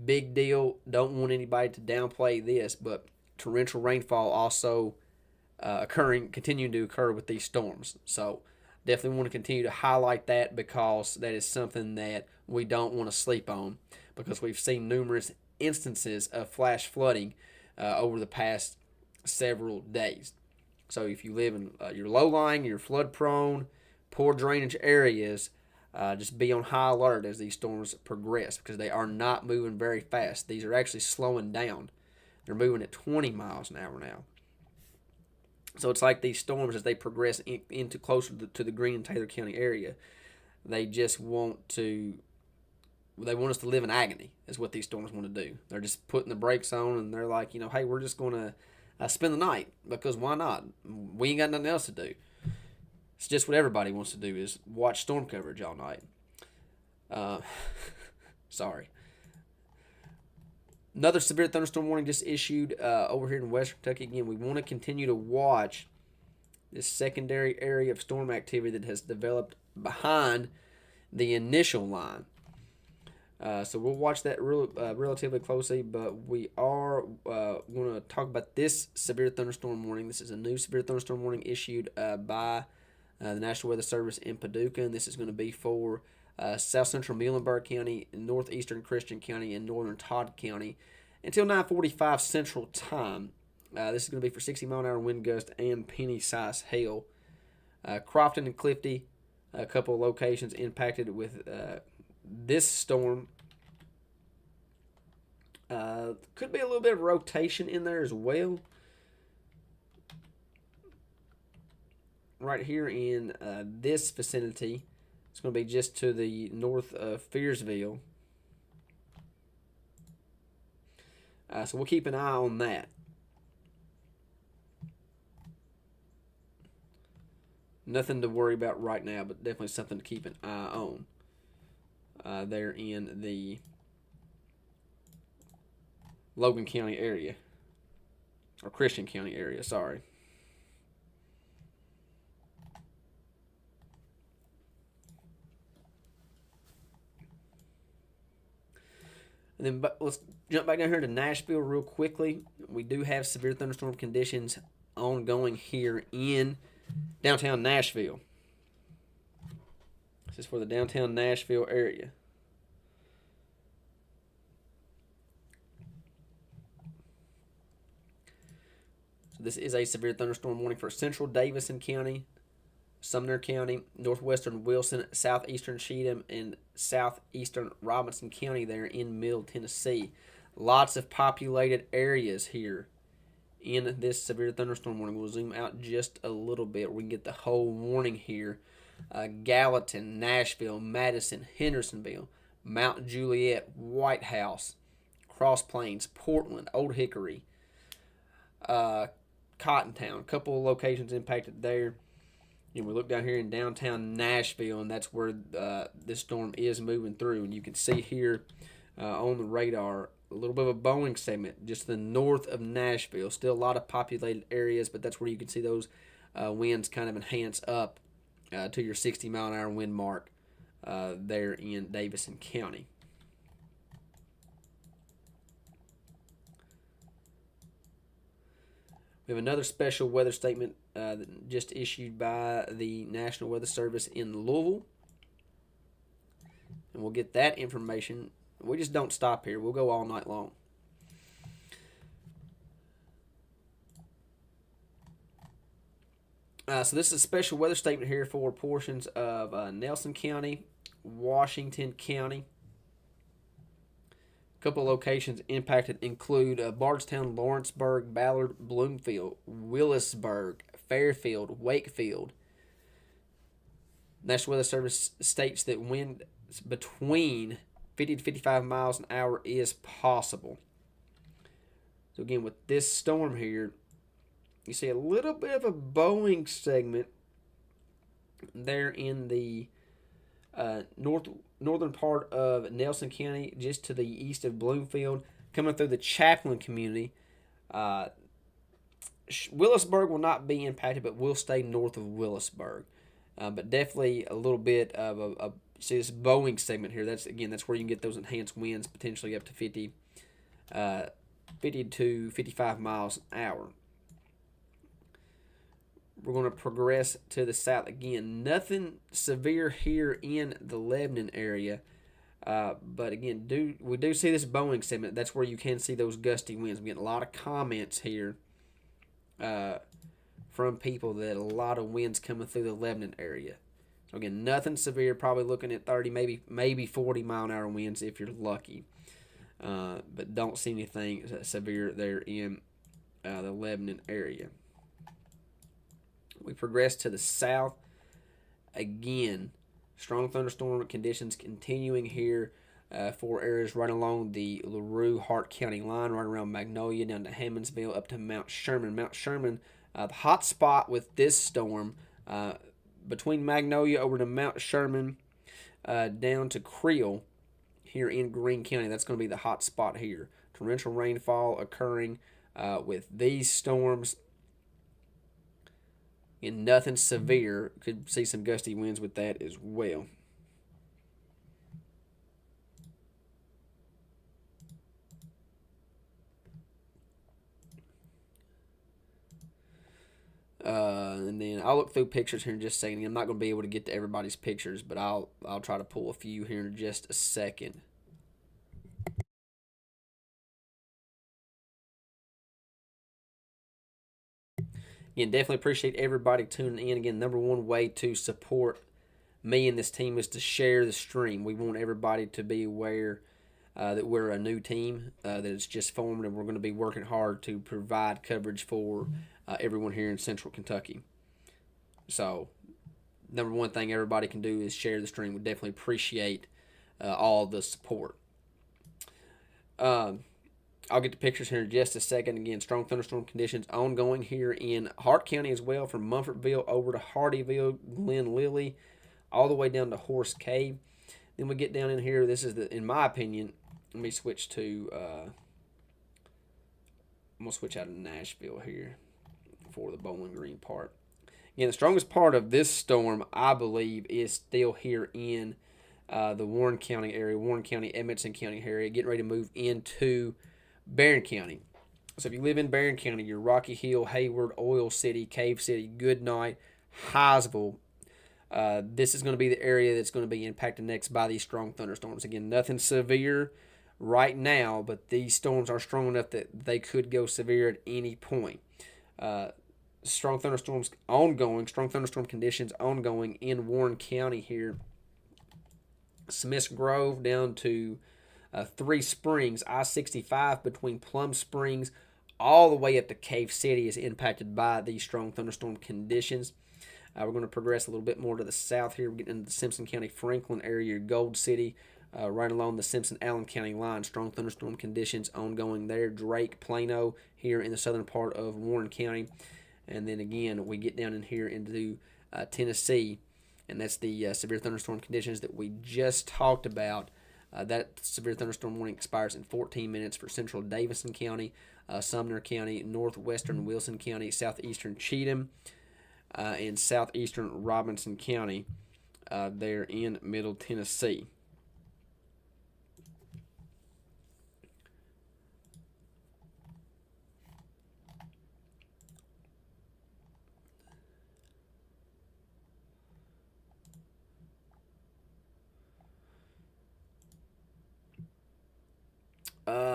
big deal. Don't want anybody to downplay this, but torrential rainfall also continuing to occur with these storms. So definitely want to continue to highlight that because that is something that we don't want to sleep on because we've seen numerous instances of flash flooding over the past several days. So if you live in your low-lying, your flood-prone, poor drainage areas, just be on high alert as these storms progress because they are not moving very fast. These are actually slowing down. They're moving at 20 miles an hour now. So it's like these storms, as they progress into closer to the Greene and Taylor County area, they just want us to live in agony, is what these storms want to do. They're just putting the brakes on, and they're like, hey, we're just going to spend the night, because why not? We ain't got nothing else to do. It's just what everybody wants to do, is watch storm coverage all night. Sorry. Another severe thunderstorm warning just issued over here in Western Kentucky. Again, we want to continue to watch this secondary area of storm activity that has developed behind the initial line. So we'll watch that relatively closely, but we are going to talk about this severe thunderstorm warning. This is a new severe thunderstorm warning issued by the National Weather Service in Paducah, and this is going to be for south central Muhlenberg County, northeastern Christian County, and northern Todd County until 9:45 Central Time. This is going to be for 60-mile-an-hour wind gust and penny-sized hail. Crofton and Clifty, a couple of locations impacted with this storm. Could be a little bit of rotation in there as well. Right here in this vicinity, it's going to be just to the north of Fearsville. So we'll keep an eye on that. Nothing to worry about right now, but definitely something to keep an eye on. There in the Logan County area, or Christian County area, sorry. And then let's jump back down here to Nashville real quickly. We do have severe thunderstorm conditions ongoing here in downtown Nashville. This is for the downtown Nashville area. So this is a severe thunderstorm warning for central Davidson County, Sumner County, northwestern Wilson, southeastern Cheatham, and southeastern Robinson County there in Middle Tennessee. Lots of populated areas here in this severe thunderstorm warning. We'll zoom out just a little bit. We can get the whole warning here. Gallatin, Nashville, Madison, Hendersonville, Mount Juliet, White House, Cross Plains, Portland, Old Hickory, Cottontown. A couple of locations impacted there. And we look down here in downtown Nashville, and that's where this storm is moving through. And you can see here on the radar a little bit of a Boeing segment just to the north of Nashville. Still a lot of populated areas, but that's where you can see those winds kind of enhance up to your 60-mile-an-hour wind mark there in Davidson County. We have another special weather statement just issued by the National Weather Service in Louisville. And we'll get that information. We just don't stop here. We'll go all night long. So this is a special weather statement here for portions of Nelson County, Washington County. A couple of locations impacted include Bardstown, Lawrenceburg, Ballard, Bloomfield, Willisburg, Fairfield, Wakefield. National Weather Service states that wind between 50 to 55 miles an hour is possible. So again, with this storm here, you see a little bit of a bowing segment there in the northern part of Nelson County, just to the east of Bloomfield, coming through the Chaplin community. Willisburg will not be impacted, but will stay north of Willisburg. But definitely a little bit of a see this bowing segment here. That's where you can get those enhanced winds, potentially up to 50 to 55 miles an hour. We're going to progress to the south again. Nothing severe here in the Lebanon area, but again, we do see this bowing segment. That's where you can see those gusty winds. I'm getting a lot of comments here from people that a lot of winds coming through the Lebanon area. So again, nothing severe. Probably looking at 30, maybe 40 mile an hour winds if you're lucky. But don't see anything severe there in the Lebanon area. We progress to the south. Again, strong thunderstorm conditions continuing here for areas right along the LaRue-Hart County line, right around Magnolia down to Hammondsville up to Mount Sherman. Mount Sherman, the hot spot with this storm, between Magnolia over to Mount Sherman down to Creel here in Greene County. That's going to be the hot spot here. Torrential rainfall occurring with these storms. And nothing severe. Could see some gusty winds with that as well. And then I'll look through pictures here in just a second. I'm not going to be able to get to everybody's pictures, but I'll try to pull a few here in just a second. Again, definitely appreciate everybody tuning in. Again, number one way to support me and this team is to share the stream. We want everybody to be aware that we're a new team, that it's just formed, and we're going to be working hard to provide coverage for everyone here in Central Kentucky. So, number one thing everybody can do is share the stream. We definitely appreciate all the support. I'll get the pictures here in just a second. Again, strong thunderstorm conditions ongoing here in Hart County as well, from Mumfortville over to Hardyville, Glen Lily, all the way down to Horse Cave. Then we get down in here. This is in my opinion, let me switch to, I'm going to switch out of Nashville here for the Bowling Green part. Again, the strongest part of this storm, I believe, is still here in the Warren County area, Warren County, Edmonson County area, getting ready to move into Barron County. So if you live in Barron County, you're Rocky Hill, Hayward, Oil City, Cave City, Goodnight, Highsville. This is going to be the area that's going to be impacted next by these strong thunderstorms. Again, nothing severe right now, but these storms are strong enough that they could go severe at any point. Strong thunderstorm conditions ongoing in Warren County here. Smiths Grove down to Three Springs, I-65 between Plum Springs all the way up to Cave City is impacted by these strong thunderstorm conditions. We're going to progress a little bit more to the south here. We're getting into the Simpson County, Franklin area, Gold City, right along the Simpson-Allen County line. Strong thunderstorm conditions ongoing there. Drake, Plano here in the southern part of Warren County. And then again, we get down in here into Tennessee, and that's the severe thunderstorm conditions that we just talked about. That severe thunderstorm warning expires in 14 minutes for central Davison County, Sumner County, northwestern Wilson County, southeastern Cheatham, and southeastern Robinson County there in Middle Tennessee.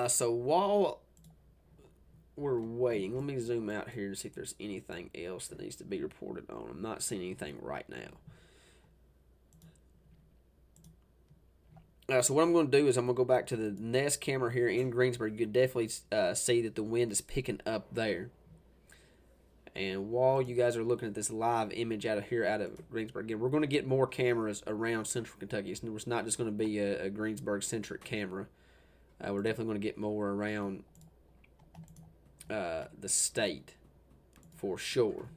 So while we're waiting. Let me zoom out here and see if there's anything else that needs to be reported on. I'm not seeing anything right now. So what I'm going to do is I'm going to go back to the Nest camera here in Greensburg. You can definitely see that the wind is picking up there. And while you guys are looking at this live image out of Greensburg, again, we're going to get more cameras around Central Kentucky. It's not just going to be a Greensburg-centric camera. We're definitely going to get more around the state for sure.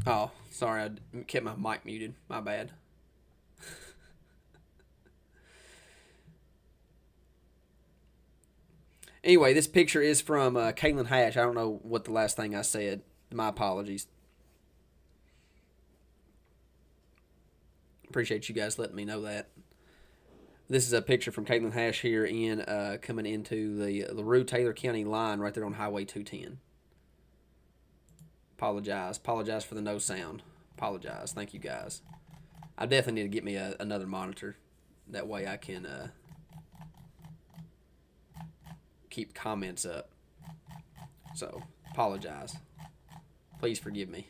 Oh, sorry, I kept my mic muted. My bad. Anyway, this picture is from Caitlin Hatch. I don't know what the last thing I said. My apologies. Appreciate you guys letting me know that. This is a picture from Caitlin Hash here in coming into the LaRue Taylor County line right there on Highway 210. Apologize for the no sound. Apologize. Thank you guys. I definitely need to get me another monitor. That way I can keep comments up. So, apologize. Please forgive me.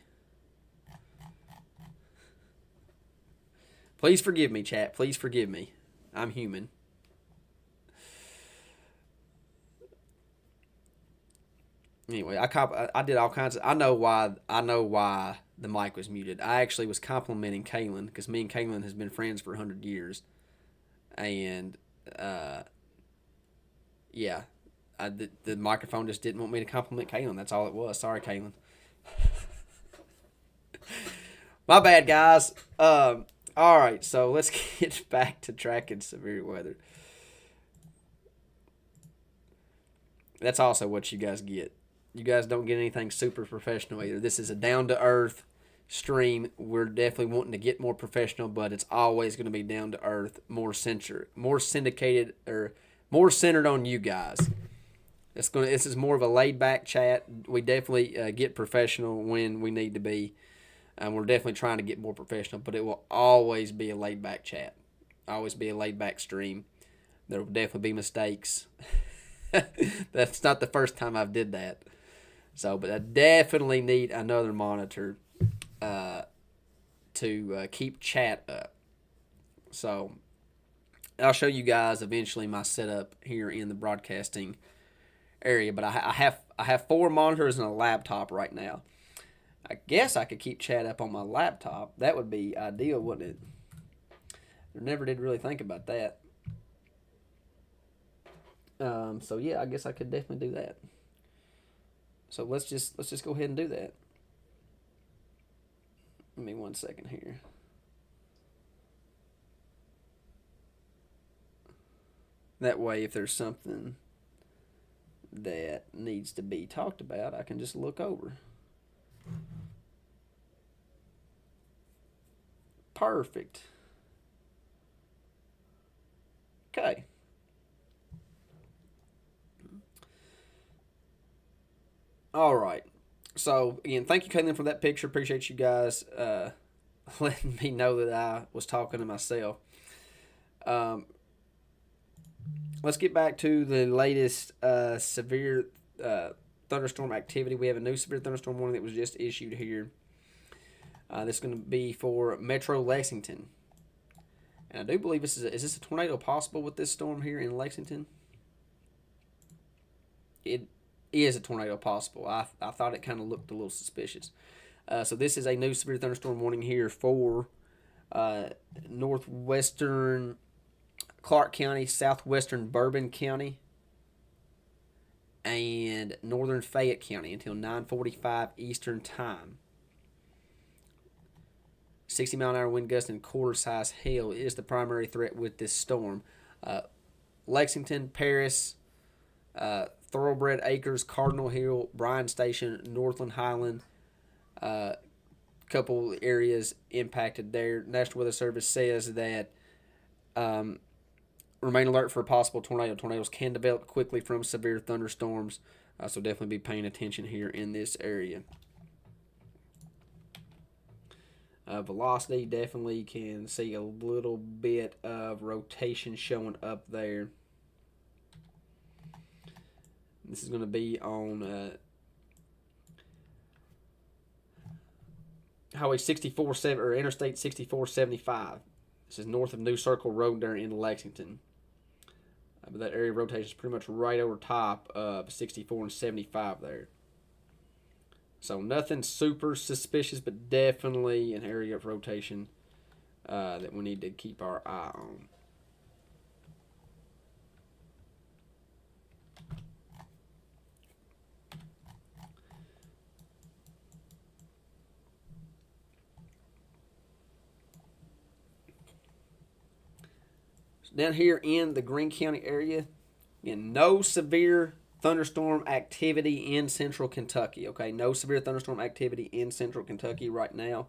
Please forgive me, chat. Please forgive me. I'm human. Anyway, I did all kinds of. I know why the mic was muted. I actually was complimenting Kaylin because me and Kaylin has been friends for 100 years, and uh, yeah, the microphone just didn't want me to compliment Kaylin. That's all it was. Sorry, Kaylin. My bad, guys. All right, so let's get back to tracking severe weather. That's also what you guys get. You guys don't get anything super professional either. This is a down to earth stream. We're definitely wanting to get more professional, but it's always going to be down to earth, more syndicated, or more centered on you guys. This is more of a laid back chat. We definitely get professional when we need to be. We're definitely trying to get more professional, but it will always be a laid back chat. Always be a laid back stream. There will definitely be mistakes. That's not the first time I've did that. So, but I definitely need another monitor to keep chat up. So, I'll show you guys eventually my setup here in the broadcasting area. But I have 4 monitors and a laptop right now. I guess I could keep chat up on my laptop. That would be ideal, wouldn't it? I never did really think about that. So yeah, I guess I could definitely do that. So let's just go ahead and do that. Give me 1 second here. That way, if there's something that needs to be talked about, I can just look over. Perfect. Okay. All right. So again, thank you, Caitlin, for that picture. Appreciate you guys letting me know that I was talking to myself. Um, let's get back to the latest severe thunderstorm activity. We have a new severe thunderstorm warning that was just issued here. This is going to be for Metro Lexington, and I do believe is this a tornado possible with this storm here in Lexington? It is a tornado possible. I thought it kind of looked a little suspicious. So this is a new severe thunderstorm warning here for northwestern Clark County, southwestern Bourbon County, and northern Fayette County until 9:45 Eastern Time. 60-mile-an-hour wind gust and quarter-size hail is the primary threat with this storm. Lexington, Paris, Thoroughbred Acres, Cardinal Hill, Bryan Station, Northland Highland, couple areas impacted there. National Weather Service says that remain alert for a possible tornado. Tornadoes can develop quickly from severe thunderstorms, so definitely be paying attention here in this area. Velocity, definitely can see a little bit of rotation showing up there. This is going to be on Highway 64 or Interstate 6475. This is north of New Circle Road there in Lexington. But that area of rotation is pretty much right over top of 64 and 75 there. So nothing super suspicious, but definitely an area of rotation that we need to keep our eye on. Down here in the Greene County area, again, no severe thunderstorm activity in central Kentucky. Okay, no severe thunderstorm activity in central Kentucky right now.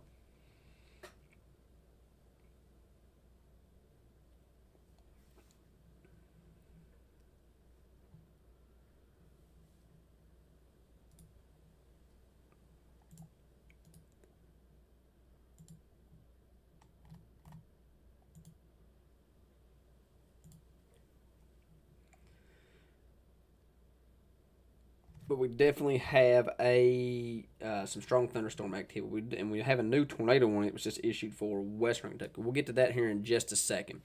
But we definitely have some strong thunderstorm activity, and we have a new tornado warning that was just issued for Western Kentucky. We'll get to that here in just a second.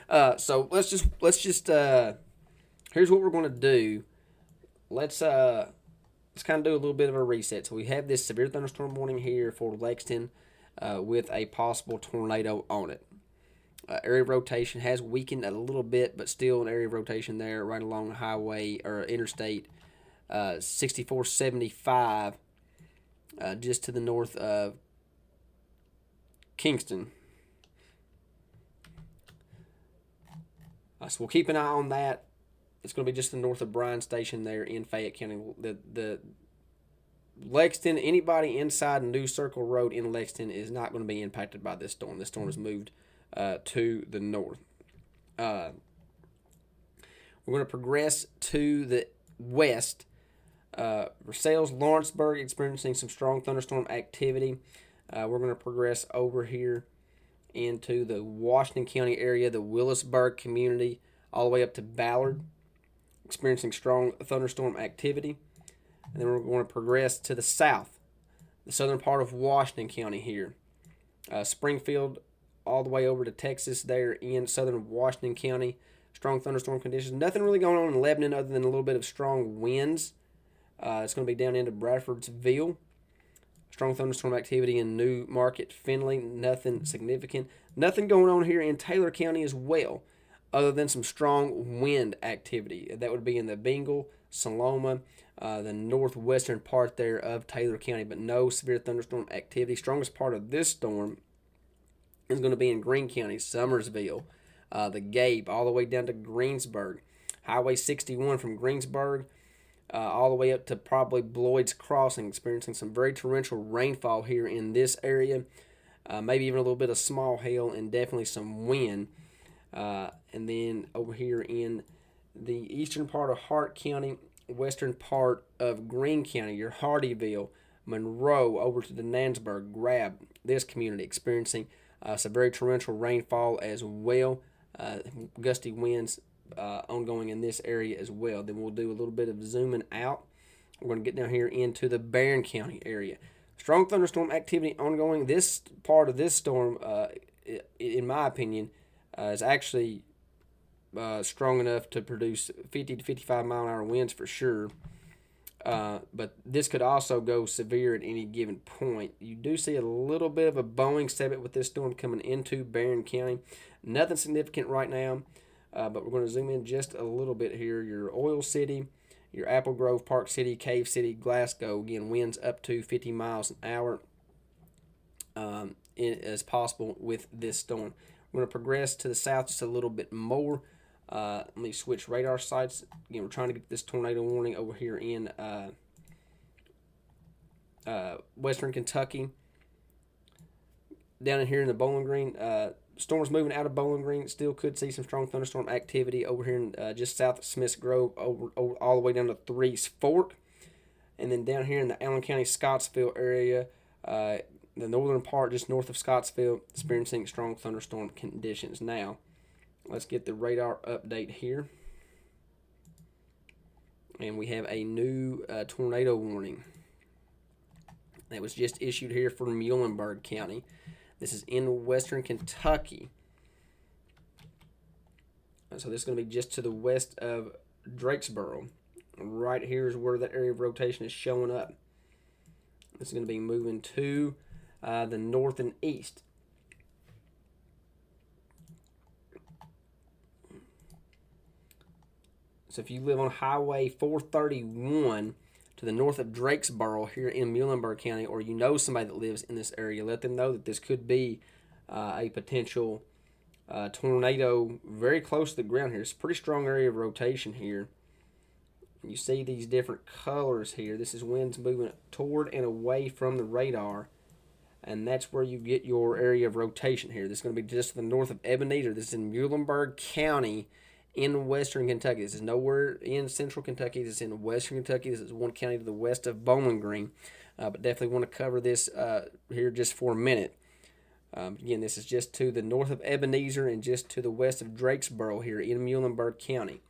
So let's just here's what we're going to do. Let's kind of do a little bit of a reset. So we have this severe thunderstorm warning here for Lexington with a possible tornado on it. Area of rotation has weakened a little bit, but still an area of rotation there right along highway or interstate 6475 just to the north of Kingston. So we'll keep an eye on that. It's going to be just north of Bryan Station there in Fayette County. The Lexington, anybody inside New Circle Road in Lexington is not going to be impacted by this storm. This storm has moved to the north. We're going to progress to the west. Versailles, Lawrenceburg experiencing some strong thunderstorm activity. We're going to progress over here into the Washington County area, the Willisburg community, all the way up to Ballard, experiencing strong thunderstorm activity. And then we're going to progress to the south, the southern part of Washington County here. Springfield all the way over to Texas there in southern Washington County. Strong thunderstorm conditions. Nothing really going on in Lebanon other than a little bit of strong winds. It's going to be down into Bradfordsville. Strong thunderstorm activity in New Market, Findlay. Nothing significant. Nothing going on here in Taylor County as well, other than some strong wind activity. That would be in the Bengal, Sonoma, the northwestern part there of Taylor County, but no severe thunderstorm activity. Strongest part of this storm is going to be in Greene County, Summersville, the Gabe, all the way down to Greensburg. Highway 61 from Greensburg all the way up to probably Bloyd's Crossing, experiencing some very torrential rainfall here in this area. Maybe even a little bit of small hail and definitely some wind. And then over here in the eastern part of Hart County, western part of Greene County, your Hardyville, Monroe, over to the Nansburg, Grab, this community experiencing some very torrential rainfall as well. Gusty winds ongoing in this area as well. Then we'll do a little bit of zooming out. We're going to get down here into the Barron County area. Strong thunderstorm activity ongoing. This part of this storm, in my opinion, is actually strong enough to produce 50 to 55 mile an hour winds for sure. But this could also go severe at any given point. You do see a little bit of a Boeing 7 with this storm coming into Barron County. Nothing significant right now, but we're going to zoom in just a little bit here. Your Oil City, your Apple Grove, Park City, Cave City, Glasgow. Again, winds up to 50 miles an hour as possible with this storm. We're going to progress to the south just a little bit more. Let me switch radar sites. Again, we're trying to get this tornado warning over here in western Kentucky. Down in here in the Bowling Green, storms moving out of Bowling Green. Still could see some strong thunderstorm activity over here in just south of Smiths Grove, over all the way down to Threes Fork. And then down here in the Allen County, Scottsville area, the northern part just north of Scottsville, experiencing strong thunderstorm conditions. Now, let's get the radar update here. And we have a new tornado warning that was just issued here for Muhlenberg County. This is in western Kentucky. So this is going to be just to the west of Drakesboro. Right here is where that area of rotation is showing up. This is going to be moving to the north and east. So if you live on Highway 431 to the north of Drakesboro here in Muhlenberg County, or you know somebody that lives in this area, let them know that this could be a potential tornado very close to the ground here. It's a pretty strong area of rotation here. You see these different colors here. This is winds moving toward and away from the radar, and that's where you get your area of rotation here. This is going to be just to the north of Ebenezer. This is in Muhlenberg County in western Kentucky. This is nowhere in central Kentucky. This is in western Kentucky. This is one county to the west of Bowling Green. But definitely want to cover this here just for a minute. Again, this is just to the north of Ebenezer and just to the west of Drakesboro here in Muhlenberg County.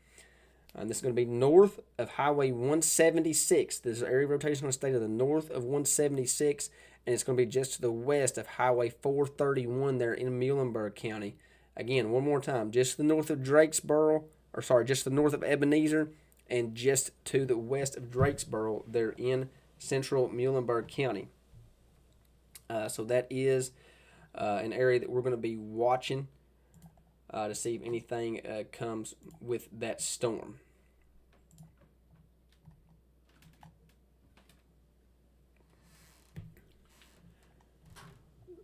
This is going to be north of Highway 176. This area of rotation is going to stay to the north of 176, and it's going to be just to the west of Highway 431 there in Muhlenberg County. Again, one more time, just to the north of Drakesboro, just to the north of Ebenezer, and just to the west of Drakesboro there in central Muhlenberg County. So that is an area that we're going to be watching to see if anything comes with that storm.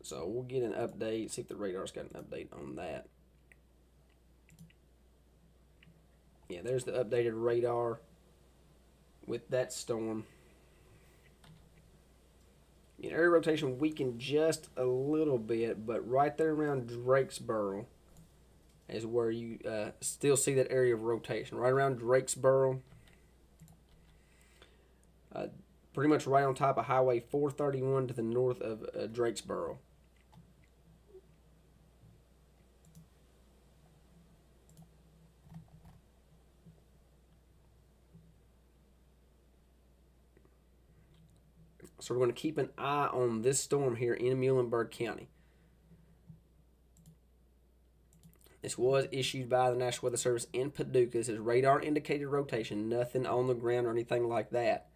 So we'll get an update, see if the radar's got an update on that. Yeah, there's the updated radar with that storm. Yeah, area rotation weakened just a little bit, but right there around Drakesboro is where you still see that area of rotation. Right around Drakesboro, pretty much right on top of Highway 431 to the north of Drakesboro. So we're going to keep an eye on this storm here in Muhlenberg County. This was issued by the National Weather Service in Paducah. This is radar indicated rotation, nothing on the ground or anything like that.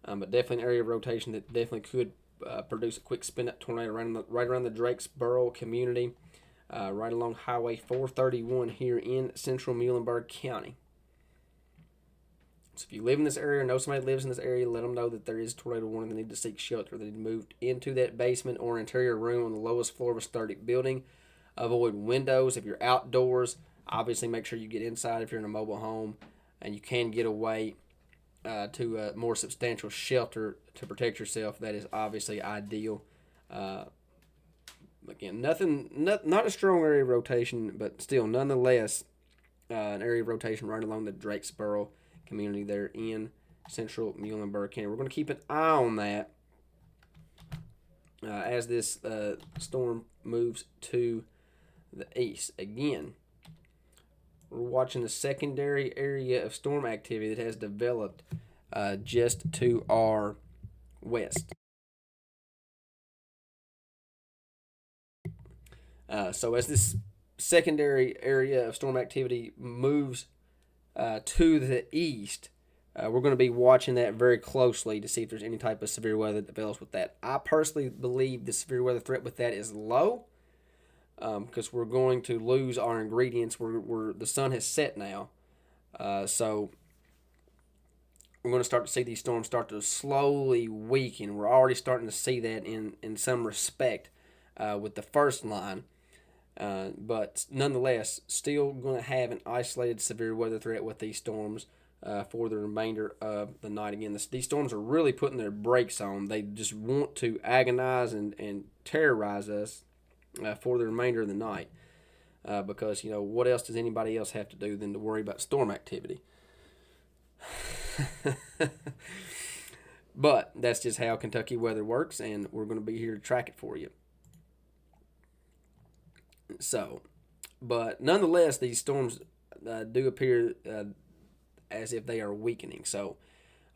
But definitely an area of rotation that definitely could produce a quick spin-up tornado right around the Drakesboro community, right along Highway 431 here in central Muhlenberg County. So if you live in this area or know somebody lives in this area, let them know that there is a tornado warning. They need to seek shelter. They need to move into that basement or interior room on the lowest floor of a sturdy building. Avoid windows. If you're outdoors, obviously make sure you get inside if you're in a mobile home, and you can get away to a more substantial shelter to protect yourself. That is obviously ideal. Again, not a strong area of rotation, but still nonetheless an area of rotation right along the Drakesboro community there in central Muhlenberg County. We're going to keep an eye on that as this storm moves to the east. Again, we're watching the secondary area of storm activity that has developed just to our west. So as this secondary area of storm activity moves to the east, we're going to be watching that very closely to see if there's any type of severe weather that develops with that. I personally believe the severe weather threat with that is low, because we're going to lose our ingredients. The sun has set now, so we're going to start to see these storms start to slowly weaken. We're already starting to see that in some respect with the first line. But nonetheless, still going to have an isolated severe weather threat with these storms for the remainder of the night. Again, these storms are really putting their brakes on. They just want to agonize and terrorize us for the remainder of the night because, what else does anybody else have to do than to worry about storm activity? But that's just how Kentucky weather works, and we're going to be here to track it for you. So, but nonetheless, these storms do appear as if they are weakening. So,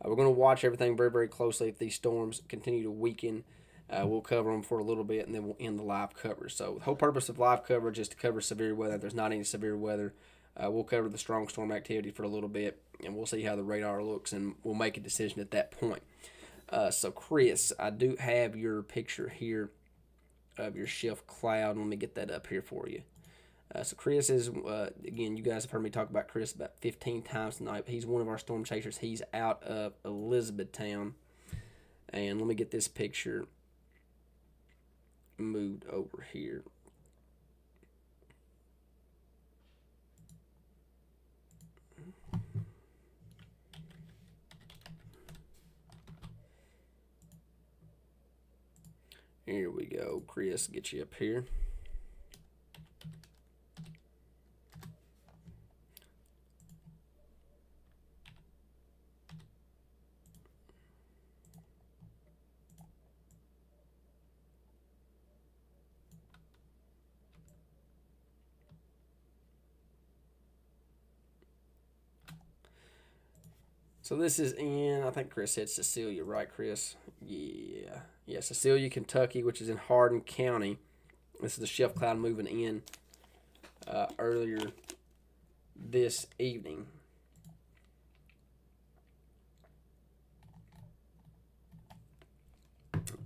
we're going to watch everything very, very closely. If these storms continue to weaken, we'll cover them for a little bit, and then we'll end the live coverage. So, the whole purpose of live coverage is to cover severe weather. If there's not any severe weather, we'll cover the strong storm activity for a little bit, and we'll see how the radar looks, and we'll make a decision at that point. So, Chris, I do have your picture here of your shift cloud. Let me get that up here for you. So Chris is, again, you guys have heard me talk about Chris about 15 times tonight. He's one of our storm chasers. He's out of Elizabethtown. And let me get this picture moved over here. Here we go. Chris, get you up here. So this is in, I think Chris said Cecilia, right, Chris? Yeah, Cecilia, Kentucky, which is in Hardin County. This is the shift cloud moving in earlier this evening.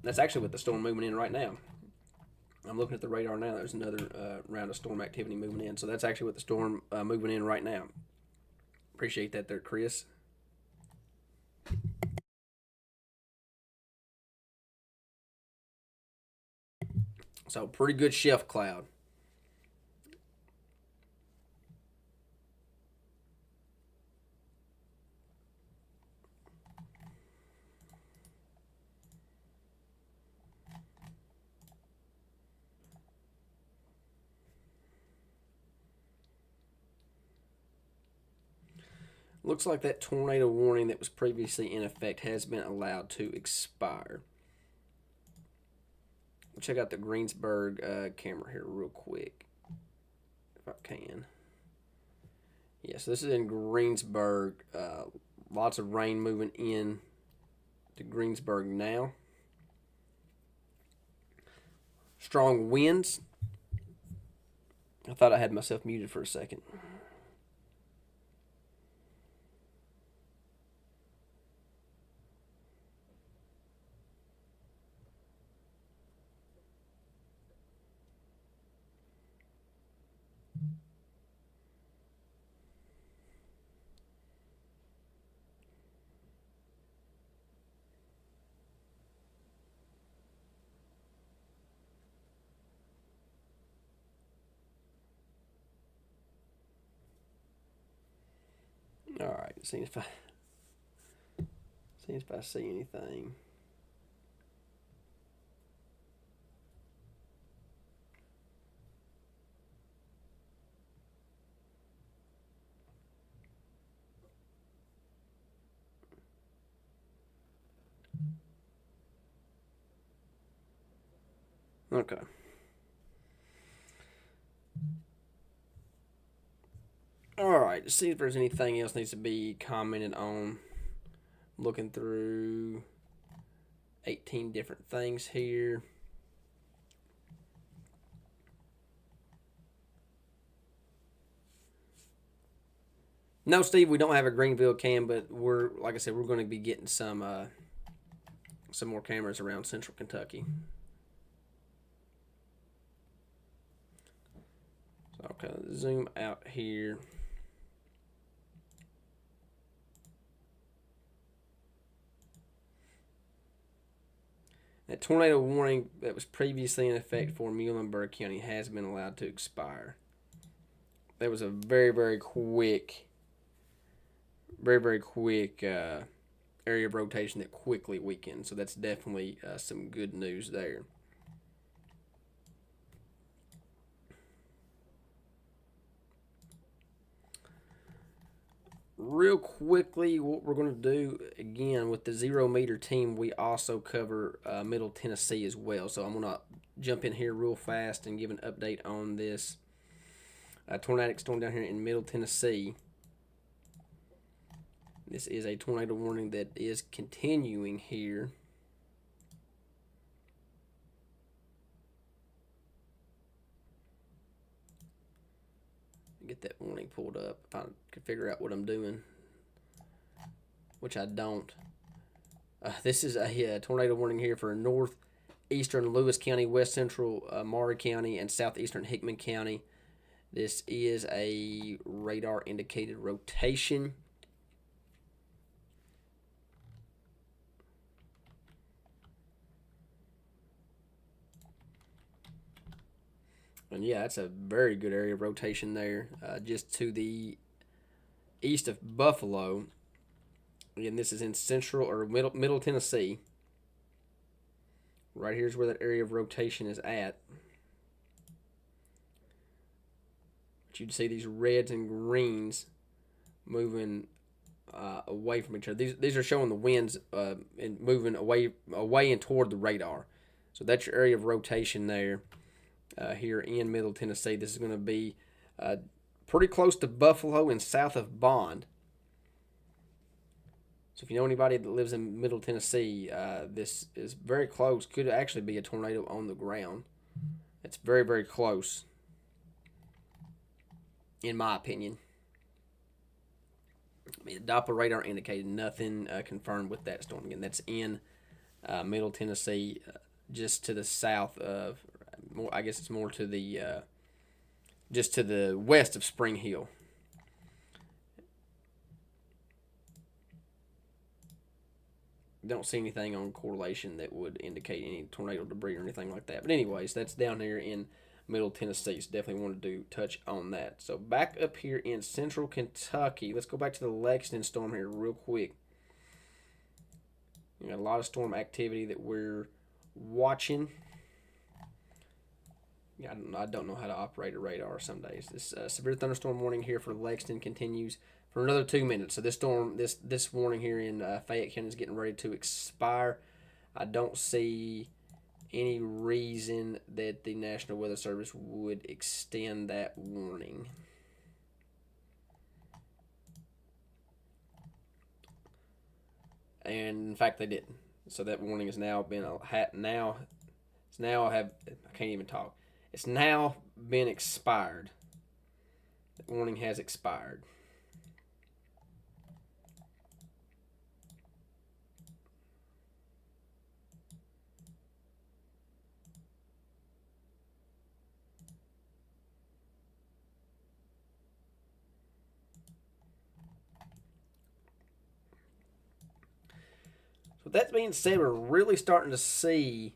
That's actually with the storm moving in right now. I'm looking at the radar now. There's another round of storm activity moving in. So that's actually with the storm moving in right now. Appreciate that there, Chris. So pretty good shelf cloud. Looks like that tornado warning that was previously in effect has been allowed to expire. Check out the Greensburg camera here real quick, if I can. Yeah, so this is in Greensburg. Lots of rain moving in to Greensburg now. Strong winds. I thought I had myself muted for a second. All right, see if I see anything. Okay. All right, see if there's anything else needs to be commented on. Looking through 18 different things here. No, Steve, we don't have a Greenville cam, but like I said, we're going to be getting some more cameras around Central Kentucky. So I'll kind of zoom out here. That tornado warning that was previously in effect for Muhlenberg County has been allowed to expire. That was a very, very quick area of rotation that quickly weakened. So that's definitely some good news there. Real quickly, what we're going to do again with the 0 meter team, we also cover Middle Tennessee as well. So I'm going to jump in here real fast and give an update on this tornadic storm down here in Middle Tennessee. This is a tornado warning that is continuing here. Get that warning pulled up if I could figure out what I'm doing, which I don't. This is a tornado warning here for northeastern Lewis County, west central Maury County, and southeastern Hickman County. This is a radar indicated rotation. And yeah, that's a very good area of rotation there. Just to the east of Buffalo. Again, this is in central or middle Tennessee. Right here's where that area of rotation is at. But you'd see these reds and greens moving away from each other. These are showing the winds and moving away and toward the radar. So that's your area of rotation there. Here in Middle Tennessee. This is going to be pretty close to Buffalo and south of Bond. So if you know anybody that lives in Middle Tennessee, this is very close. Could actually be a tornado on the ground. It's very, very close, in my opinion. I mean, the Doppler radar indicated nothing confirmed with that storm. Again, that's in Middle Tennessee, just to the south of, I guess it's more to the, just to the west of Spring Hill. Don't see anything on correlation that would indicate any tornado debris or anything like that. But anyways, that's down there in Middle Tennessee. So definitely wanted to touch on that. So back up here in Central Kentucky, let's go back to the Lexington storm here real quick. You got a lot of storm activity that we're watching. I don't know how to operate a radar some days. This severe thunderstorm warning here for Lexington continues for another 2 minutes. So this warning here in Fayette County is getting ready to expire. I don't see any reason that the National Weather Service would extend that warning. And in fact, they didn't. So that warning has now been I can't even talk. It's now been expired. The warning has expired. So with that being said, we're really starting to see